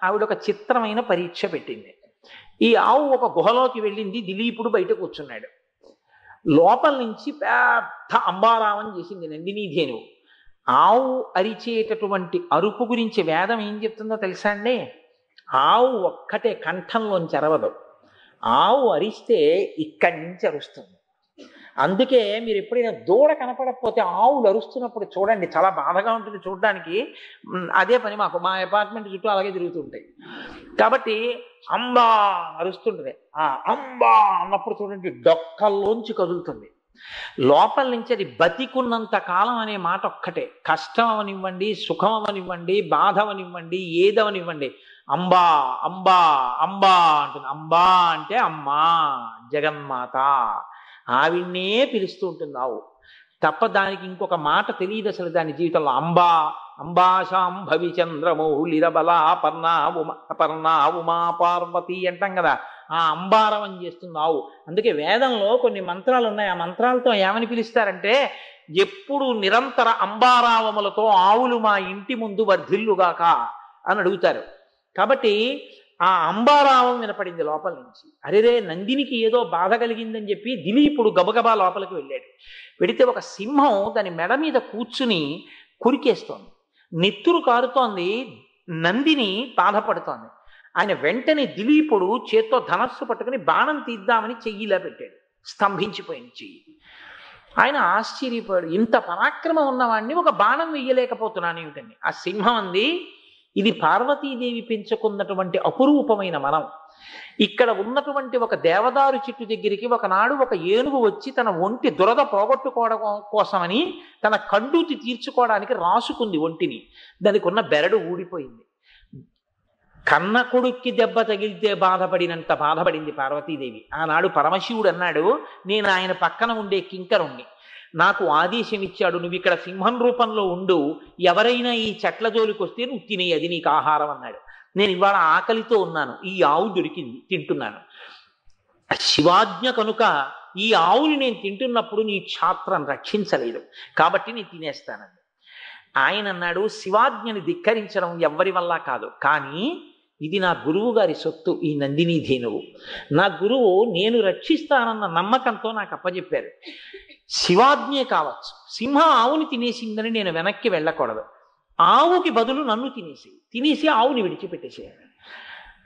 ఆవిడ ఒక చిత్రమైన పరీక్ష పెట్టింది. ఈ ఆవు ఒక గుహలోకి వెళ్ళింది. దిలీపుడు బయట కూర్చున్నాడు. లోపల నుంచి పెద్ద అంబారావం చేసింది నందినీ ధేనువు. ఆవు అరిచేటటువంటి అరుపు గురించి వేదం ఏం చెప్తుందో తెలుసా అండి? ఆవు ఒక్కటే కంఠంలోంచి అరవదు. ఆవు అరిస్తే ఇక్కడి నుంచి అరుస్తుంది. అందుకే మీరు ఎప్పుడైనా దూడ కనపడకపోతే ఆవులు అరుస్తున్నప్పుడు చూడండి, చాలా బాధగా ఉంటుంది చూడడానికి. అదే పని మా అపార్ట్మెంట్ చుట్టూ అలాగే తిరుగుతుంటాయి. కాబట్టి అంబా అరుస్తుంటుంది. ఆ అంబా అన్నప్పుడు చూడండి డొక్కల్లోంచి కదులుతుంది. లోపల నుంచి అది బతికున్నంత కాలం అనే మాట ఒక్కటే. కష్టం అవనివ్వండి, సుఖం అవనివ్వండి, బాధ అవనివ్వండి, ఏదవనివ్వండి, అంబా అంబా అంబా అంటుంది. అంబా అంటే అమ్మా జగన్మాత, ఆవిడ్నే పిలుస్తూ ఉంటుంది ఆవు తప్ప దానికి ఇంకొక మాట తెలియదు అసలు దాని జీవితంలో. అంబా అంబాశాం భవిచంద్రమౌళిరబలా పర్ణా ఉమా పార్వతి అంటాం కదా, ఆ అంబారవం చేస్తుంది ఆవు. అందుకే వేదంలో కొన్ని మంత్రాలు ఉన్నాయి. ఆ మంత్రాలతో ఏమని పిలుస్తారంటే, ఎప్పుడు నిరంతర అంబారావములతో ఆవులు మా ఇంటి ముందు వర్ధిల్లుగాక అని అడుగుతారు. కాబట్టి ఆ అంబారావం వినపడింది లోపల నుంచి. అరేరే, నందినికి ఏదో బాధ కలిగిందని చెప్పి దిలీపుడు గబగబా లోపలికి వెళ్ళాడు. వెడితే ఒక సింహం దాని మెడ మీద కూర్చుని కురికేస్తోంది. నెత్తురు కారుతోంది. నందిని బాధపడుతోంది. ఆయన వెంటనే దిలీపుడు చేత్తో ధనస్సు పట్టుకుని బాణం తీద్దామని చెయ్యిలా పెట్టాడు. స్తంభించిపోయింది చెయ్యి. ఆయన ఆశ్చర్యపోయాడు, ఇంత పరాక్రమం ఉన్నవాడిని ఒక బాణం వెయ్యలేకపోతున్నాను ఏమిటండి. ఆ సింహం అంది, ఇది పార్వతీదేవి పెంచుకున్నటువంటి అపురూపమైన మనం. ఇక్కడ ఉన్నటువంటి ఒక దేవదారు చెట్టు దగ్గరికి ఒకనాడు ఒక ఏనుగు వచ్చి తన ఒంటి దురద పోగొట్టుకోవడం కోసమని తన కండూతి తీర్చుకోవడానికి రాసుకుంది ఒంటిని. దానికి ఉన్న బెరడు ఊడిపోయింది. కన్న కొడుక్కి దెబ్బ తగిలితే బాధపడినంత బాధపడింది పార్వతీదేవి. ఆనాడు పరమశివుడు అన్నాడు, నేను ఆయన పక్కన ఉండే కింకరుణ్ణి, నాకు ఆదేశం ఇచ్చాడు, నువ్వు ఇక్కడ సింహం రూపంలో ఉండు, ఎవరైనా ఈ చెట్ల జోలికి వస్తే నువ్వు తినేయి, అది నీకు ఆహారం అన్నాడు. నేను ఇవాళ ఆకలితో ఉన్నాను, ఈ ఆవు దొరికింది, తింటున్నాను. శివాజ్ఞ కనుక ఈ ఆవుని నేను తింటున్నప్పుడు నీ క్షాత్రం రక్షించలేదు, కాబట్టి నేను తినేస్తానండి. ఆయన అన్నాడు, శివాజ్ఞని ధిక్కరించడం ఎవ్వరి వల్ల కాదు, కానీ ఇది నా గురువు గారి సొత్తు, ఈ నందినీ ధేనువు. నా గురువు నేను రక్షిస్తానన్న నమ్మకంతో నాకు అప్పచెప్పారు. శివాజ్ఞే కావచ్చు, సింహం ఆవుని తినేసిందని నేను వెనక్కి వెళ్ళకూడదు, ఆవుకి బదులు నన్ను తినేసి ఆవుని విడిచిపెట్టేసేయాలి.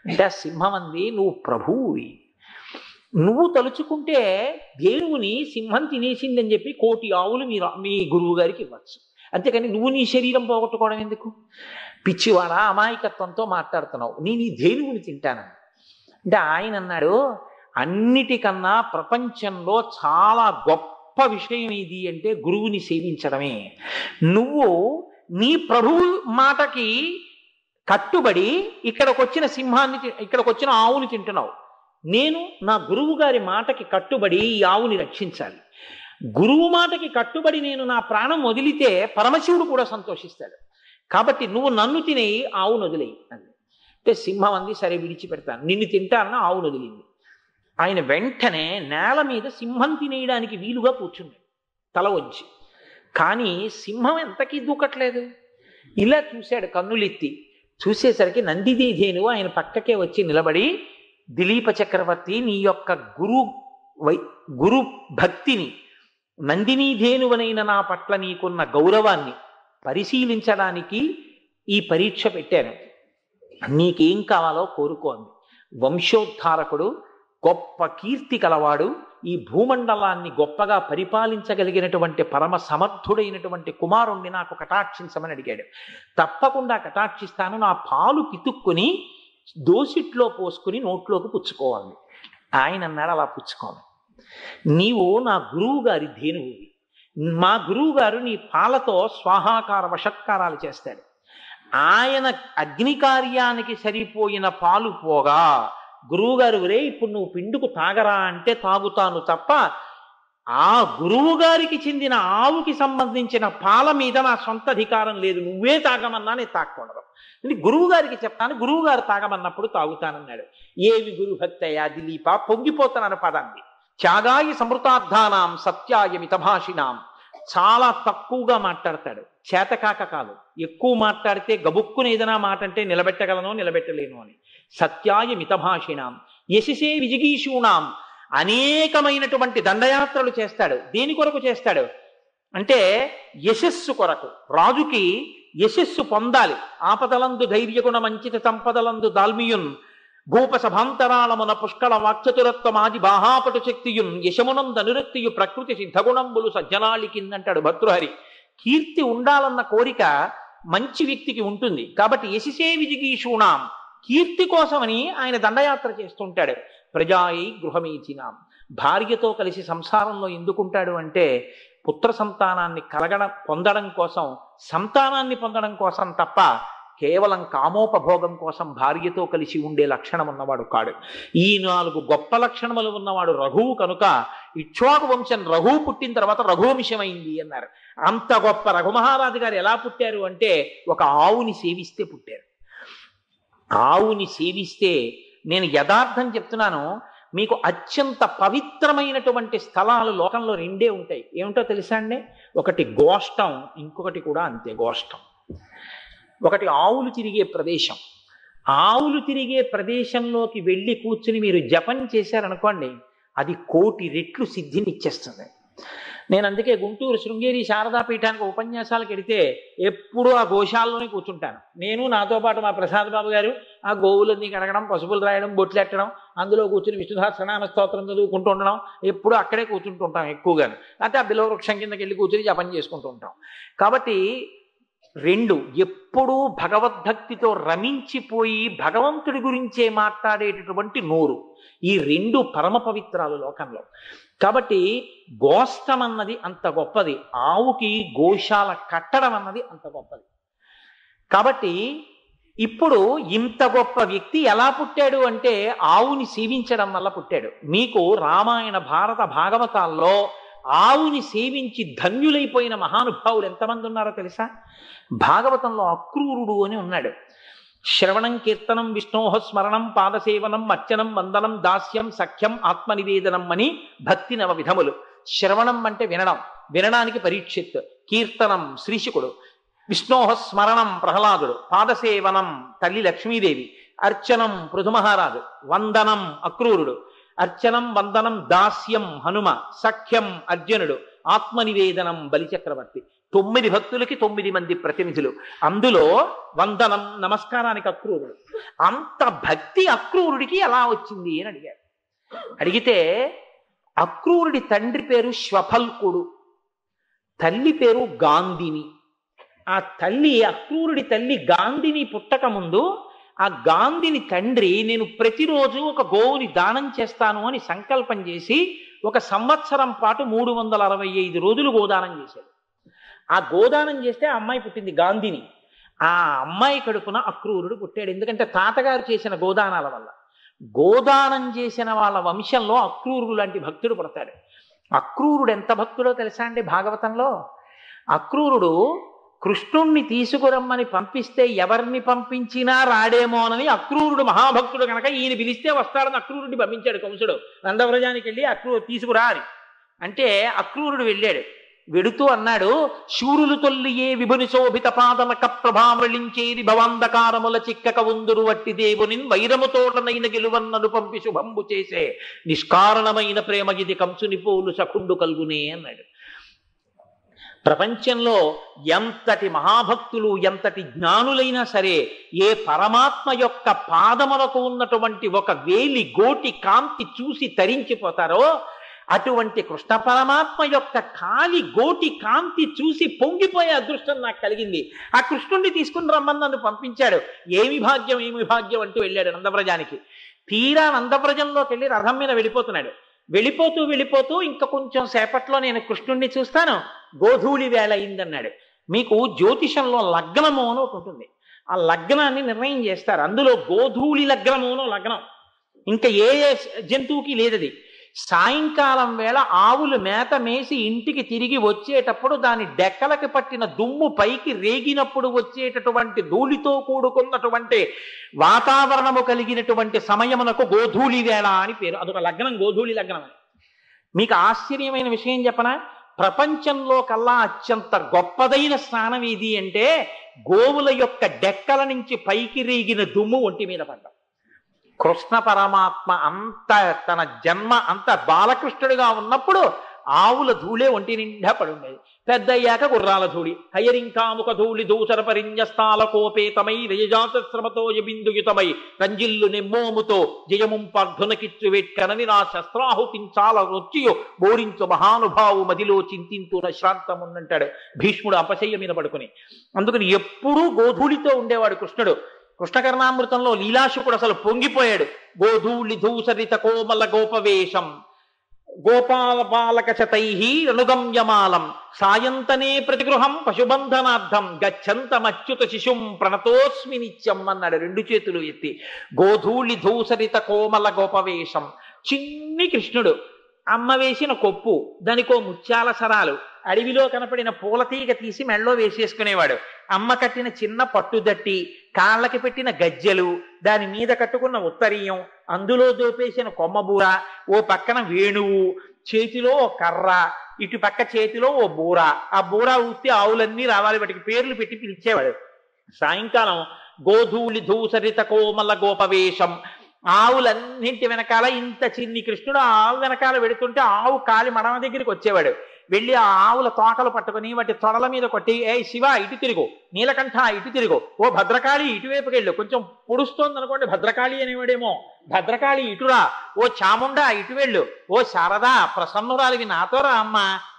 అంటే ఆ సింహం అంది, నువ్వు ప్రభువువి, నువ్వు తలుచుకుంటే దేవుని సింహం తినేసిందని చెప్పి 1,000,000 ఆవులు మీ గురువు గారికి ఇవ్వచ్చు. అంతేకాని నువ్వు నీ శరీరం పోగొట్టుకోవడం ఎందుకు? పిచ్చివాడా, అమాయకత్వంతో మాట్లాడుతున్నావు, నేను ఈ ధేనువుని తింటానని. అంటే ఆయన అన్నాడు, అన్నిటికన్నా ప్రపంచంలో చాలా గొప్ప విషయం ఇది అంటే గురువుని సేవించడమే. నువ్వు నీ ప్రభువు మాటకి కట్టుబడి ఇక్కడికి వచ్చిన ఆవుని తింటున్నావు. నేను నా గురువు గారి మాటకి కట్టుబడి ఈ ఆవుని రక్షించాలి. గురువు మాటకి కట్టుబడి నేను నా ప్రాణం వదిలితే పరమశివుడు కూడా సంతోషిస్తాడు. కాబట్టి నువ్వు నన్ను తినేయి, ఆవును వదిలేయి అంది. అంటే సింహం అంది, సరే విడిచిపెడతాను, నిన్ను తింటానన్న ఆవును వదిలింది. ఆయన వెంటనే నేల మీద సింహం తినేయడానికి వీలుగా కూర్చున్నాడు తల వంచి. కానీ సింహం ఎంతకీ దూకట్లేదు. ఇలా చూశాడు కన్నులెత్తి. చూసేసరికి నందిదేధేనువు ఆయన పక్కకే వచ్చి నిలబడి, దిలీప చక్రవర్తి, నీ యొక్క గురు భక్తిని, నందినీధేనువనైన నా పట్ల నీకున్న గౌరవాన్ని పరిశీలించడానికి ఈ పరీక్ష పెట్టాను. నీకేం కావాలో కోరుకోండి. వంశోద్ధారకుడు, గొప్ప కీర్తి కలవాడు, ఈ భూమండలాన్ని గొప్పగా పరిపాలించగలిగినటువంటి పరమ సమర్థుడైనటువంటి కుమారుణ్ణి నాకు కటాక్షించమని అడిగాడు. తప్పకుండా కటాక్షిస్తాను, నా పాలు పితుక్కుని దోసిట్లో పోసుకుని నోట్లోకి పుచ్చుకోవాలి. ఆయన అన్నాడు, అలా పుచ్చుకోవాలి. నీవు నా గురువు గారి ధేనువువి. మా గురువు గారు నీ పాలతో స్వాహాకార వషత్కారాలు చేస్తాడు. ఆయన అగ్ని కార్యానికి సరిపోయిన పాలు పోగా గురువుగారు, ఒరే ఇప్పుడు నువ్వు పిండుకు తాగరా అంటే తాగుతాను తప్ప ఆ గురువు గారికి చెందిన ఆవుకి సంబంధించిన పాల మీద నా సొంత అధికారం లేదు. నువ్వే తాగమన్నా నేను తాగకూడదు. గురువు గారికి చెప్తాను, గురువు గారు తాగమన్నప్పుడు తాగుతానన్నాడు. ఏవి గురుభక్తయా దిలీప, పొంగిపోతున్నాను పదాన్ని. త్యాగాయ సమృతార్థానాం సత్యాయ మితభాషినాం. చాలా తక్కువగా మాట్లాడతాడు, చేతకాక కాదు. ఎక్కువ మాట్లాడితే గబుక్కుని ఏదైనా మాట అంటే నిలబెట్టగలనో నిలబెట్టలేను అని. సత్యాయ మితభాషిణాం యశసే విజిగీషూణాం. అనేకమైనటువంటి దండయాత్రలు చేస్తాడు. దేని కొరకు చేస్తాడు అంటే యశస్సు కొరకు. రాజుకి యశస్సు పొందాలి. ఆపదలందు ధైర్యగుణ మంచిత సంపదలందు దాల్మియున్ భూపసభాంతరాళమున పుష్కళ వాక్చతురత్వమాది బాహాపటు శక్తియున్ యశమునంద అనురక్తియు ప్రకృతి సిద్ధగుణంబులు సజ్జనాళి కిందంటాడు భర్తృహరి. కీర్తి ఉండాలన్న కోరిక మంచి వ్యక్తికి ఉంటుంది. కాబట్టి యశసే విజిగీషూణాం, కీర్తి కోసమని ఆయన దండయాత్ర చేస్తుంటాడు. ప్రజాయి గృహమీచినాం, భార్యతో కలిసి సంసారంలో ఎందుకుంటాడు అంటే పుత్ర సంతానాన్ని పొందడం కోసం, సంతానాన్ని పొందడం కోసం తప్ప కేవలం కామోపభోగం కోసం భార్యతో కలిసి ఉండే లక్షణం ఉన్నవాడు కాడు. ఈ 4 గొప్ప లక్షణములు ఉన్నవాడు రఘువు కనుక ఇక్ష్వాకు వంశం రఘువు పుట్టిన తర్వాత రఘువంశమైంది అన్నారు. అంత గొప్ప రఘుమహారాజు గారు ఎలా పుట్టారు అంటే ఒక ఆవుని సేవిస్తే పుట్టారు. ఆవుని సేవిస్తే, నేను యథార్థం చెప్తున్నాను మీకు, అత్యంత పవిత్రమైనటువంటి స్థలాలు లోకంలో 2 ఉంటాయి. ఏమిటో తెలుసా అండి? ఒకటి గోష్టం, ఇంకొకటి కూడా అంతే గోష్టం. ఒకటి ఆవులు తిరిగే ప్రదేశం. ఆవులు తిరిగే ప్రదేశంలోకి వెళ్ళి కూర్చుని మీరు జపం చేశారనుకోండి, అది 1,000,000 రెట్లు సిద్ధినిచ్చేస్తుంది. నేను అందుకే గుంటూరు శృంగేరి శారదాపీఠానికి ఉపన్యాసాలకు వెడితే ఎప్పుడూ ఆ గోశాలలోనే కూర్చుంటాను. నేను, నాతో పాటు మా ప్రసాద్ బాబు గారు ఆ గోవులన్నీ కడగడం, పసుపులు రాయడం, బొట్లు ఎట్టడం, అందులో కూర్చుని విష్ణుసహస్రనామ స్తోత్రం చదువుకుంటూ ఉండడం, ఎప్పుడూ అక్కడే కూర్చుంటుంటాం ఎక్కువగాను. అయితే ఆ బిల్వవృక్షం కిందకి వెళ్ళి కూర్చుని జపం చేసుకుంటూ ఉంటాం. కాబట్టి 2, ఎప్పుడూ భగవద్భక్తితో రమించిపోయి భగవంతుడి గురించే మాట్లాడేటటువంటి నోరు. ఈ 2 పరమ పవిత్రాలు లోకంలో. కాబట్టి గోష్టం అన్నది అంత గొప్పది, ఆవుకి గోశాల కట్టడం అన్నది అంత గొప్పది. కాబట్టి ఇప్పుడు ఇంత గొప్ప వ్యక్తి ఎలా పుట్టాడు అంటే ఆవుని సేవించడం వల్ల పుట్టాడు. మీకు రామాయణ భారత భాగవతాల్లో ఆవుని సేవించి ధన్యులైపోయిన మహానుభావులు ఎంతమంది ఉన్నారో తెలుసా? భాగవతంలో అక్రూరుడు అని ఉన్నాడు. శ్రవణం కీర్తనం విష్ణోహ స్మరణం పాదసేవనం అర్చనం వందనం దాస్యం సఖ్యం ఆత్మనివేదనం అని భక్తి 9 విధములు. శ్రవణం అంటే వినడం, వినడానికి పరీక్షిత్. కీర్తనం శ్రీశుకుడు, విష్ణోహ స్మరణం ప్రహ్లాదుడు, పాదసేవనం తల్లి లక్ష్మీదేవి, అర్చనం పృథుమహారాజు, వందనం అక్రూరుడు, అర్చనం వందనం దాస్యం హనుమ, సఖ్యం అర్జునుడు, ఆత్మనివేదనం బలిచక్రవర్తి. 9 భక్తులకి 9 మంది ప్రతినిధులు. అందులో వందనం నమస్కారానికి అక్రూరుడు. అంత భక్తి అక్రూరుడికి ఎలా వచ్చింది అని అడిగారు. అడిగితే అక్రూరుడి తండ్రి పేరు శ్వఫల్కుడు, తల్లి పేరు గాంధిని. ఆ తల్లి, అక్రూరుడి తల్లి గాంధిని పుట్టక ముందు ఆ గాంధిని తండ్రి నేను ప్రతిరోజు ఒక గోవుని దానం చేస్తాను అని సంకల్పం చేసి ఒక సంవత్సరం పాటు 365 రోజులు గోదానం చేశాడు. ఆ గోదానం చేస్తే ఆ అమ్మాయి పుట్టింది గాంధిని. ఆ అమ్మాయి కడుపున అక్రూరుడు పుట్టాడు. ఎందుకంటే తాతగారు చేసిన గోదానాల వల్ల. గోదానం చేసిన వాళ్ళ వంశంలో అక్రూరుడు లాంటి భక్తుడు పుడతాడు. అక్రూరుడు ఎంత భక్తుడో తెలుసా అండి భాగవతంలో? అక్రూరుడు కృష్ణుణ్ణి తీసుకురమ్మని పంపిస్తే ఎవరిని పంపించినా రాడేమోనని అక్రూరుడు మహాభక్తుడు కనుక ఈయన పిలిస్తే వస్తాడని అక్రూరుడిని పంపించాడు కంసుడు. నందవ్రజానికి వెళ్ళి అక్రూరు తీసుకురా అని అంటే అక్రూరుడు వెళ్ళాడు. వెడుతూ అన్నాడు, శూరులు తొల్లియే విభుని శోభిత పాదనక ప్రభావళించేది భవాంధకారముల చిక్కక ఉందురు వట్టి దేవునిన్ వైరముతోటనైన గెలువన్నను పంపి శుభంబు చేసే నిష్కారణమైన ప్రేమ ఇది కంసుని పోలు సఖుండు కల్గునే అన్నాడు. ప్రపంచంలో ఎంతటి మహాభక్తులు, ఎంతటి జ్ఞానులైనా సరే ఏ పరమాత్మ యొక్క పాదములకు ఉన్నటువంటి ఒక వేలి గోటి కాంతి చూసి తరించిపోతారో అటువంటి కృష్ణ పరమాత్మ యొక్క కాలి గోటి కాంతి చూసి పొంగిపోయే అదృష్టం నాకు కలిగింది. ఆ కృష్ణుణ్ణి తీసుకుని రమ్మని నన్ను పంపించాడు. ఏమి భాగ్యం, ఏమి భాగ్యం అంటూ వెళ్ళాడు నందవ్రజానికి. తీరా నందవ్రజంలోకి వెళ్ళి రథం మీద వెళ్ళిపోతున్నాడు. వెళ్ళిపోతూ ఇంకా కొంచెం సేపట్లో నేను కృష్ణుణ్ణి చూస్తాను, గోధూళి వేళ అయిందన్నాడు. మీకు జ్యోతిషంలో లగ్నము అని ఒకటి ఉంటుంది. ఆ లగ్నాన్ని నిర్ణయం చేస్తారు. అందులో గోధూళి లగ్నము అని లగ్నం ఇంకా ఏ జంతువుకి లేదది. సాయంకాలం వేళ ఆవులు మేత మేసి ఇంటికి తిరిగి వచ్చేటప్పుడు దాని డెక్కలకి పట్టిన దుమ్ము పైకి రేగినప్పుడు వచ్చేటటువంటి ధూళితో కూడుకున్నటువంటి వాతావరణము కలిగినటువంటి సమయమునకు గోధూళి వేళ అని పేరు. అదొక లగ్నం, గోధూళి లగ్నం అని. మీకు ఆశ్చర్యమైన విషయం చెప్పనా? ప్రపంచంలో కల్లా అత్యంత గొప్పదైన స్నానం ఏది అంటే గోవుల యొక్క డెక్కల నుంచి పైకి రేగిన దుమ్ము ఒంటి మీద పడ్డం. కృష్ణ పరమాత్మ అంత తన జన్మ అంత బాలకృష్ణుడిగా ఉన్నప్పుడు ఆవుల ధూళే ఒంటి నిండా పడుండేది. పెద్దయ్యాక గుర్రాల ధూళి, హయరింకాముక ధూళి దూసర పరిణ్యస్థాల కోపేతమై రయజాత శ్రమతో యబిందుయుతమై రంజిల్లు నిమ్మోముతో జయముంపర్ధునకిచ్చు వెట్కనని నా శస్త్రాహుతించాల రొచ్చియో బోరించు మహానుభావు మదిలో చింతింతున శ్రాంతమున్నంటాడు భీష్ముడు అపశయ్య మీద పడుకుని. అందుకని ఎప్పుడూ గోధూళితో ఉండేవాడు కృష్ణుడు. కృష్ణకర్ణామృతంలో లీలాశుకుడు అసలు పొంగిపోయాడు. గోధూళి ధూసరిత కోమల గోపవేషం గోపాల బాలక చతైహి అనుగమ్యమాలం సాయంతనే ప్రతిగృహం పశుబంధనార్థం గచ్చంతమచ్యుత శిశుం ప్రణతోస్మి నిత్యం అన్నాడు రెండు చేతులు ఎత్తి. గోధూళి ధూసరిత కోమల గోపవేషం, చిన్ని కృష్ణుడు, అమ్మ వేసిన కొప్పు, దానికో ముత్యాల సరాలు, అడవిలో కనపడిన పూలతీగ తీసి మెళ్ళో వేసేసుకునేవాడు. అమ్మ కట్టిన చిన్న పట్టుదట్టి, కాళ్ళకి పెట్టిన గజ్జెలు, దాని మీద కట్టుకున్న ఉత్తరీయం, అందులో దోపేసిన కొమ్మబూర, ఓ పక్కన వేణువు, చేతిలో ఓ కర్ర, ఇటు పక్క చేతిలో ఓ బూర. ఆ బూర ఊస్తే ఆవులన్నీ రావాలి, వాటికి పేర్లు పెట్టి పిలిచేవాడు. సాయంకాలం గోధూళి ధూసరిత కోమల గోపవేషం, ఆవులన్నింటి వెనకాల ఇంత చిన్ని కృష్ణుడు ఆవు వెనకాల వెడుతుంటే ఆవు కాలి మడమ దగ్గరికి వచ్చేవాడు. వెళ్ళి ఆ ఆవుల తోకలు పట్టుకుని వాటి తొడల మీద కొట్టి, ఏ శివ ఇటు తిరుగు, నీలకంఠ ఇటు తిరుగు, ఓ భద్రకాళి ఇటువైపుకి వెళ్ళు, కొంచెం పొడుస్తోంది అనుకోండి భద్రకాళి అనేవాడేమో, భద్రకాళి ఇటురా, ఓ చాముండా ఇటు వెళ్ళు, ఓ శారదా ప్రసన్నురాలివి నాతో రా అమ్మ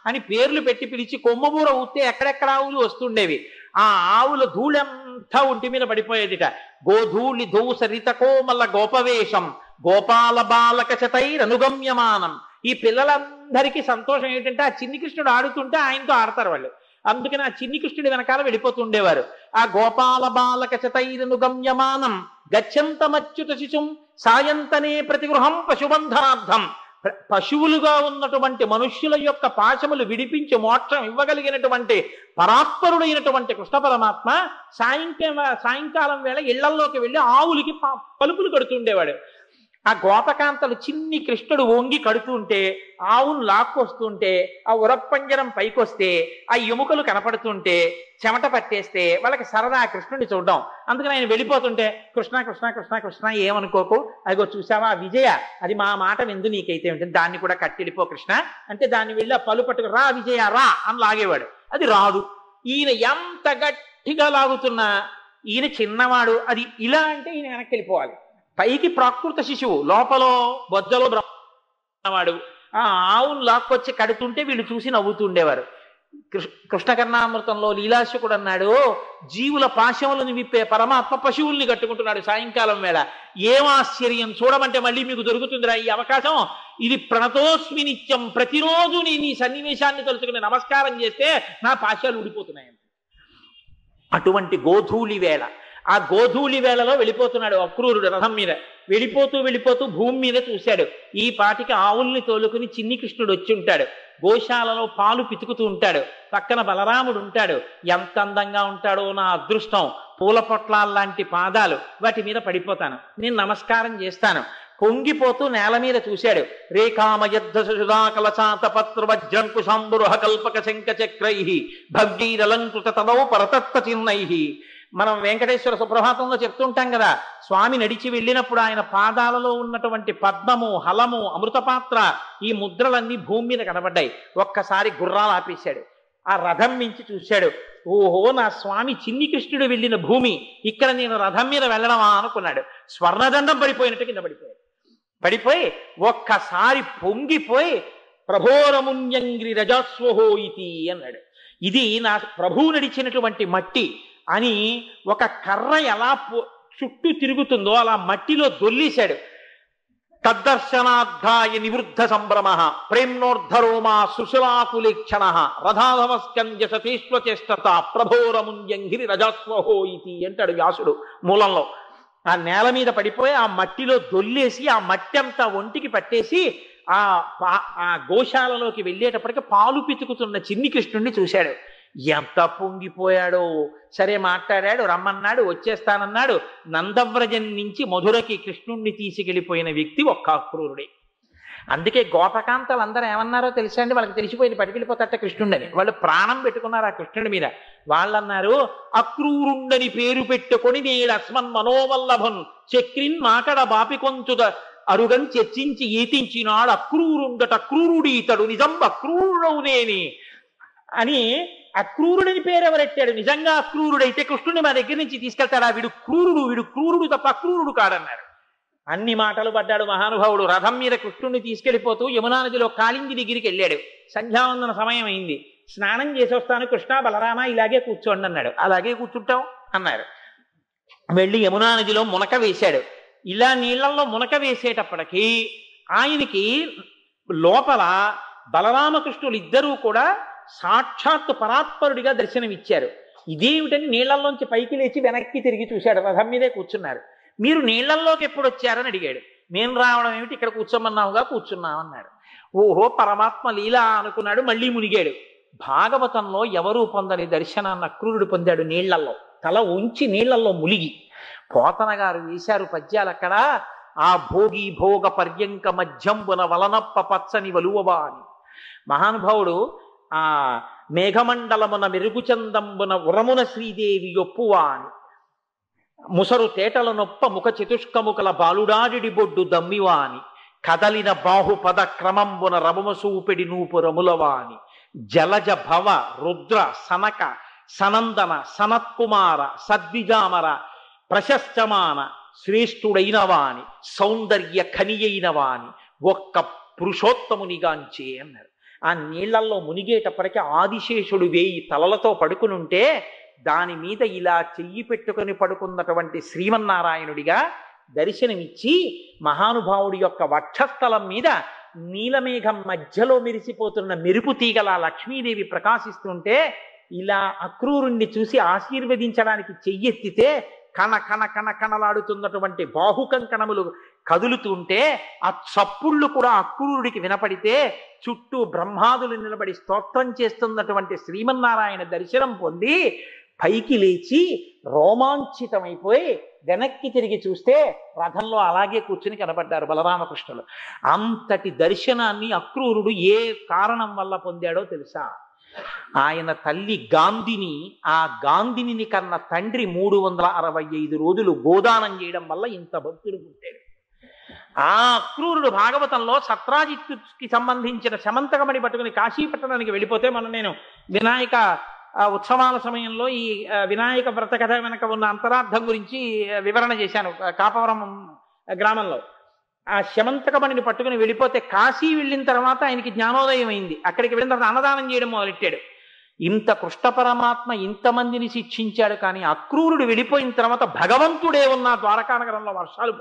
అని పేర్లు పెట్టి పిలిచి కొమ్మబూర ఊస్తే ఎక్కడెక్కడ ఆవులు వస్తుండేవి. ఆ ఆవుల ధూళంతా ఒంటి మీద పడిపోయేదిట. గోధూళి ధూసరిత కోమల గోపవేషం గోపాల బాలక చతైరనుగమ్యమానం. ఈ పిల్లలందరికీ సంతోషం ఏంటంటే ఆ చిన్ని కృష్ణుడు ఆడుతుంటే ఆయనతో ఆడతారు వాళ్ళు. అందుకని ఆ చిన్ని కృష్ణుడి వెనకాల వెళ్ళిపోతుండేవారు. ఆ గోపాల బాలక చతైరనుగమ్యమానం గచ్చంతమచ్యుత శిశుం సాయంతనే ప్రతిగృహం పశుబంధనార్థం. పశువులుగా ఉన్నటువంటి మనుష్యుల యొక్క పాశములు విడిపించి మోక్షం ఇవ్వగలిగినటువంటి పరాత్పరుడైనటువంటి కృష్ణ పరమాత్మ సాయంకాలం వేళ ఇళ్లల్లోకి వెళ్ళి ఆవులకి పలుపులు కడుతుండేవాడు. ఆ గోపకాంతలు చిన్ని కృష్ణుడు వంగి కడుతుంటే, ఆవును లాక్కొస్తుంటే, ఆ ఉరప్పంజరం పైకొస్తే, ఆ ఎముకలు కనపడుతుంటే, చెమట పట్టేస్తే వాళ్ళకి సరదా కృష్ణుడిని చూడడం. అందుకని ఆయన వెళ్ళిపోతుంటే కృష్ణ కృష్ణ కృష్ణ కృష్ణ ఏమనుకోకు, అదిగో చూసావా విజయ, అది మా మాట విందు నీకైతే ఉంటుంది, దాన్ని కూడా కట్టెళ్ళిపో కృష్ణ అంటే దాన్ని వెళ్ళి ఆ పలు పట్టుకు రా విజయ రా అని లాగేవాడు. అది రాదు. ఈయన ఎంత గట్టిగా లాగుతున్నా ఈయన చిన్నవాడు, అది ఇలా అంటే ఈయన వెనక్కి వెళ్ళిపోవాలి. పైకి ప్రాకృత శిశువు, లోపల బొజ్జలో బ్రహ్మవాడు. ఆ ఆవును లాక్కొచ్చి కడుతుంటే వీళ్ళు చూసి నవ్వుతుండేవారు. కృష్ణ కర్ణామృతంలో లీలాశకుడు అన్నాడు, జీవుల పాశములను విప్పే పరమాత్మ పశువుల్ని కట్టుకుంటున్నాడు సాయంకాలం వేళ. ఏం ఆశ్చర్యం, చూడమంటే మళ్ళీ మీకు దొరుకుతుందిరా ఈ అవకాశం. ఇది ప్రణతోస్మి నిత్యం, ప్రతిరోజు నేను ఈ సన్నివేశాన్ని తలుచుకుని నమస్కారం చేస్తే నా పాశాలు ఊడిపోతున్నాయి. అటువంటి గోధూళి వేళ, ఆ గోధూళి వేళలో వెళ్ళిపోతున్నాడు అక్రూరుడు రథం మీద. వెళ్ళిపోతూ వెళ్ళిపోతూ భూమి మీద చూశాడు, ఈ పాటికి ఆవుల్ని తోలుకుని చిన్ని కృష్ణుడు వచ్చి ఉంటాడు. గోశాలలో పాలు పితుకుతూ ఉంటాడు. పక్కన బలరాముడు ఉంటాడు. ఎంత అందంగా ఉంటాడో నా అదృష్టం. పూల పొట్లాల్లాంటి పాదాలు, వాటి మీద పడిపోతాను, నేను నమస్కారం చేస్తాను. పొంగిపోతూ నేల మీద చూశాడు. రేఖామయద్ధ సుధాకలచాత పత్ర వజ్రంకుశాంబురుహ కల్పక శంఖ చక్రై భగ్గీరలంకృత తదౌ పరతత్వ చిన్నై. మనం వెంకటేశ్వర సుప్రభాతంలో చెప్తుంటాం కదా, స్వామి నడిచి వెళ్ళినప్పుడు ఆయన పాదాలలో ఉన్నటువంటి పద్మము, హలము, అమృతపాత్ర, ఈ ముద్రలన్నీ భూమి మీద కనబడ్డాయి. ఒక్కసారి గుర్రాలు ఆపేశాడు. ఆ రథం మించి చూశాడు. ఓహో, నా స్వామి చిన్ని కృష్ణుడు వెళ్ళిన భూమి, ఇక్కడ నేను రథం మీద వెళ్ళడమా అనుకున్నాడు. స్వర్ణదండం పడిపోయినట్టు కింద పడిపోయి ఒక్కసారి పొంగిపోయి ప్రభోరముణ్యంగ్రి రజస్వహో ఇతి అన్నాడు. ఇది నా ప్రభువు నడిచినటువంటి మట్టి అని ఒక కర్ర ఎలా చుట్టూ తిరుగుతుందో అలా మట్టిలో దొల్లేశాడు. తద్దర్శనార్థాయ నివృద్ధ సంభ్రమ ప్రేమ్నోర్ధరోమా సుశలాకులేక్షణ రథాధవస్కంజ సతీష్వచేష్టత ప్రభోరముంజంగిరి రజస్వహో ఇతి అంటాడు వ్యాసుడు మూలంలో. ఆ నేల మీద పడిపోయి ఆ మట్టిలో దొల్లేసి ఆ మట్టి అంతా ఒంటికి పట్టేసి ఆ గోశాలలోకి వెళ్ళేటప్పటికి పాలు పితుకుతున్న చిన్ని కృష్ణుణ్ణి చూశాడు. ఎంత పొంగిపోయాడో. సరే మాట్లాడాడు, రమ్మన్నాడు, వచ్చేస్తానన్నాడు. నందవ్రజం నుంచి మధురకి కృష్ణుణ్ణి తీసుకెళ్ళిపోయిన వ్యక్తి ఒక్క అక్రూరుడే. అందుకే గోపకాంతలు అందరూ ఏమన్నారో తెలుసా అండి, వాళ్ళకి తెలిసిపోయింది పట్టుకెళ్ళిపోతాట కృష్ణుడని. వాళ్ళు ప్రాణం పెట్టుకున్నారు ఆ కృష్ణుడి మీద. వాళ్ళన్నారు, అక్రూరుండని పేరు పెట్టుకొని నేడు అస్మన్ మనోవల్లభన్ చక్రిన్ మాకడ బాపి కొంచుద అరుగన్ చర్చించి ఈతించినాడు అక్రూరుండట అక్రూరుడి ఇతడు నిజం అక్రూరుడవునేని అని. అక్రూరుడిని పేరు ఎవరెట్టాడు? నిజంగా అక్రూరుడైతే కృష్ణుడిని మా దగ్గర నుంచి తీసుకెళ్తాడా? వీడు క్రూరుడు తప్ప అక్రూరుడు కాడన్నారు. అన్ని మాటలు పడ్డాడు మహానుభావుడు. రథం మీద కృష్ణుడిని తీసుకెళ్లిపోతూ యమునా నదిలో కాళింది దగ్గరికి వెళ్ళాడు. సంధ్యావందన సమయం అయింది. స్నానం చేసి వస్తాను కృష్ణ బలరామ ఇలాగే కూర్చోండి అన్నాడు. అలాగే కూర్చుంటాం అన్నారు. వెళ్ళి యమునా నదిలో మునక వేశాడు. ఇలా నీళ్లలో మునక వేసేటప్పటికీ ఆయనకి లోపల బలరామకృష్ణులు ఇద్దరూ కూడా సాక్షాత్తు పరాత్పరుడిగా దర్శనమిచ్చారు. ఇదేమిటని నీళ్లలోంచి పైకి లేచి వెనక్కి తిరిగి చూశాడు. రథం మీదే కూర్చున్నారు. మీరు నీళ్లల్లోకి ఎప్పుడు వచ్చారని అడిగాడు. నేను రావడం ఏమిటి, ఇక్కడ కూర్చోమన్నావుగా కూర్చున్నామన్నాడు. ఓహో, పరమాత్మ లీలా అనుకున్నాడు. మళ్ళీ మునిగాడు. భాగవతంలో ఎవరూ పొందని దర్శనాన్ని అక్రూరుడు పొందాడు. నీళ్లల్లో తల ఉంచి నీళ్లల్లో ములిగి. పోతన గారు వేశారు పద్యాలు అక్కడ. ఆ భోగి భోగ పర్యంక మధ్యంబున వలనప్ప పచ్చని వలువవా అని. మహానుభావుడు ఆ మేఘమండలమున మెరుగుచందంబున ఉరమున శ్రీదేవి ఒప్పువా అని. ముసరు తేటల నొప్ప ముఖ చతుష్కముకల బాలుడాడి బొడ్డు దమ్మివా అని. కదలిన బాహుపద క్రమంబున రమమసూపెడి నూపు రములవా అని. జలజ భవ రుద్ర సనక సనందన సనత్కుమార సద్విజామర ప్రశస్తమాన శ్రేష్ఠుడైనవా అని. సౌందర్య ఖనియైనవా అని ఒక్క పురుషోత్తమునిగాంచే అన్నారు. ఆ నీళ్లల్లో మునిగేటప్పటికీ ఆదిశేషుడు 1000 తలలతో పడుకునుంటే దాని మీద ఇలా చెయ్యి పెట్టుకుని పడుకున్నటువంటి శ్రీమన్నారాయణుడిగా దర్శనమిచ్చి మహానుభావుడి యొక్క వక్షస్థలం మీద నీలమేఘం మధ్యలో మెరిసిపోతున్న మెరుపు తీగల లక్ష్మీదేవి ప్రకాశిస్తుంటే ఇలా అక్రూరుణ్ణి చూసి ఆశీర్వదించడానికి చెయ్యెత్తితే కణ కణ కణ కణలాడుతున్నటువంటి బాహుకంకణములు కదులుతుంటే ఆ చప్పుళ్ళు కూడా అక్రూరుడికి వినపడితే చుట్టూ బ్రహ్మాదులు నిలబడి స్తోత్రం చేస్తున్నటువంటి శ్రీమన్నారాయణ దర్శనం పొంది పైకి లేచి రోమాంచితమైపోయి వెనక్కి తిరిగి చూస్తే రథంలో అలాగే కూర్చుని కనబడ్డారు బలరామకృష్ణులు. అంతటి దర్శనాన్ని అక్రూరుడు ఏ కారణం వల్ల పొందాడో తెలుసా? ఆయన తల్లి గాంధిని, ఆ గాంధిని కన్న తండ్రి 365 రోజులు గోదానం చేయడం వల్ల ఇంత భక్తుడు పుట్టాడు. ఆ అక్రూరుడు భాగవతంలో సత్రాజిత్తుకి సంబంధించిన శమంతకమణి పట్టుకుని కాశీపట్టణానికి వెళ్ళిపోతే నేను వినాయక ఉత్సవాల సమయంలో ఈ వినాయక వ్రత కథ వెనక ఉన్న అంతరార్థం గురించి వివరణ చేశాను కాపవరం గ్రామంలో. ఆ శమంతకమణిని పట్టుకుని వెళ్ళిపోతే కాశీ వెళ్ళిన తర్వాత ఆయనకి జ్ఞానోదయం అయింది. అక్కడికి వెళ్ళిన తర్వాత అన్నదానం చేయడం మొదలెట్టాడు. ఇంత కృష్ణ పరమాత్మ ఇంతమందిని శిక్షించాడు, కానీ అక్రూరుడు వెళ్ళిపోయిన తర్వాత భగవంతుడే ఉన్న ద్వారకానగరంలో వర్షాలు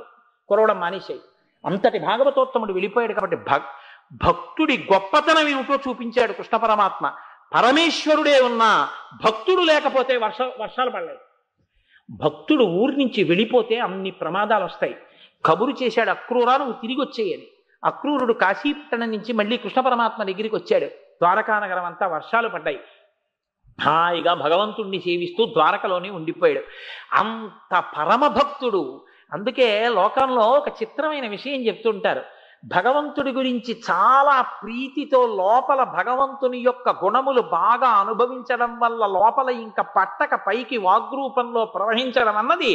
కురవడం మానేశాయి. అంతటి భాగవతోత్తముడు వెళ్ళిపోయాడు కాబట్టి భక్తుడి గొప్పతనం ఏమిటో చూపించాడు కృష్ణ పరమాత్మ. పరమేశ్వరుడే ఉన్నా భక్తుడు లేకపోతే వర్షాలు పడలేదు. భక్తుడు ఊరి నుంచి వెళ్ళిపోతే అన్ని ప్రమాదాలు వస్తాయి. కబురు చేశాడు, అక్రూరా నువ్వు తిరిగి వచ్చేయని. అక్రూరుడు కాశీపట్టణం నుంచి మళ్ళీ కృష్ణ పరమాత్మ దగ్గరికి వచ్చాడు. ద్వారకానగరం అంతా వర్షాలు పడ్డాయి. హాయిగా భగవంతుణ్ణి సేవిస్తూ ద్వారకలోనే ఉండిపోయాడు. అంత పరమభక్తుడు. అందుకే లోకంలో ఒక చిత్రమైన విషయం చెప్తుంటారు. భగవంతుడి గురించి చాలా ప్రీతితో లోపల భగవంతుని యొక్క గుణములు బాగా అనుభవించడం వల్ల లోపల ఇంకా పట్టక పైకి వాగ్రూపంలో ప్రవహించడం అన్నది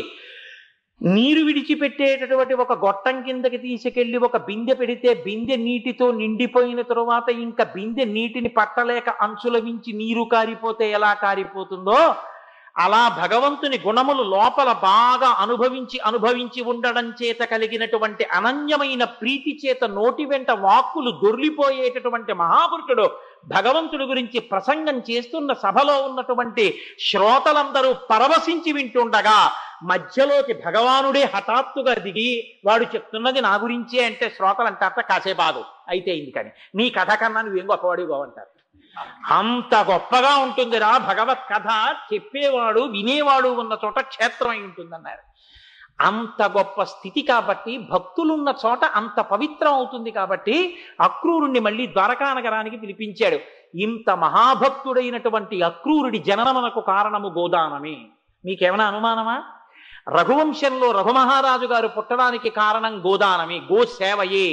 నీరు విడిచిపెట్టేటటువంటి ఒక గొట్టం కిందకి తీసుకెళ్లి ఒక బిందె పెడితే బిందె నీటితో నిండిపోయిన తరువాత ఇంకా బిందె నీటిని పట్టలేక అంచుల మించి నీరు కారిపోతే ఎలా కారిపోతుందో అలా భగవంతుని గుణములు లోపల బాగా అనుభవించి ఉండడం చేత కలిగినటువంటి అనన్యమైన ప్రీతి చేత నోటి వెంట వాక్కులు దొర్లిపోయేటటువంటి మహాపురుషుడు భగవంతుడి గురించి ప్రసంగం చేస్తున్న సభలో ఉన్నటువంటి శ్రోతలందరూ పరవశించి వింటుండగా మధ్యలోకి భగవానుడే హఠాత్తుగా దిగి వాడు చెప్తున్నది నా గురించే అంటే శ్రోతలు అంటారట కాసేపాదు అయితే అయింది, కానీ నీ కథ కన్నా నువ్వేం గొప్పవాడిగా అంటారు. అంత గొప్పగా ఉంటుందిరా భగవత్ కథ, చెప్పేవాడు వినేవాడు ఉన్న చోట క్షేత్రం అయి ఉంటుందన్నారు. అంత గొప్ప స్థితి కాబట్టి, భక్తులున్న చోట అంత పవిత్రం అవుతుంది కాబట్టి అక్రూరుణ్ణి మళ్ళీ ద్వారకానగరానికి పిలిపించాడు. ఇంత మహాభక్తుడైనటువంటి అక్రూరుడి జననమునకు కారణము గోదానమే. మీకేమైనా అనుమానమా? రఘువంశంలో రఘుమహారాజు గారు పుట్టడానికి కారణం గోదానమే, గోసేవయే.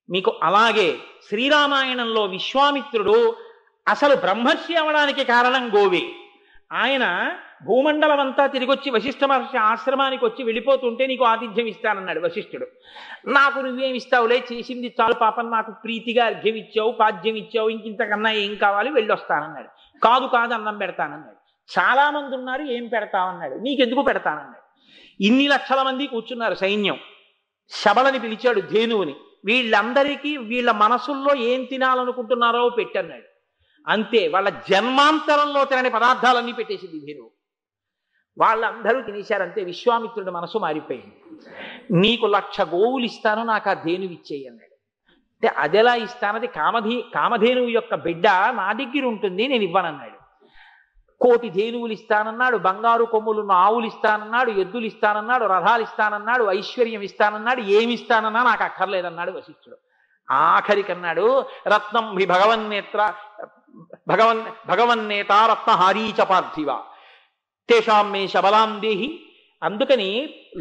మీకు అలాగే శ్రీరామాయణంలో విశ్వామిత్రుడు అసలు బ్రహ్మర్షి అవడానికి కారణం గోవే. ఆయన భూమండలం అంతా తిరిగొచ్చి వశిష్ఠ మహర్షి ఆశ్రమానికి వచ్చి వెళ్ళిపోతుంటే నీకు ఆతిథ్యం ఇస్తానన్నాడు వశిష్ఠుడు. నాకు నువ్వేమిస్తావులే, చేసింది చాలు పాపం, నాకు ప్రీతిగా అర్ఘ్యం ఇచ్చావు, పాద్యం ఇచ్చావు, ఇంకింతకన్నా ఏం కావాలి, వెళ్ళొస్తానన్నాడు. కాదు అన్నం పెడతానన్నాడు. చాలా మంది ఉన్నారు, ఏం పెడతామన్నాడు. నీకెందుకు పెడతానన్నాడు. ఇన్ని లక్షల మంది కూర్చున్నారు సైన్యం. శబలని పిలిచాడు, ధేనువుని. వీళ్ళందరికీ వీళ్ళ మనసుల్లో ఏం తినాలనుకుంటున్నారో పెట్టన్నాడు. అంతే, వాళ్ళ జన్మాంతరంలో తినని పదార్థాలన్నీ పెట్టేసింది ధేనువు. వాళ్ళందరూ తినేశారంతే. విశ్వామిత్రుడి మనసు మారిపోయింది. నీకు 1,00,000 గోవులు ఇస్తాను, నాకు ఆ ధేనువు ఇచ్చేయి అన్నాడు. అంటే అదెలా ఇస్తానది, కామధేనువు యొక్క బిడ్డ నా దగ్గర ఉంటుంది, నేను ఇవ్వనన్నాడు. 1,000,000 ధేనువులు ఇస్తానన్నాడు, బంగారు కొమ్ములున్న ఆవులు ఇస్తానన్నాడు, ఎద్దులు ఇస్తానన్నాడు, రథాలు ఇస్తానన్నాడు, ఐశ్వర్యం ఇస్తానన్నాడు. ఏమి ఇస్తానన్నా నాకు అక్కర్లేదన్నాడు వశిష్ఠుడు. ఆఖరికన్నాడు, రత్నం హి భగవన్నేత రత్నహారీచ పార్థివ తేషాం మే శబలాం దేహి. అందుకని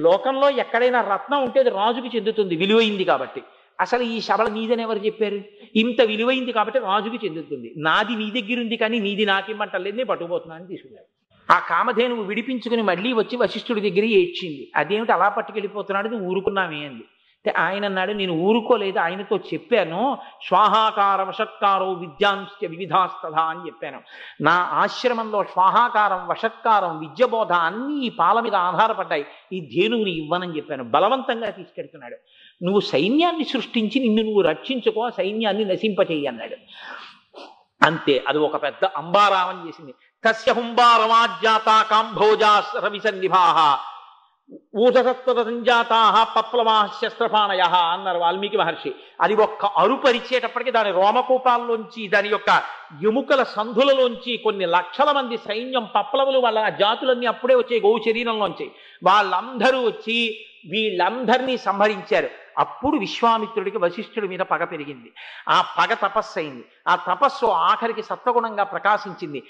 లోకంలో ఎక్కడైనా రత్నం ఉంటే అది రాజుకి చెందుతుంది, విలువైంది కాబట్టి. అసలు ఈ శబల నీదని ఎవరు చెప్పారు? ఇంత విలువైంది కాబట్టి రాజుకి చెందుతుంది. నాది నీ దగ్గర ఉంది కానీ నీది నాకిమ్మంటలేదు, నేను పట్టుకుపోతున్నాను తీసుకున్నాడు. ఆ కామధేనువు విడిపించుకుని మళ్ళీ వచ్చి వశిష్ఠుడి దగ్గర ఏడ్చింది. అదేమిటి అలా పట్టుకెళ్ళిపోతున్నాడు, నువ్వు ఊరుకున్నామే అంది. అంటే ఆయన అన్నాడు, నేను ఊరుకోలేదు, ఆయనతో చెప్పాను, స్వాహాకార వషత్కారో విద్యాంశ్చ వివిధాస్తథా అని చెప్పాను. నా ఆశ్రమంలో స్వాహాకారం, వషత్కారం, విద్యబోధ అన్నీ ఈ పాల మీద ఆధారపడ్డాయి, ఈ ధేనువుని ఇవ్వనని చెప్పాను. బలవంతంగా తీసుకెడుతున్నాడు. నువ్వు సైన్యాన్ని సృష్టించి నిన్ను నువ్వు రక్షించుకో, ఆ సైన్యాన్ని నశింపచేయి అన్నాడు. అంతే, అది ఒక పెద్ద అంబారావం చేసింది. తస్య హుంబారమాజ్ఞాత కాంభోజా రవిసన్నిభాః ఊషసత్వత సంజాతా పప్లవా శస్త్రపాణయ అన్నారు వాల్మీకి మహర్షి. అది ఒక్క అరుపరిచేటప్పటికి దాని రోమకూపాల్లోంచి, దాని యొక్క ఎముకల సంధులలోంచి కొన్ని లక్షల మంది సైన్యం, పప్లవులు, వాళ్ళ జాతులన్నీ అప్పుడే వచ్చాయి గోవు శరీరంలోంచి. వాళ్ళందరూ వచ్చి వీళ్ళందరినీ సంహరించారు. అప్పుడు విశ్వామిత్రుడికి వశిష్ఠుడి మీద పగ పెరిగింది. ఆ పగ తపస్సు అయింది. ఆ తపస్సు ఆఖరికి సత్వగుణంగా ప్రకాశించింది.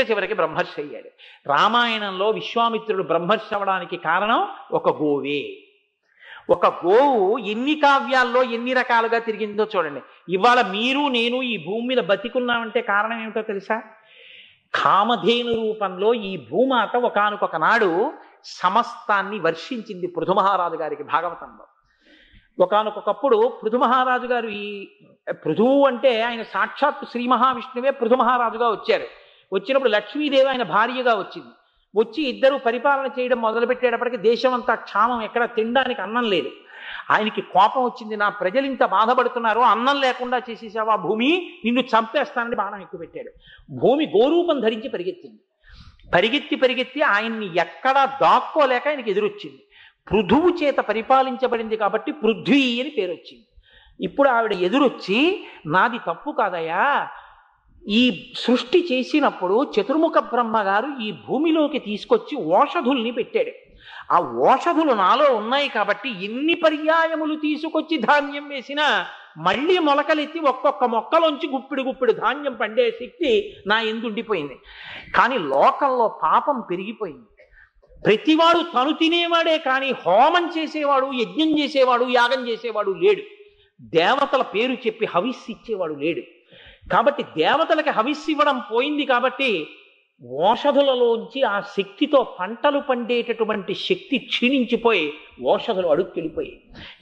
చివరికి బ్రహ్మర్షి అయ్యాడు. రామాయణంలో విశ్వామిత్రుడు బ్రహ్మర్షి అవడానికి కారణం ఒక గోవే. ఒక గోవు ఎన్ని కావ్యాల్లో ఎన్ని రకాలుగా తిరిగిందో చూడండి. ఇవాళ మీరు నేను ఈ భూమి మీద బతికున్నామంటే కారణం ఏమిటో తెలుసా? కామధేను రూపంలో ఈ భూమాత ఒకానొక నాడు సమస్తాన్ని వర్షించింది పృథుమహారాజు గారికి. భాగవతంలో ఒకానొకప్పుడు పృథుమహారాజు గారు, ఈ పృథువు అంటే ఆయన సాక్షాత్తు శ్రీ మహావిష్ణువే పృథుమహారాజుగా వచ్చారు. వచ్చినప్పుడు లక్ష్మీదేవి ఆయన భార్యగా వచ్చింది. వచ్చి ఇద్దరు పరిపాలన చేయడం మొదలుపెట్టేటప్పటికి దేశం అంతా క్షామం, ఎక్కడ తినడానికి అన్నం లేదు. ఆయనకి కోపం వచ్చింది, నా ప్రజలు ఇంత బాధపడుతున్నారు, అన్నం లేకుండా చేసేసావా భూమి, నిన్ను చంపేస్తానని బాణం ఎక్కువ పెట్టాడు. భూమి గోరూపం ధరించి పరిగెత్తింది. పరిగెత్తి ఆయన్ని ఎక్కడా దాక్కోలేక ఆయనకి ఎదురొచ్చింది. పృథువు చేత పరిపాలించబడింది కాబట్టి పృథ్వీ అని పేరు వచ్చింది. ఇప్పుడు ఆవిడ ఎదురొచ్చి, నాది తప్పు కాదయ్యా, ఈ సృష్టి చేసినప్పుడు చతుర్ముఖ బ్రహ్మగారు ఈ భూమిలోకి తీసుకొచ్చి ఓషధుల్ని పెట్టాడు. ఆ ఓషధులు నాలో ఉన్నాయి కాబట్టి ఎన్ని పర్యాయములు తీసుకొచ్చి ధాన్యం వేసినా మళ్ళీ మొలకలెత్తి ఒక్కొక్క మొక్కలోంచి గుప్పిడి ధాన్యం పండే శక్తి నా ఎందుండిపోయింది. కానీ లోకంలో పాపం పెరిగిపోయింది. ప్రతివాడు తను తినేవాడే కానీ హోమం చేసేవాడు, యజ్ఞం చేసేవాడు, యాగం చేసేవాడు లేడు. దేవతల పేరు చెప్పి హవిస్సు ఇచ్చేవాడు లేడు. కాబట్టి దేవతలకి హవిస్సు ఇవ్వడం పోయింది. కాబట్టి ఓషధులలోంచి ఆ శక్తితో పంటలు పండేటటువంటి శక్తి క్షీణించిపోయి ఓషధులు అడుక్కెళ్ళిపోయి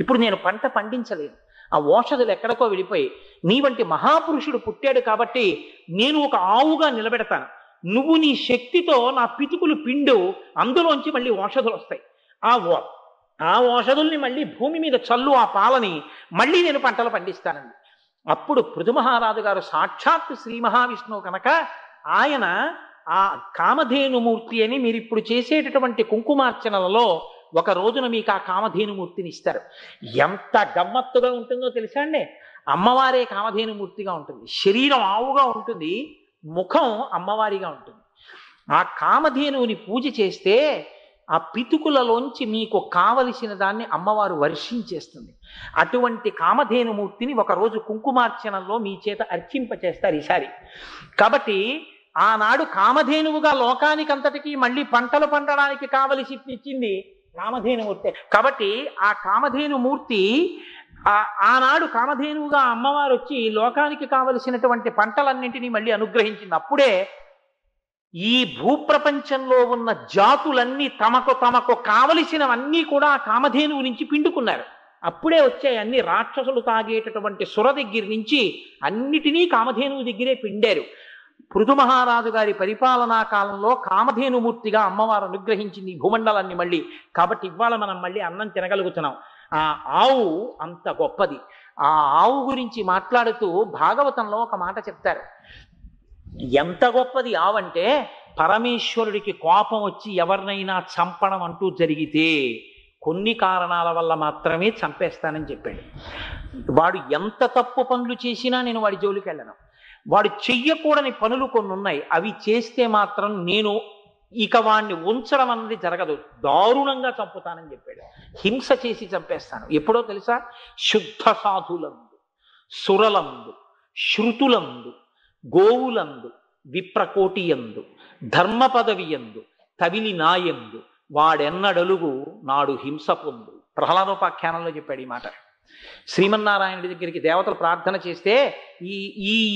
ఇప్పుడు నేను పంట పండించలేను. ఆ ఓషధులు ఎక్కడికో వెళ్ళిపోయి నీ వంటి మహాపురుషుడు పుట్టాడు కాబట్టి నేను ఒక ఆవుగా నిలబెడతాను. నువ్వు నీ శక్తితో నా పితుకులు పిండు, అందులోంచి మళ్ళీ ఓషధులు వస్తాయి. ఆ ఓషధుల్ని మళ్ళీ భూమి మీద చల్లు, ఆ పాలని మళ్ళీ నేను పంటలు పండిస్తానండి. అప్పుడు పృథు మహారాజు గారు సాక్షాత్తు శ్రీ మహావిష్ణువు కనుక ఆయన ఆ కామధేనుమూర్తి అని మీరు ఇప్పుడు చేసేటటువంటి కుంకుమార్చనలలో ఒక రోజున మీకు ఆ కామధేనుమూర్తిని ఇస్తారు. ఎంత గమ్మత్తుగా ఉంటుందో తెలుసా అండి. అమ్మవారే కామధేనుమూర్తిగా ఉంటుంది, శరీరం ఆవుగా ఉంటుంది, ముఖం అమ్మవారిగా ఉంటుంది. ఆ కామధేనువుని పూజ చేస్తే ఆ పితుకులలోంచి మీకు కావలసిన దాన్ని అమ్మవారు వర్షించేస్తుంది. అటువంటి కామధేనుమూర్తిని ఒకరోజు కుంకుమార్చనలో మీ చేత అర్చింపచేస్తారు ఈసారి. కాబట్టి ఆనాడు కామధేనువుగా లోకానికంతటికీ మళ్ళీ పంటలు పండడానికి కావలసి ఇచ్చింది కామధేనుమూర్తి. కాబట్టి ఆ కామధేనుమూర్తి ఆనాడు కామధేనువుగా అమ్మవారు వచ్చి లోకానికి కావలసినటువంటి పంటలన్నింటినీ మళ్ళీ అనుగ్రహించింది. అప్పుడే ఈ భూప్రపంచంలో ఉన్న జాతులన్నీ తమకు కావలసినవన్నీ కూడా ఆ కామధేనువు నుంచి పిండుకున్నారు. అప్పుడే వచ్చాయి అన్ని. రాక్షసులు తాగేటటువంటి సుర దగ్గర నుంచి అన్నిటినీ కామధేనువు దగ్గరే పిండారు. పృథు మహారాజు గారి పరిపాలనా కాలంలో కామధేనుమూర్తిగా అమ్మవారు అనుగ్రహించింది ఈ భూమండలాన్ని మళ్ళీ. కాబట్టి ఇవాళ మనం మళ్ళీ అన్నం తినగలుగుతున్నాం. ఆ ఆవు అంత గొప్పది. ఆ ఆవు గురించి మాట్లాడుతూ భాగవతంలో ఒక మాట చెప్తారు. ఎంత గొప్పది ఆవంటే, పరమేశ్వరుడికి కోపం వచ్చి ఎవరినైనా చంపడం అంటూ జరిగితే కొన్ని కారణాల వల్ల మాత్రమే చంపేస్తానని చెప్పాడు. వాడు ఎంత తప్పు పనులు చేసినా నేను వాడి జోలికి వెళ్ళను. వాడు చెయ్యకూడని పనులు కొన్ని ఉన్నాయి, అవి చేస్తే మాత్రం నేను ఇక వాడిని ఉంచడం అన్నది జరగదు, దారుణంగా చంపుతానని చెప్పాడు. హింస చేసి చంపేస్తాను. ఎప్పుడో తెలుసా? శుద్ధ సాధులందు, సురలందు, శృతులందు, గోవులందు, విప్రకోటియందు, ధర్మ పదవియందు, తవిలి నాయందు వాడెన్నడలుగు నాడు హింస పొందు. ప్రహ్లాదోపాఖ్యానంలో చెప్పాడు ఈ మాట. శ్రీమన్నారాయణుడి దగ్గరికి దేవతలు ప్రార్థన చేస్తే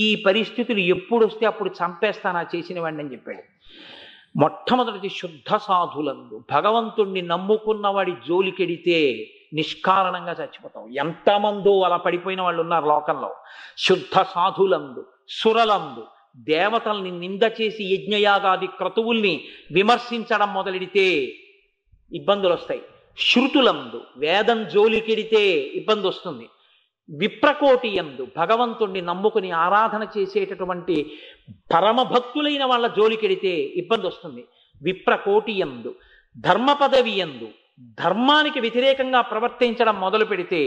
ఈ పరిస్థితులు ఎప్పుడు వస్తే అప్పుడు చంపేస్తానా చేసిన వాడిని అని చెప్పాడు. మొట్టమొదటి శుద్ధ సాధులందు, భగవంతుణ్ణి నమ్ముకున్న వాడి జోలికెడితే నిష్కారణంగా చచ్చిపోతాం. ఎంతమందో అలా పడిపోయిన వాళ్ళు ఉన్నారు లోకంలో. శుద్ధ సాధులందు, సురలందు, దేవతల్ని నింద చేసి యజ్ఞయాగాది క్రతువుల్ని విమర్శించడం మొదలెడితే ఇబ్బందులు వస్తాయి. శృతులందు, వేదం జోలికెడితే ఇబ్బంది వస్తుంది. విప్రకోటి యందు, భగవంతుణ్ణి నమ్ముకుని ఆరాధన చేసేటటువంటి పరమభక్తులైన వాళ్ళ జోలికెడితే ఇబ్బంది వస్తుంది. విప్రకోటి యందు, ధర్మ పదవి యందు, ధర్మానికి వ్యతిరేకంగా ప్రవర్తించడం మొదలు పెడితే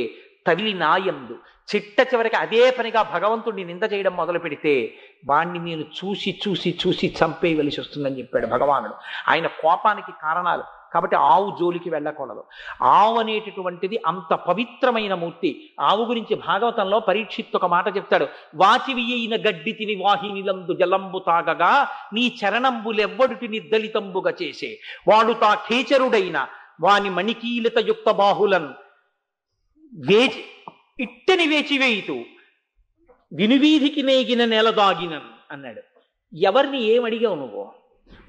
తగిలి నాయందు, చిట్ట చివరికి అదే పనిగా భగవంతుడిని నింద చేయడం మొదలు పెడితే వాణ్ణి నేను చూసి చూసి చూసి చంపేయవలసి వస్తుందని చెప్పాడు భగవానుడు. ఆయన కోపానికి కారణాలు. కాబట్టి ఆవు జోలికి వెళ్ళకూడదు. ఆవు అనేటటువంటిది అంత పవిత్రమైన మూర్తి. ఆవు గురించి భాగవతంలో పరీక్షిత్ ఒక మాట చెప్తాడు. వాచివియైన గడ్డి తిని వాహినిలందు జలంబు తాగగా నీ చరణంబులెవ్వడుటి నిర్దలితంబుగా చేసే వాడు తా ఖేచరుడైన వాని మణికీలత యుక్త బాహులన్ ఇట్టని వేచివేయితూ వినువీధికి నేగిన నేలదాగినన్ అన్నాడు. ఎవరిని ఏమడిగావు నువ్వు?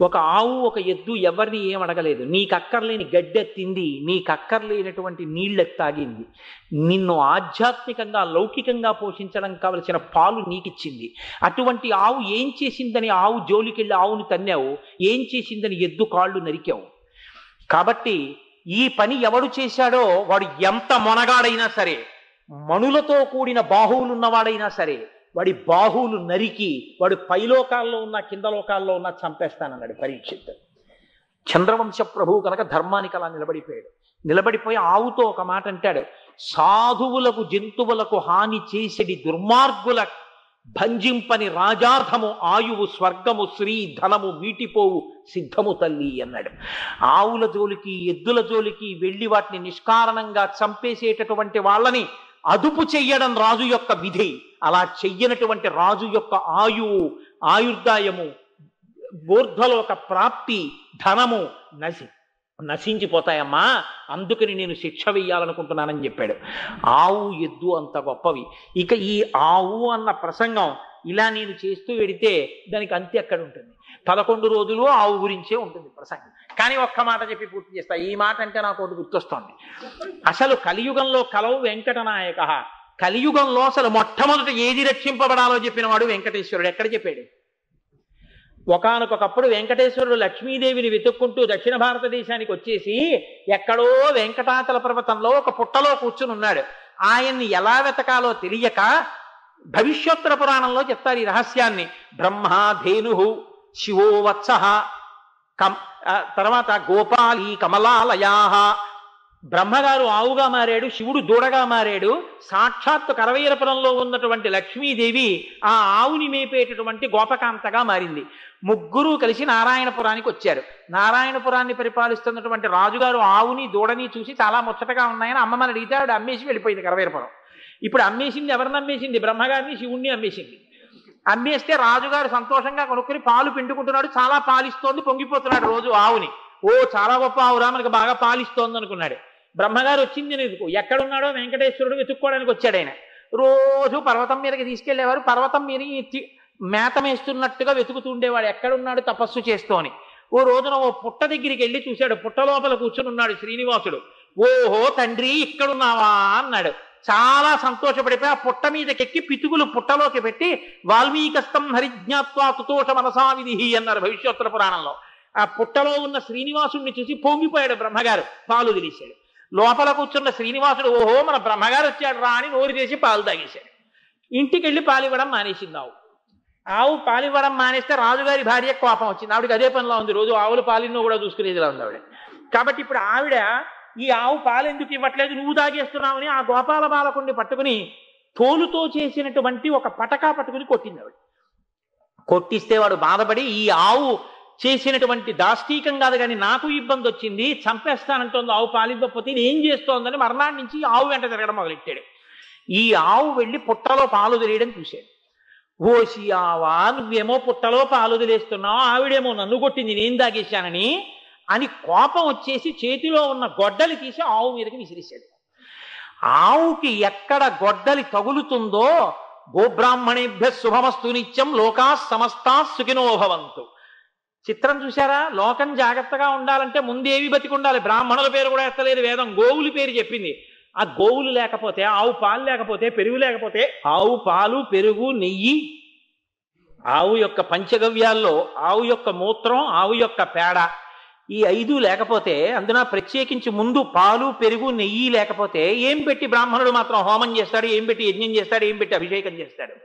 ఒక ఆవు, ఒక ఎద్దు ఎవరిని ఏం అడగలేదు. నీకక్కర్లేని గడ్డెత్తింది, నీకక్కర్లేనటువంటి నీళ్ళెత్తాగింది, నిన్ను ఆధ్యాత్మికంగా లౌకికంగా పోషించడం కావలసిన పాలు నీకిచ్చింది. అటువంటి ఆవు ఏం చేసిందని ఆవు జోలికెళ్ళి ఆవుని తన్నావు, ఏం చేసిందని ఎద్దు కాళ్ళు నరికావు. కాబట్టి ఈ పని ఎవడు చేశాడో వాడు ఎంత మొనగాడైనా సరే, మణులతో కూడిన బాహువులున్నవాడైనా సరే, వాడి బాహువులు నరికి వాడు పైలోకాల్లో ఉన్న కింద లోకాల్లో ఉన్న చంపేస్తానన్నాడు పరీక్షిత్. చంద్రవంశ ప్రభువు కనుక ధర్మానికి అలా నిలబడిపోయాడు. నిలబడిపోయి ఆవుతో ఒక మాట అంటాడు, సాధువులకు జంతువులకు హాని చేసేది దుర్మార్గుల భంజింపని రాజార్థము ఆయువు స్వర్గము శ్రీ ధనము వీటిపోవు సిద్ధము తల్లి అన్నాడు. ఆవుల జోలికి ఎద్దుల జోలికి వెళ్ళి వాటిని నిష్కారణంగా చంపేసేటటువంటి వాళ్ళని అదుపు చెయ్యడం రాజు యొక్క విధి. అలా చెయ్యనటువంటి రాజు యొక్క ఆయుర్దాయము, ఊర్ధ్వలోక ప్రాప్తి, ధనము నశించిపోతాయమ్మా. అందుకని నేను శిక్ష వెయ్యాలనుకుంటున్నానని చెప్పాడు. ఆవు ఎద్దు అంత గొప్పవి. ఇక ఈ ఆవు అన్న ప్రసంగం ఇలా నేను చేస్తూ వెడితే దానికి అంతే ఎక్కడ ఉంటుంది? 11 రోజులు ఆవు గురించే ఉంటుంది ప్రసంగం. కానీ ఒక్క మాట చెప్పి పూర్తి చేస్తా. ఈ మాట అంటే నాకు ఒకటి గుర్తొస్తోంది. అసలు కలియుగంలో కలవు వెంకటనాయక. కలియుగంలో అసలు మొట్టమొదట ఏది రక్షింపబడాలో చెప్పిన వాడు వెంకటేశ్వరుడు. ఎక్కడ చెప్పాడు? ఒకానొకప్పుడు వెంకటేశ్వరుడు లక్ష్మీదేవిని వెతుక్కుంటూ దక్షిణ భారతదేశానికి వచ్చేసి ఎక్కడో వెంకటాచల పర్వతంలో ఒక పుట్టలో కూర్చుని ఉన్నాడు. ఆయన్ని ఎలా వెతకాలో తెలియక భవిష్యోత్తర పురాణంలో చెప్తారు ఈ రహస్యాన్ని. బ్రహ్మ ధేను శివో వత్స, తర్వాత గోపాలీ కమలాలయా. బ్రహ్మగారు ఆవుగా మారాడు, శివుడు దూడగా మారాడు. సాక్షాత్తు కరవీరపురంలో ఉన్నటువంటి లక్ష్మీదేవి ఆ ఆవుని మేపేటటువంటి గోపకాంతగా మారింది. ముగ్గురు కలిసి నారాయణపురానికి వచ్చారు. నారాయణపురాన్ని పరిపాలిస్తున్నటువంటి రాజుగారు ఆవుని దూడని చూసి చాలా ముచ్చటగా ఉన్నాయని అమ్మమ్మని అడిగితే ఆవిడ అమ్మేసి వెళ్ళిపోయింది కరవీరపురం. ఇప్పుడు అమ్మేసింది ఎవరిని అమ్మేసింది? బ్రహ్మగారిని, శివుణ్ణి అమ్మేసింది. అమ్మేస్తే రాజుగారు సంతోషంగా కొనుక్కుని పాలు పిండుకుంటున్నాడు. చాలా పాలిస్తోంది, పొంగిపోతున్నాడు రోజు ఆవుని. ఓ చాలా గొప్ప ఆవురా, మనకు బాగా పాలిస్తోంది అనుకున్నాడు. బ్రహ్మగారు వచ్చింది ఎందుకు? ఎక్కడున్నాడో వెంకటేశ్వరుడు వెతుక్కోవడానికి వచ్చాడు. ఆయన రోజు పర్వతం మీదకి తీసుకెళ్లేవారు. పర్వతం మీద మేతమేస్తున్నట్టుగా వెతుకుతూ ఉండేవాడు, ఎక్కడున్నాడు తపస్సు చేస్తోని. ఓ రోజున ఓ పుట్ట దగ్గరికి వెళ్ళి చూశాడు. పుట్ట లోపల కూర్చుని ఉన్నాడు శ్రీనివాసుడు. ఓహో తండ్రి ఇక్కడున్నావా అన్నాడు. చాలా సంతోషపడిపోయి ఆ పుట్ట మీదకెక్కి పితుగులు పుట్టలోకి పెట్టి వాల్మీకస్తం హరిజ్ఞాత్వా తుతోష మనసా విధి అన్నారు భవిష్యోత్తర పురాణంలో. ఆ పుట్టలో ఉన్న శ్రీనివాసుడిని చూసి పొంగిపోయాడు బ్రహ్మగారు, పాలు తెలిసాడు. లోపల కూర్చున్న శ్రీనివాసుడు ఓహో మన బ్రహ్మగారు వచ్చాడు రా అని నోరు చేసి పాలు తాగేశాడు. ఇంటికి వెళ్ళి పాలివ్వడం మానేసింది ఆవు. ఆవు పాలివ్వడం మానేస్తే రాజుగారి భార్య కోపం వచ్చింది. ఆవిడకి అదే పనిలో ఉంది, రోజు ఆవులు పాలిన్నో కూడా చూసుకునేదిలా ఉంది ఆవిడ. కాబట్టి ఇప్పుడు ఆవిడ ఈ ఆవు పాలు ఎందుకు ఇవ్వట్లేదు, నువ్వు తాగేస్తున్నావని ఆ గోపాల బాలకుడిని పట్టుకుని తోలుతో చేసినటువంటి ఒక పటకా పట్టుకుని కొట్టింది ఆవిడ. కొట్టిస్తే వాడు బాధపడి ఈ ఆవు చేసినటువంటి దాష్టీకం కాదు కానీ నాకు ఇబ్బంది వచ్చింది, చంపేస్తానంటోంది ఆవు పాలివ్వకపోతే ఇది ఏం చేస్తోందని మర్నాడు నుంచి ఆవు వెంట తిరగడం మొదలెట్టాడు. ఈ ఆవు వెళ్ళి పుట్టలో పాలు తెలియడం చూశాడు. ఓసి ఆవా, నువ్వేమో పుట్టలో పాలు తెలిస్తున్నావు, ఆవిడేమో నన్ను కొట్టింది నేను తాగేశానని అని కోపం వచ్చేసి చేతిలో ఉన్న గొడ్డలి తీసి ఆవు మీదకి విసిరేశాడు. ఆవుకి ఎక్కడ గొడ్డలి తగులుతుందో గోబ్రాహ్మణేభ్య శుభమస్తు నిత్యం లోకా సమస్తా సుఖినో భవంతు. చిత్రం చూశారా? లోకం జాగ్రత్తగా ఉండాలంటే ముందేవి బతికుండాలి. బ్రాహ్మణుల పేరు కూడా ఎత్తలేదు వేదం, గోవుల పేరు చెప్పింది. ఆ గోవులు లేకపోతే, ఆవు పాలు లేకపోతే, పెరుగు లేకపోతే, ఆవు పాలు పెరుగు నెయ్యి, ఆవు యొక్క పంచగవ్యాల్లో ఆవు యొక్క మూత్రం, ఆవు యొక్క పేడ, ఈ 5 లేకపోతే, అందున ప్రత్యేకించి ముందు పాలు పెరుగు నెయ్యి లేకపోతే ఏం పెట్టి బ్రాహ్మణుడు మాత్రం హోమం చేస్తాడు, ఏం పెట్టి యజ్ఞం చేస్తాడు, ఏం పెట్టి అభిషేకం చేస్తాడు?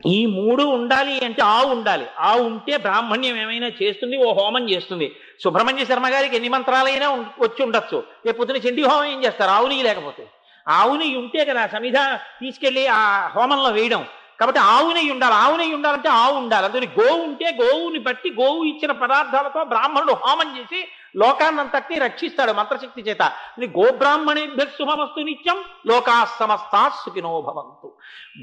ఈ 3 ఉండాలి అంటే ఆవు ఉండాలి. ఆవు ఉంటే బ్రాహ్మణ్యం ఏమైనా చేస్తుంది, ఓ హోమం చేస్తుంది. సుబ్రహ్మణ్య శర్మ గారికి ఎన్ని మంత్రాలైనా వచ్చి ఉండొచ్చు, రేపు పొద్దున చండీ హోమం ఏం చేస్తారు? ఆవు నెయ్యి లేకపోతే. ఆవు నెయ్యి ఉంటే కదా సమిధ తీసుకెళ్లి ఆ హోమంలో వేయడం. కాబట్టి ఆవు నెయ్యి ఉండాలి. ఆవు నెయ్యి ఉండాలంటే ఆవు ఉండాలి. అందుకని గోవు ఉంటే గోవుని బట్టి గోవు ఇచ్చిన పదార్థాలతో బ్రాహ్మణుడు హోమం చేసి లోకాన్నంతటినీ రక్షిస్తాడు మంత్రశక్తి చేత. గోబ్రాహ్మణేభ్య శుభమస్తు నిత్యం లోకా సమస్తా సుఖినో భవంతు.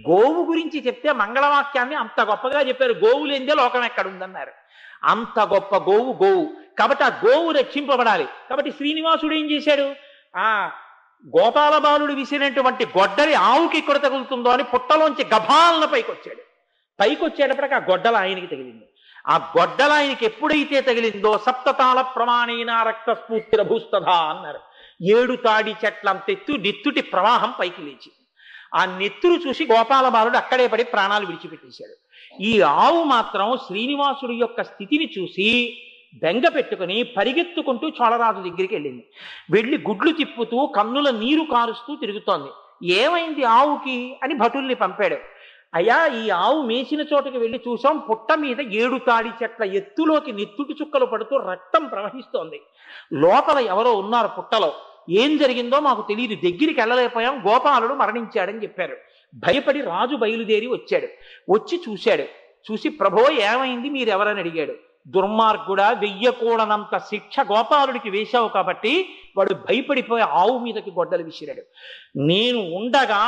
గోవు గురించి చెప్తే మంగళవాక్యాన్ని అంత గొప్పగా చెప్పారు. గోవు లేనిదే లోకం ఎక్కడుందన్నారు. అంత గొప్ప గోవు గోవు. కాబట్టి ఆ గోవు రక్షింపబడాలి. కాబట్టి శ్రీనివాసుడు ఏం చేశాడు? ఆ గోపాల బాలుడు విసిరినటువంటి గొడ్డలి ఆవుకి ఇక్కడ తగులుతుందో అని పుట్టలోంచి గభాలన పైకొచ్చాడు. పైకొచ్చేటప్పటికి ఆ గొడ్డల ఆయనకి తగిలింది. ఆ గొడ్డల ఆయనకి ఎప్పుడైతే తగిలిందో సప్తతాళ ప్రమాణేన రక్త స్ఫూర్తిర భూస్తథా అన్నారు. 7 తాడి చెట్లంతెత్తు నెత్తుటి ప్రవాహం పైకి లేచి ఆ నెత్తురు చూసి గోపాల బాలుడు అక్కడే పడి ప్రాణాలు విడిచిపెట్టేశాడు. ఈ ఆవు మాత్రం శ్రీనివాసుడి యొక్క స్థితిని చూసి బెంగ పెట్టుకుని పరిగెత్తుకుంటూ చోళరాజు దగ్గరికి వెళ్ళింది. వెళ్ళి గుడ్లు తిప్పుతూ కన్నుల నీరు కారుస్తూ తిరుగుతోంది. ఏమైంది ఆవుకి అని భటుల్ని పంపాడు. అయ్యా, ఈ ఆవు మేసిన చోటకి వెళ్ళి చూసాం, పుట్ట మీద 7 తాడి చెట్ల ఎత్తులోకి నెత్తుటి చుక్కలు పడుతూ రక్తం ప్రవహిస్తోంది. లోపల ఎవరో ఉన్నారు పుట్టలో. ఏం జరిగిందో మాకు తెలియదు, దగ్గరికి వెళ్ళలేకపోయాం, గోపాలుడు మరణించాడని చెప్పారు. భయపడి రాజు బయలుదేరి వచ్చాడు. వచ్చి చూశాడు. చూసి ప్రభో ఏమైంది, మీరెవరని అడిగాడు. దుర్మార్గుడా, వెయ్యకూడనంత శిక్ష గోపాలుడికి వేశావు కాబట్టి వాడు భయపడిపోయి ఆవు మీదకి గొడ్డలు విసిరాడు. నేను ఉండగా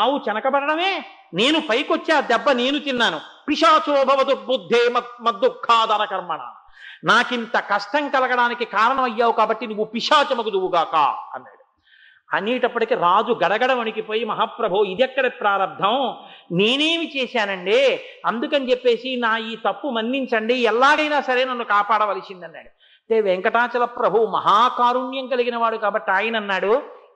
ఆవు చెనకబడమే, నేను పైకొచ్చి ఆ దెబ్బ నేను తిన్నాను. పిశాచోభవ దుర్బుద్ధే మద్దుఃఖాదన కర్మణ, నాకింత కష్టం కలగడానికి కారణం అయ్యావు కాబట్టి నువ్వు పిశాచమగుదువుగాక అన్నాడు. అనేటప్పటికీ రాజు గడగడ వణికిపోయి, మహాప్రభో ఇదెక్కడ ప్రారంధం, నేనేమి చేశానండి, అందుకని చెప్పేసి నా ఈ తప్పు మన్నించండి, ఎలాగైనా సరే నన్ను కాపాడవలసిందన్నాడు. అంటే వెంకటాచల ప్రభు మహాకారుణ్యం కలిగిన వాడు కాబట్టి ఆయన అన్నాడు,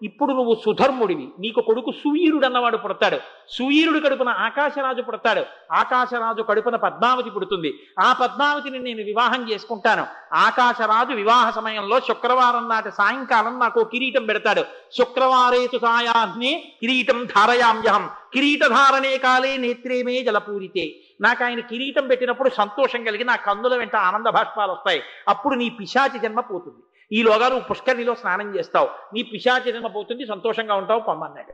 ఇప్పుడు నువ్వు సుధర్ముడివి, నీకు కొడుకు సువీరుడు అన్నవాడు పుడతాడు. సువీరుడు కడుపున ఆకాశరాజు పుడతాడు. ఆకాశరాజు కడుపున పద్మావతి పుడుతుంది. ఆ పద్మావతిని నేను వివాహం చేసుకుంటాను. ఆకాశరాజు వివాహ సమయంలో శుక్రవారం నాటి సాయంకాలం నాకు కిరీటం పెడతాడు. శుక్రవారేతు సాయాహ్నే కిరీటం ధారయామ్యహం కిరీటధారణే కాలే నేత్రేమే జలపూరితే. నాకు ఆయన కిరీటం పెట్టినప్పుడు సంతోషం కలిగి నా కన్నుల వెంట ఆనంద బాష్పాలు వస్తాయి. అప్పుడు నీ పిశాచి జన్మ పోతుంది. ఈలోగా నువ్వు పుష్కరిణిలో స్నానం చేస్తావు, నీ పిశాచి జన్మ పోతుంది, సంతోషంగా ఉంటావు పొమ్మన్నాడు.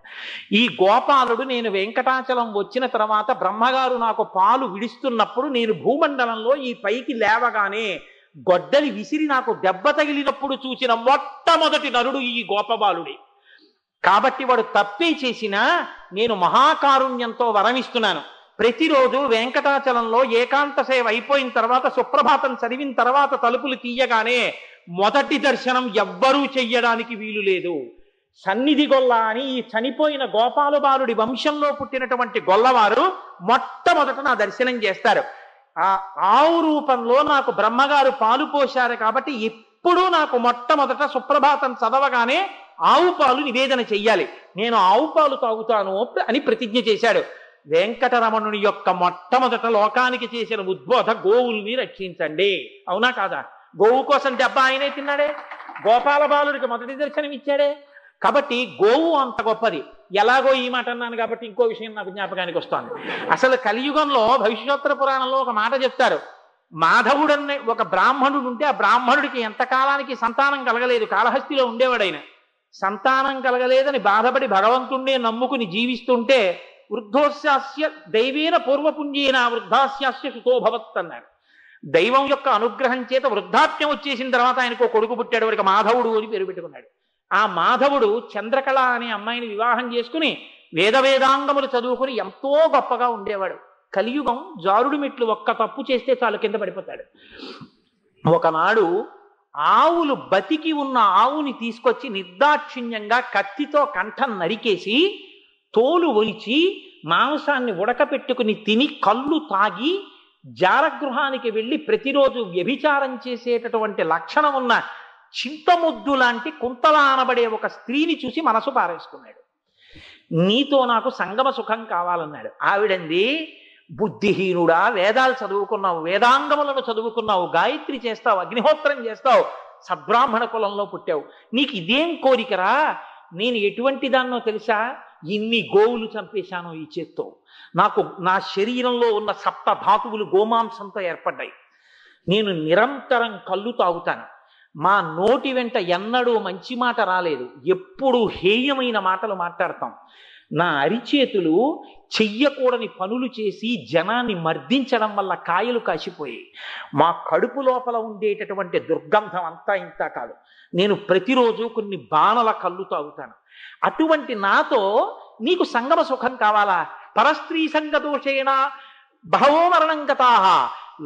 ఈ గోపాలుడు నేను వెంకటాచలం వచ్చిన తర్వాత బ్రహ్మగారు నాకు పాలు విడిస్తున్నప్పుడు నేను భూమండలంలో ఈ పైకి లేవగానే గొడ్డలి విసిరి నాకు దెబ్బ తగిలినప్పుడు చూసిన మొట్టమొదటి నరుడు ఈ గోపబాలుడే. కాబట్టి వాడు తప్పే చేసినా నేను మహాకారుణ్యంతో వరమిస్తున్నాను. ప్రతిరోజు వెంకటాచలంలో ఏకాంత సేవ అయిపోయిన తర్వాత సుప్రభాతం చదివిన తర్వాత తలుపులు తీయగానే మొదటి దర్శనం ఎవ్వరూ చెయ్యడానికి వీలు లేదు. సన్నిధి గొల్ల అని ఈ చనిపోయిన గోపాల బాలుడి వంశంలో పుట్టినటువంటి గొల్లవారు మొట్టమొదట నా దర్శనం చేస్తారు. ఆ ఆవు రూపంలో నాకు బ్రహ్మగారు పాలు పోశారు కాబట్టి ఎప్పుడూ నాకు మొట్టమొదట సుప్రభాతం చదవగానే ఆవు పాలు నివేదన చెయ్యాలి, నేను ఆవు పాలు తాగుతాను అని ప్రతిజ్ఞ చేశాడు. వెంకటరమణుని యొక్క మొట్టమొదట లోకానికి చేసిన ఉద్బోధ గోవుల్ని రక్షించండి. అవునా కాదా? గోవు కోసం దెబ్బ ఆయనే తిన్నాడే, గోపాల బాలుడికి మొదటి దర్శనం ఇచ్చాడే. కాబట్టి గోవు అంత గొప్పది. ఎలాగో ఈ మాట అన్నాను కాబట్టి ఇంకో విషయం నాకు జ్ఞాపకానికి వస్తుంది. అసలు కలియుగంలో భవిష్యోత్తర పురాణంలో ఒక మాట చెప్తారు. మాధవుడన్న ఒక బ్రాహ్మణుడు ఉంటే ఆ బ్రాహ్మణుడికి ఎంతకాలానికి సంతానం కలగలేదు, కాళహస్తిలో ఉండేవాడైన. సంతానం కలగలేదని బాధపడి భగవంతుణ్ణే నమ్ముకుని జీవిస్తుంటే వృద్ధోస్యాస్య దైవేన పూర్వపుణ్యేన వృద్ధాస్యాస్య సుతోభవత్ అన్నాడు. దైవం యొక్క అనుగ్రహం చేత వృద్ధాప్యం వచ్చేసిన తర్వాత ఆయనకు కొడుకు పుట్టాడు. వాడికి మాధవుడు అని పేరు పెట్టుకున్నాడు. ఆ మాధవుడు చంద్రకళ అనే అమ్మాయిని వివాహం చేసుకుని వేదాంగములు చదువుకుని ఎంతో గొప్పగా ఉండేవాడు. కలియుగం జారుడు మెట్లు, ఒక్క తప్పు చేస్తే చాలు కింద పడిపోతాడు. ఒకనాడు ఆవులు బతికి ఉన్న ఆవుని తీసుకొచ్చి నిర్దాక్షిణ్యంగా కత్తితో కంఠం నరికేసి తోలు ఒలిచి మాంసాన్ని ఉడకపెట్టుకుని తిని కళ్ళు తాగి జారగృహానికి వెళ్ళి ప్రతిరోజు వ్యభిచారం చేసేటటువంటి లక్షణం ఉన్న చింతముద్దు లాంటి కుంతల అనబడే ఒక స్త్రీని చూసి మనసు పారేసుకున్నాడు. నీతో నాకు సంగమ సుఖం కావాలన్నాడు. ఆవిడంది, బుద్ధిహీనుడా, వేదాలు చదువుకున్నావు, వేదాంగములను చదువుకున్నావు, గాయత్రి చేస్తావు, అగ్నిహోత్రం చేస్తావు, సద్బ్రాహ్మణ కులంలో పుట్టావు, నీకు ఇదేం కోరికరా? నేను ఎటువంటి దాన్నో తెలుసా? ఇన్ని గోవులు చంపేశాను ఈ చేత్తో. నాకు నా శరీరంలో ఉన్న 7 ధాతువులు గోమాంసంతో ఏర్పడ్డాయి. నేను నిరంతరం కళ్ళు తాగుతాను. మా నోటి వెంట ఎన్నడూ మంచి మాట రాలేదు, ఎప్పుడూ హేయమైన మాటలు మాట్లాడతాం. నా అరిచేతులు చెయ్యకూడని పనులు చేసి జనాన్ని మర్దించడం వల్ల కాయలు కాసిపోయాయి. మా కడుపు లోపల ఉండేటటువంటి దుర్గంధం అంతా ఇంత కాదు. నేను ప్రతిరోజు కొన్ని బాణల కళ్ళు తాగుతాను. అటువంటి నాతో నీకు సంగమ సుఖం కావాలా? పరస్త్రీ సంగ దోషేణ బహవో మరణం గతాః.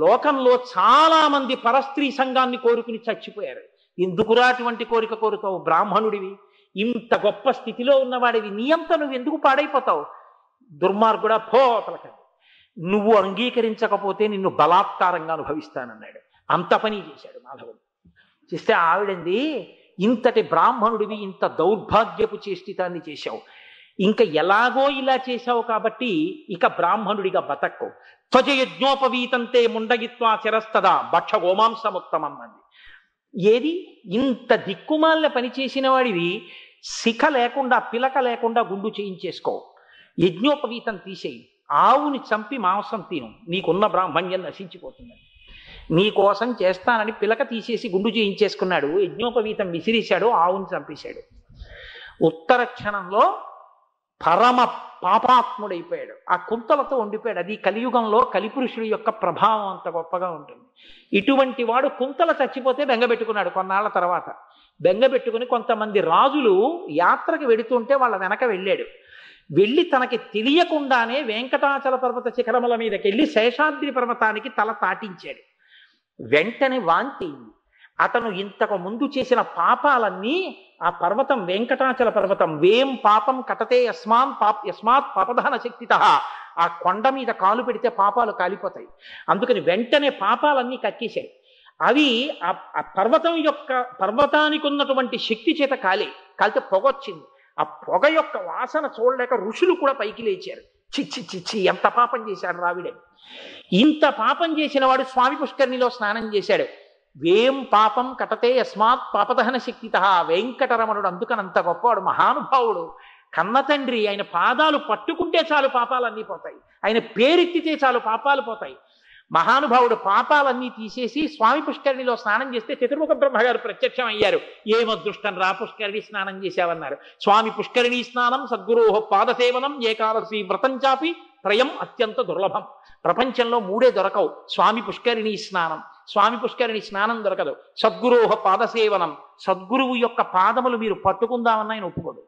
లోకంలో చాలా మంది పరస్త్రీ సంఘాన్ని కోరుకుని చచ్చిపోయారు. ఎందుకురా అటువంటి కోరిక కోరుతావు? బ్రాహ్మణుడివి, ఇంత గొప్ప స్థితిలో ఉన్నవాడివి, నీ అంతా నువ్వు ఎందుకు పాడైపోతావు? దుర్మార్గుడా, పోతలక, నువ్వు అంగీకరించకపోతే నిన్ను బలాత్కారంగా అనుభవిస్తానన్నాడు. అంత పని చేశాడు మాధవుడు. చేస్తే ఆవిడంది, ఇంతటి బ్రాహ్మణుడివి ఇంత దౌర్భాగ్యపు చేష్టితాన్ని చేశావు, ఇంకా ఎలాగో ఇలా చేశావు కాబట్టి ఇక బ్రాహ్మణుడిగా బతక్కు. త్వజ యజ్ఞోపవీతంతే ముండగిత్వా శిరస్తదా భక్ష గోమాంసముత్తమం అంది. ఏది ఇంత దిక్కుమాలిన పని చేసిన వాడివి శిఖ లేకుండా పిలక లేకుండా గుండు చేయించేసుకో, యజ్ఞోపవీతం తీసేయి, ఆవుని చంపి మాంసం తిను, నీకున్న బ్రాహ్మణ్యం నశించిపోతుందని. నీ కోసం చేస్తానని పిలక తీసేసి గుండు చేయించేసుకున్నాడు, యజ్ఞోపవీతం విసిరేశాడు, ఆవుని చంపేశాడు. ఉత్తర క్షణంలో పరమ పాపాత్ముడైపోయాడు, ఆ కుంతలతో ఉండిపోయాడు. అది కలియుగంలో కలిపురుషుడి యొక్క ప్రభావం అంత గొప్పగా ఉంటుంది. ఇటువంటి వాడు కుంతల చచ్చిపోతే బెంగబెట్టుకున్నాడు. కొన్నాళ్ల తర్వాత బెంగబెట్టుకుని కొంతమంది రాజులు యాత్రకు వెడుతుంటే వాళ్ళ వెనక వెళ్ళాడు. వెళ్ళి తనకి తెలియకుండానే వెంకటాచల పర్వత శిఖరముల మీదకి వెళ్ళి శేషాద్రి పర్వతానికి తల తాటించాడు. వెంటనే వాంతి. అతను ఇంతకు ముందు చేసిన పాపాలన్నీ ఆ పర్వతం వెంకటాచల పర్వతం వేం పాపం కటతే యస్మాత్ పాపదహన శక్తిత, ఆ కొండ మీద కాలు పెడితే పాపాలు కాలిపోతాయి. అందుకని వెంటనే పాపాలన్నీ కక్కేశాయి. అవి ఆ పర్వతానికి ఉన్నటువంటి శక్తి చేత కాలితే పొగ వచ్చింది. ఆ పొగ యొక్క వాసన చూడలేక ఋషులు కూడా పైకి లేచారు. చిచ్చి చిచ్చి ఎంత పాపం చేశాడు రావిడే. ఇంత పాపం చేసిన వాడు స్వామి పుష్కరిణిలో స్నానం చేశాడు. వేం పాపం కటతే యస్మాత్ పాపదహన శక్తిత, వెంకటరమణుడు అందుకనంత గొప్పవాడు, మహానుభావుడు, కన్న తండ్రి. ఆయన పాదాలు పట్టుకుంటే చాలు పాపాలన్నీ పోతాయి, ఆయన పేరెత్తితే చాలు పాపాలు పోతాయి. మహానుభావుడు పాపాలన్నీ తీసేసి స్వామి పుష్కరిణిలో స్నానం చేస్తే చతుర్ముఖ బ్రహ్మగారు ప్రత్యక్షం అయ్యారు. ఏమదృష్టం రా పుష్కరిణి స్నానం చేశావన్నారు. స్వామి పుష్కరిణీ స్నానం సద్గురోహ పాదసేవనం ఏకాదశి వ్రతం చాపి త్రయం అత్యంత దుర్లభం. ప్రపంచంలో 3 దొరకవు. స్వామి పుష్కరిణీ స్నానం, స్వామి పుష్కరిణి స్నానం దొరకదు. సద్గురోహ పాదసేవనం, సద్గురువు యొక్క పాదములు మీరు పట్టుకుందామన్న ఆయన ఒప్పుకోడు,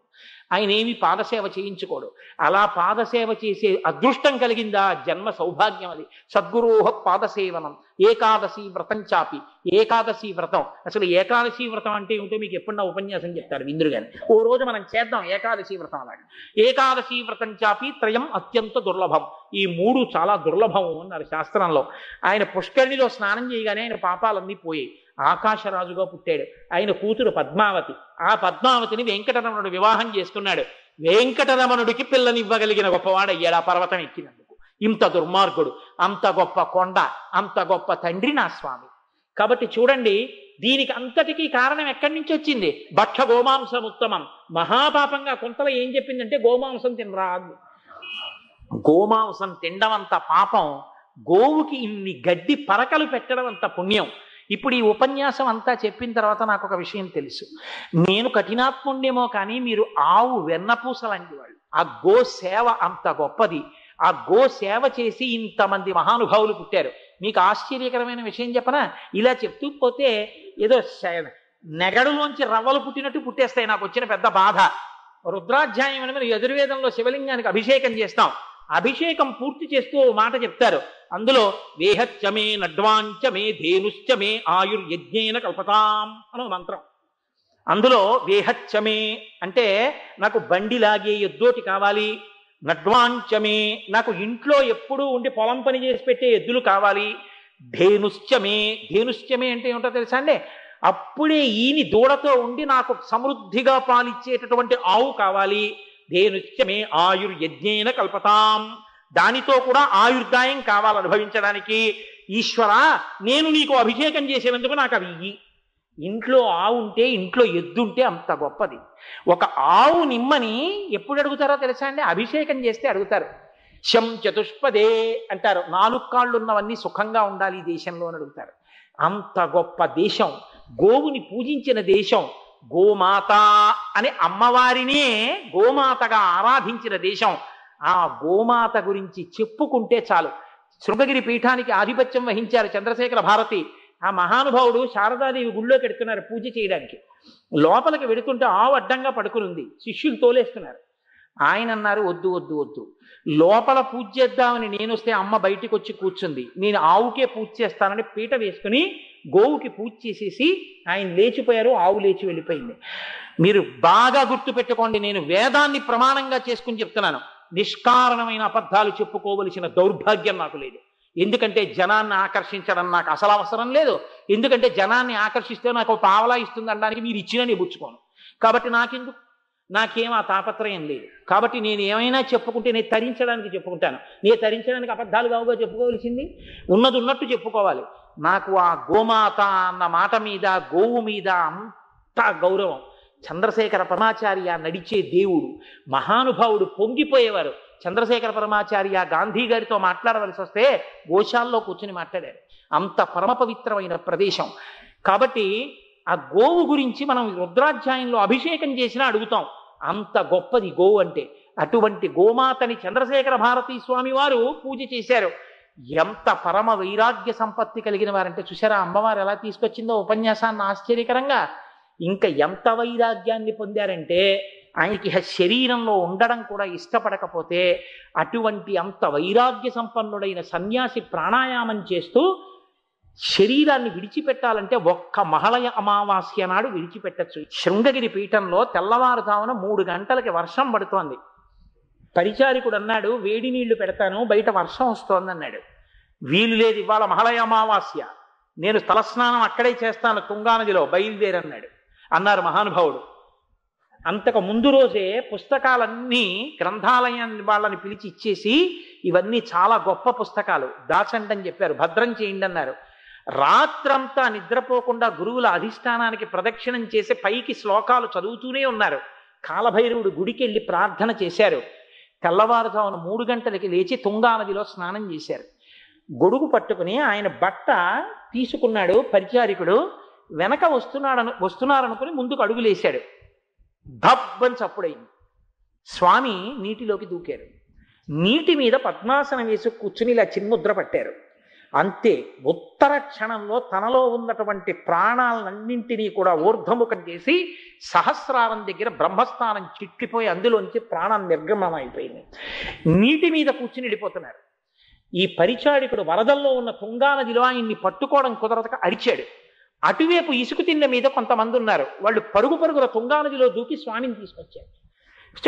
ఆయన ఏమి పాదసేవ చేయించుకోడు. అలా పాదసేవ చేసే అదృష్టం కలిగిందా జన్మ సౌభాగ్యం అది. సద్గురోహ పాదసేవనం ఏకాదశి వ్రతం చాపి, ఏకాదశి వ్రతం. అసలు ఏకాదశి వ్రతం అంటే ఏమిటో మీకు ఎప్పుడన్నా ఉపన్యాసం చెప్తారు విందురు గాని. ఓ రోజు మనం చేద్దాం ఏకాదశి వ్రతం. అలాగే ఏకాదశి వ్రతం చాపి త్రయం అత్యంత దుర్లభం, ఈ 3 చాలా దుర్లభం అన్నారు శాస్త్రంలో. ఆయన పుష్కరిణిలో స్నానం చేయగానే ఆయన పాపాలన్నీ పోయాయి. ఆకాశరాజుగా పుట్టాడు. ఆయన కూతురు పద్మావతి. ఆ పద్మావతిని వెంకటరమణుడు వివాహం చేసుకున్నాడు. వెంకటరమణుడికి పిల్లనివ్వగలిగిన గొప్పవాడయ్యాడు ఆ పర్వతం ఎక్కినందుకు. ఇంత దుర్మార్గుడు, అంత గొప్ప కొండ, అంత గొప్ప తండ్రి నా స్వామి. కాబట్టి చూడండి, దీనికి అంతటికీ కారణం ఎక్కడి నుంచి వచ్చింది? భక్ష గోమాంసం ఉత్తమం. మహాపాపంగా కొంతలో ఏం చెప్పిందంటే గోమాంసం తినరాదు. గోమాంసం తినడం అంత పాపం, గోవుకి ఇన్ని గడ్డి పరకలు పెట్టడం అంత పుణ్యం. ఇప్పుడు ఈ ఉపన్యాసం అంతా చెప్పిన తర్వాత నాకు ఒక విషయం తెలుసు. నేను కఠినాత్ముండేమో కానీ మీరు ఆవు వెన్నపూస లాంటి వాళ్ళు. ఆ గో సేవ అంత గొప్పది. ఆ గో సేవ చేసి ఇంతమంది మహానుభావులు పుట్టారు. మీకు ఆశ్చర్యకరమైన విషయం చెప్పనా? ఇలా చెప్తూ పోతే ఏదో నెగడులోంచి రవ్వలు పుట్టినట్టు పుట్టేస్తాయి. నాకు వచ్చిన పెద్ద బాధ. రుద్రాధ్యాయం అని మనం యజుర్వేదంలో శివలింగానికి అభిషేకం చేస్తాం. అభిషేకం పూర్తి చేస్తూ ఓ మాట చెప్తారు. అందులో వేహచ్చమే నడ్వాంచమే ధేనుశ్చమే ఆయుర్యజ్ఞేన కల్పతాం అనో మంత్రం. అందులో వేహచ్చమే అంటే నాకు బండి లాగే ఎద్దోటి కావాలి, నడ్వాంచమే నాకు ఇంట్లో ఎప్పుడూ ఉండి పొలం పని చేసి పెట్టే ఎద్దులు కావాలి, ధేనుశ్చమే, ధేనుశ్చమే అంటే ఏమిటో తెలుసా అండి? అప్పుడే ఈని దూడతో ఉండి నాకు సమృద్ధిగా పాలిచ్చేటటువంటి ఆవు కావాలి. ధేనుశ్చమే ఆయుర్యజ్ఞేన కల్పతాం, దానితో కూడా ఆయుర్దాయం కావాలి అనుభవించడానికి. ఈశ్వర, నేను నీకు అభిషేకం చేసేందుకు నాకు అవి ఇయ్యి. ఇంట్లో ఆవు ఉంటే, ఇంట్లో ఎద్దుంటే అంత గొప్పది. ఒక ఆవు నిమ్మని ఎప్పుడు అడుగుతారో తెలుసా అండి? అభిషేకం చేస్తే అడుగుతారు. శం చతుష్పదే అంటారు. 4 కాళ్ళు ఉన్నవన్నీ సుఖంగా ఉండాలి ఈ దేశంలో అని అడుగుతారు. అంత గొప్ప దేశం, గోవుని పూజించిన దేశం, గోమాత అనే అమ్మవారినే గోమాతగా ఆరాధించిన దేశం. ఆ గోమాత గురించి చెప్పుకుంటే చాలు. శృంగగిరి పీఠానికి ఆధిపత్యం వహించారు చంద్రశేఖర భారతి. ఆ మహానుభావుడు శారదాదేవి గుళ్ళోకి ఎడుతున్నారు పూజ చేయడానికి. లోపలికి వెడుతుంటే ఆవు అడ్డంగా పడుకునుంది, శిష్యులు తోలేస్తున్నారు. ఆయన అన్నారు, వద్దు వద్దు వద్దు, లోపల పూజ చేద్దామని నేను వస్తే అమ్మ బయటికి వచ్చి కూర్చుంది, నేను ఆవుకే పూజ చేస్తానని పీట వేసుకుని గోవుకి పూజ చేసేసి ఆయన లేచిపోయారు. ఆవు లేచి వెళ్ళిపోయింది. మీరు బాగా గుర్తుపెట్టుకోండి, నేను వేదాన్ని ప్రమాణంగా చేసుకుని చెప్తున్నాను. నిష్కారణమైన అబద్ధాలు చెప్పుకోవలసిన దౌర్భాగ్యం నాకు లేదు. ఎందుకంటే జనాన్ని ఆకర్షించడం నాకు అసలు అవసరం లేదు. ఎందుకంటే జనాన్ని ఆకర్షిస్తే నాకు పావలా ఇస్తుంది అనడానికి మీరు ఇచ్చినా నేను పుచ్చుకోను. కాబట్టి నాకెందుకు? నాకేం ఆ తాపత్రయం లేదు. కాబట్టి నేను ఏమైనా చెప్పుకుంటే నేను తరించడానికి చెప్పుకుంటాను. నేను తరించడానికి అబద్ధాలు కావుగా చెప్పుకోవాల్సింది, ఉన్నది ఉన్నట్టు చెప్పుకోవాలి. నాకు ఆ గోమాత అన్న మాట మీద, గోవు మీద అంత గౌరవం. చంద్రశేఖర పరమాచార్య నడిచే దేవుడు, మహానుభావుడు, పొంగిపోయేవారు. చంద్రశేఖర పరమాచార్య గాంధీ గారితో మాట్లాడవలసి వస్తే గోశాల్లో కూర్చుని మాట్లాడారు. అంత పరమ పవిత్రమైన ప్రదేశం. కాబట్టి ఆ గోవు గురించి మనం రుద్రాధ్యాయంలో అభిషేకం చేసినా అడుగుతాం, అంత గొప్పది గోవు అంటే. అటువంటి గోమాతని చంద్రశేఖర భారతీ స్వామి వారు పూజ చేశారు. ఎంత పరమ వైరాగ్య సంపత్తి కలిగిన వారంటే చూసారా అమ్మవారు ఎలా తీసుకొచ్చిందో ఉపన్యాసాన్ని ఆశ్చర్యకరంగా. ఇంకా ఎంత వైరాగ్యాన్ని పొందారంటే ఆయనకి శరీరంలో ఉండడం కూడా ఇష్టపడకపోతే అటువంటి అంత వైరాగ్య సంపన్నుడైన సన్యాసి ప్రాణాయామం చేస్తూ శరీరాన్ని విడిచిపెట్టాలంటే ఒక్క మహళయ అమావాస్య నాడు విడిచిపెట్టచ్చు. శృంగగిరి పీఠంలో తెల్లవారుజామున 3 గంటలకి వర్షం పడుతోంది. పరిచారికుడు అన్నాడు, వేడి నీళ్లు పెడతాను, బయట వర్షం వస్తోంది అన్నాడు. వీలు లేదు, ఇవాళ మహళయ అమావాస్య, నేను తలస్నానం అక్కడే చేస్తాను తుంగానదిలో, బయలుదేరన్నాడు. అన్నారు మహానుభావుడు. అంతకు ముందు రోజే పుస్తకాలన్నీ గ్రంథాలయం వాళ్ళని పిలిచి ఇచ్చేసి, ఇవన్నీ చాలా గొప్ప పుస్తకాలు, దాచండి అని చెప్పారు, భద్రం చేయండి అన్నారు. రాత్రంతా నిద్రపోకుండా గురువుల అధిష్టానానికి ప్రదక్షిణం చేసి పైకి శ్లోకాలు చదువుతూనే ఉన్నారు. కాలభైరవుడు గుడికి వెళ్ళి ప్రార్థన చేశారు. తెల్లవారుజామున 3 గంటలకి లేచి తుంగానదిలో స్నానం చేశారు. గొడుగు పట్టుకుని ఆయన బట్ట తీసుకున్నాడు పరిచారికుడు. వెనక వస్తున్నారనుకుని ముందుకు అడుగులేశాడు. ధబ్బని చప్పుడైంది. స్వామి నీటిలోకి దూకారు. నీటి మీద పద్మాసనం వేసి కూర్చుని ఇలా చిన్ముద్ర పట్టారు. అంతే, ఉత్తర క్షణంలో తనలో ఉన్నటువంటి ప్రాణాలన్నింటినీ కూడా ఊర్ధ్వముఖం చేసి సహస్రారం దగ్గర బ్రహ్మస్థానం చిట్లిపోయి అందులోంచి ప్రాణం నిర్గమనం అయిపోయింది. నీటి మీద కూర్చుని వెళ్ళిపోతున్నారు. ఈ పరిచారికుడు వరదల్లో ఉన్న తుంగానదిలో ఆయన్ని పట్టుకోవడం కుదరక అరిచాడు. అటువైపు ఇసుక తిన్న మీద కొంతమంది ఉన్నారు. వాళ్ళు పరుగుల తుంగానదిలో దూకి స్వామిని తీసుకొచ్చారు.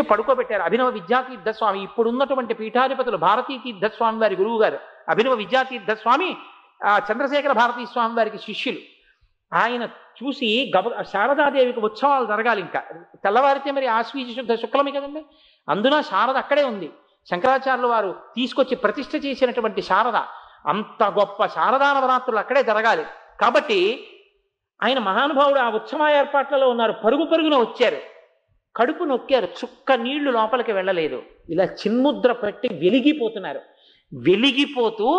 పడుకోబెట్టారు. అభినవ విద్యాతీర్థస్వామి, ఇప్పుడున్నటువంటి పీఠాధిపతులు భారతీ తీర్థస్వామి వారి గురువు గారు అభినవ విద్యాతీర్థస్వామి, చంద్రశేఖర భారతీ స్వామి వారికి శిష్యులు. ఆయన చూసి శారదాదేవికి ఉత్సవాలు జరగాలి. ఇంకా తెల్లవారితే మరి ఆశ్వీజ శుద్ధ శుక్లమే కదండి, అందున శారద అక్కడే ఉంది. శంకరాచార్యులు వారు తీసుకొచ్చి ప్రతిష్ఠ చేసినటువంటి శారద, అంత గొప్ప శారదా నవరాత్రులు అక్కడే జరగాలి. కాబట్టి ఆయన మహానుభావుడు ఆ ఉత్సవ ఏర్పాట్లలో ఉన్నారు. పరుగున వచ్చారు. కడుపు నొక్కారు. చుక్క నీళ్లు లోపలికి వెళ్ళలేదు. ఇలా చిన్ముద్ర పెట్టి వెలిగిపోతున్నారు. వెలిగిపోతూ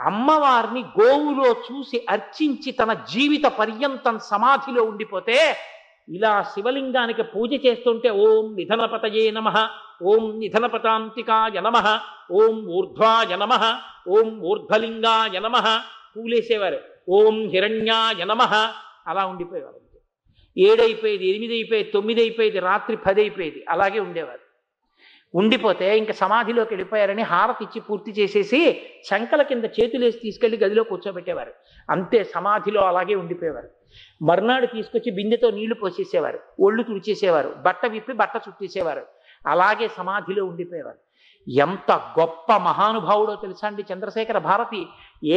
అమ్మవారిని గోవులో చూసి అర్చించి తన జీవిత పర్యంతం సమాధిలో ఉండిపోతే, ఇలా శివలింగానికి పూజ చేస్తుంటే ఓం నిధనపతయే నమః, ఓం నిధనపతాంతికాయ నమః, ఓం ఊర్ధ్వాయ నమః, ఓం ఊర్ధ్వలింగాయ నమః పూలేసేవారు. ఓం హిరణ్యాయ నమః అలా ఉండిపోయేవారు. 7 అయిపోయేది, 8 అయిపోయేది, 9 అయిపోయేది, రాత్రి 10 అయిపోయేది. అలాగే ఉండేవారు. ఉండిపోతే ఇంకా సమాధిలోకి వెళ్ళిపోయారని హారతి ఇచ్చి పూర్తి చేసేసి శంకల కింద చేతులేసి తీసుకెళ్లి గదిలో కూర్చోబెట్టేవారు. అంతే, సమాధిలో అలాగే ఉండిపోయేవారు. మర్నాడు తీసుకొచ్చి బిందెతో నీళ్లు పోసేసేవారు, ఒళ్ళు తుడిచేసేవారు, బట్ట విప్పి బట్ట చుట్టేసేవారు. అలాగే సమాధిలో ఉండిపోయేవారు. ఎంత గొప్ప మహానుభావుడో తెలుసా అండి చంద్రశేఖర భారతి.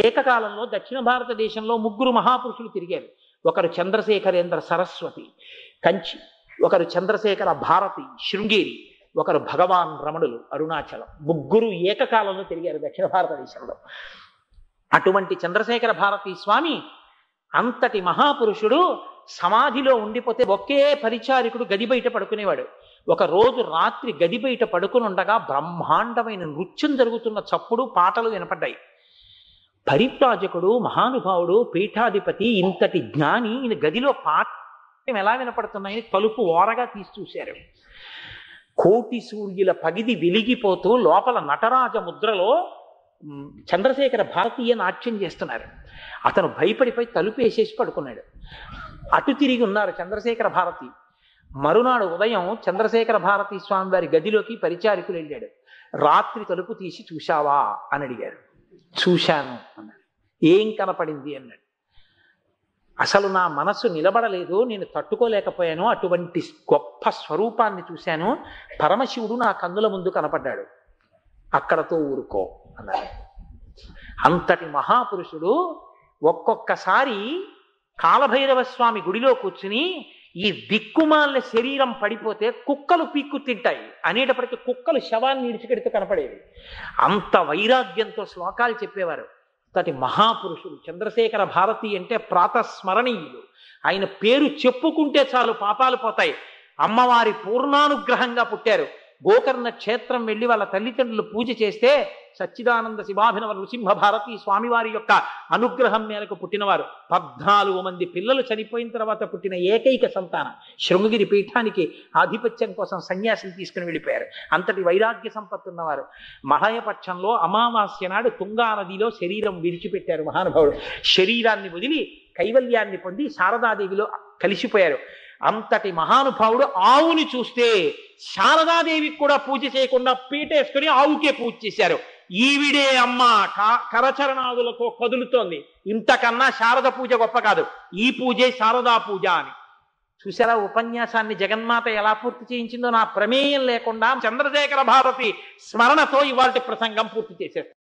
ఏకకాలంలో దక్షిణ భారతదేశంలో 3 మహాపురుషులు తిరిగారు. ఒకరు చంద్రశేఖరేంద్ర సరస్వతి కంచి, ఒకరు చంద్రశేఖర భారతి శృంగేరి, ఒకరు భగవాన్ రమణులు అరుణాచలం. 3 ఏకకాలంలో తిరిగారు దక్షిణ భారతదేశంలో. అటువంటి చంద్రశేఖర భారతీ స్వామి అంతటి మహాపురుషుడు సమాధిలో ఉండిపోతే ఒకే పరిచారికుడు గది బయట పడుకునేవాడు. ఒక రోజు రాత్రి గది బయట పడుకుని ఉండగా బ్రహ్మాండమైన నృత్యం జరుగుతున్న చప్పుడు పాటలు వినపడ్డాయి. పరిప్రాజకుడు, మహానుభావుడు, పీఠాధిపతి, ఇంతటి జ్ఞాని ఈయన గదిలో పాట ఎలా వినపడుతున్నాయని తలుపు ఓరగా తీసి చూశారు. కోటి సూర్యుల పగిది వెలిగిపోతూ లోపల నటరాజ ముద్రలో చంద్రశేఖర భారతీయ నాట్యం చేస్తున్నారు. అతను భయపడిపోయి తలుపు వేసేసి పడుకున్నాడు. అటు తిరిగి ఉన్నారు చంద్రశేఖర భారతి. మరునాడు ఉదయం చంద్రశేఖర భారతీ స్వామి వారి గదిలోకి పరిచారికులు వెళ్ళాడు. రాత్రి తలుపు తీసి చూశావా అని అడిగారు. చూశాను అన్నాడు. ఏం కనపడింది అన్నాడు. అసలు నా మనస్సు నిలబడలేదు, నేను తట్టుకోలేకపోయాను, అటువంటి గొప్ప స్వరూపాన్ని చూశాను, పరమశివుడు నా కన్నుల ముందు కనపడ్డాడు, అక్కడతో ఊరుకో అన్నాడు. అంతటి మహాపురుషుడు ఒక్కొక్కసారి కాలభైరవ స్వామి గుడిలో కూర్చుని ఈ దిక్కుమాల శరీరం పడిపోతే కుక్కలు పీక్కు తింటాయి అనేటప్పటికీ కుక్కలు శవాన్ని ఇడిచికెడుతూ కనపడేవి. అంత వైరాగ్యంతో శ్లోకాలు చెప్పేవారు. అంతటి మహాపురుషులు చంద్రశేఖర భారతి అంటే ప్రాతస్మరణీయులు. ఆయన పేరు చెప్పుకుంటే చాలు పాపాలు పోతాయి. అమ్మవారి పూర్ణానుగ్రహంగా పుట్టారు. గోకర్ణ క్షేత్రం వెళ్ళి వాళ్ళ తల్లిదండ్రులు పూజ చేస్తే సచ్చిదానంద శివాభినవ నృసింహ భారతి స్వామివారి యొక్క అనుగ్రహం మేరకు పుట్టినవారు. 14 మంది పిల్లలు చనిపోయిన తర్వాత పుట్టిన ఏకైక సంతానం. శృంగగిరి పీఠానికి ఆధిపత్యం కోసం సన్యాసిని తీసుకుని వెళ్ళిపోయారు. అంతటి వైరాగ్య సంపత్తి ఉన్నవారు. మహాయపక్షంలో అమావాస్య నాడు తుంగా నదిలో శరీరం విడిచిపెట్టారు మహానుభావుడు. శరీరాన్ని వదిలి కైవల్యాన్ని పొంది శారదాదేవిలో కలిసిపోయారు. అంతటి మహానుభావుడు ఆవుని చూస్తే శారదాదేవికి కూడా పూజ చేయకుండా పీటేసుకుని ఆవుకే పూజ చేశారు. ఈవిడే అమ్మ కరచరణాదులతో కదులుతోంది, ఇంతకన్నా శారద పూజ గొప్ప కాదు, ఈ పూజే శారదా పూజ అని. చూసారా ఉపన్యాసాన్ని జగన్మాత ఎలా పూర్తి చేయించిందో? నా ప్రమేయం లేకుండా చంద్రశేఖర భారతి స్మరణతో ఇవాళ ప్రసంగం పూర్తి చేసేస్తారు.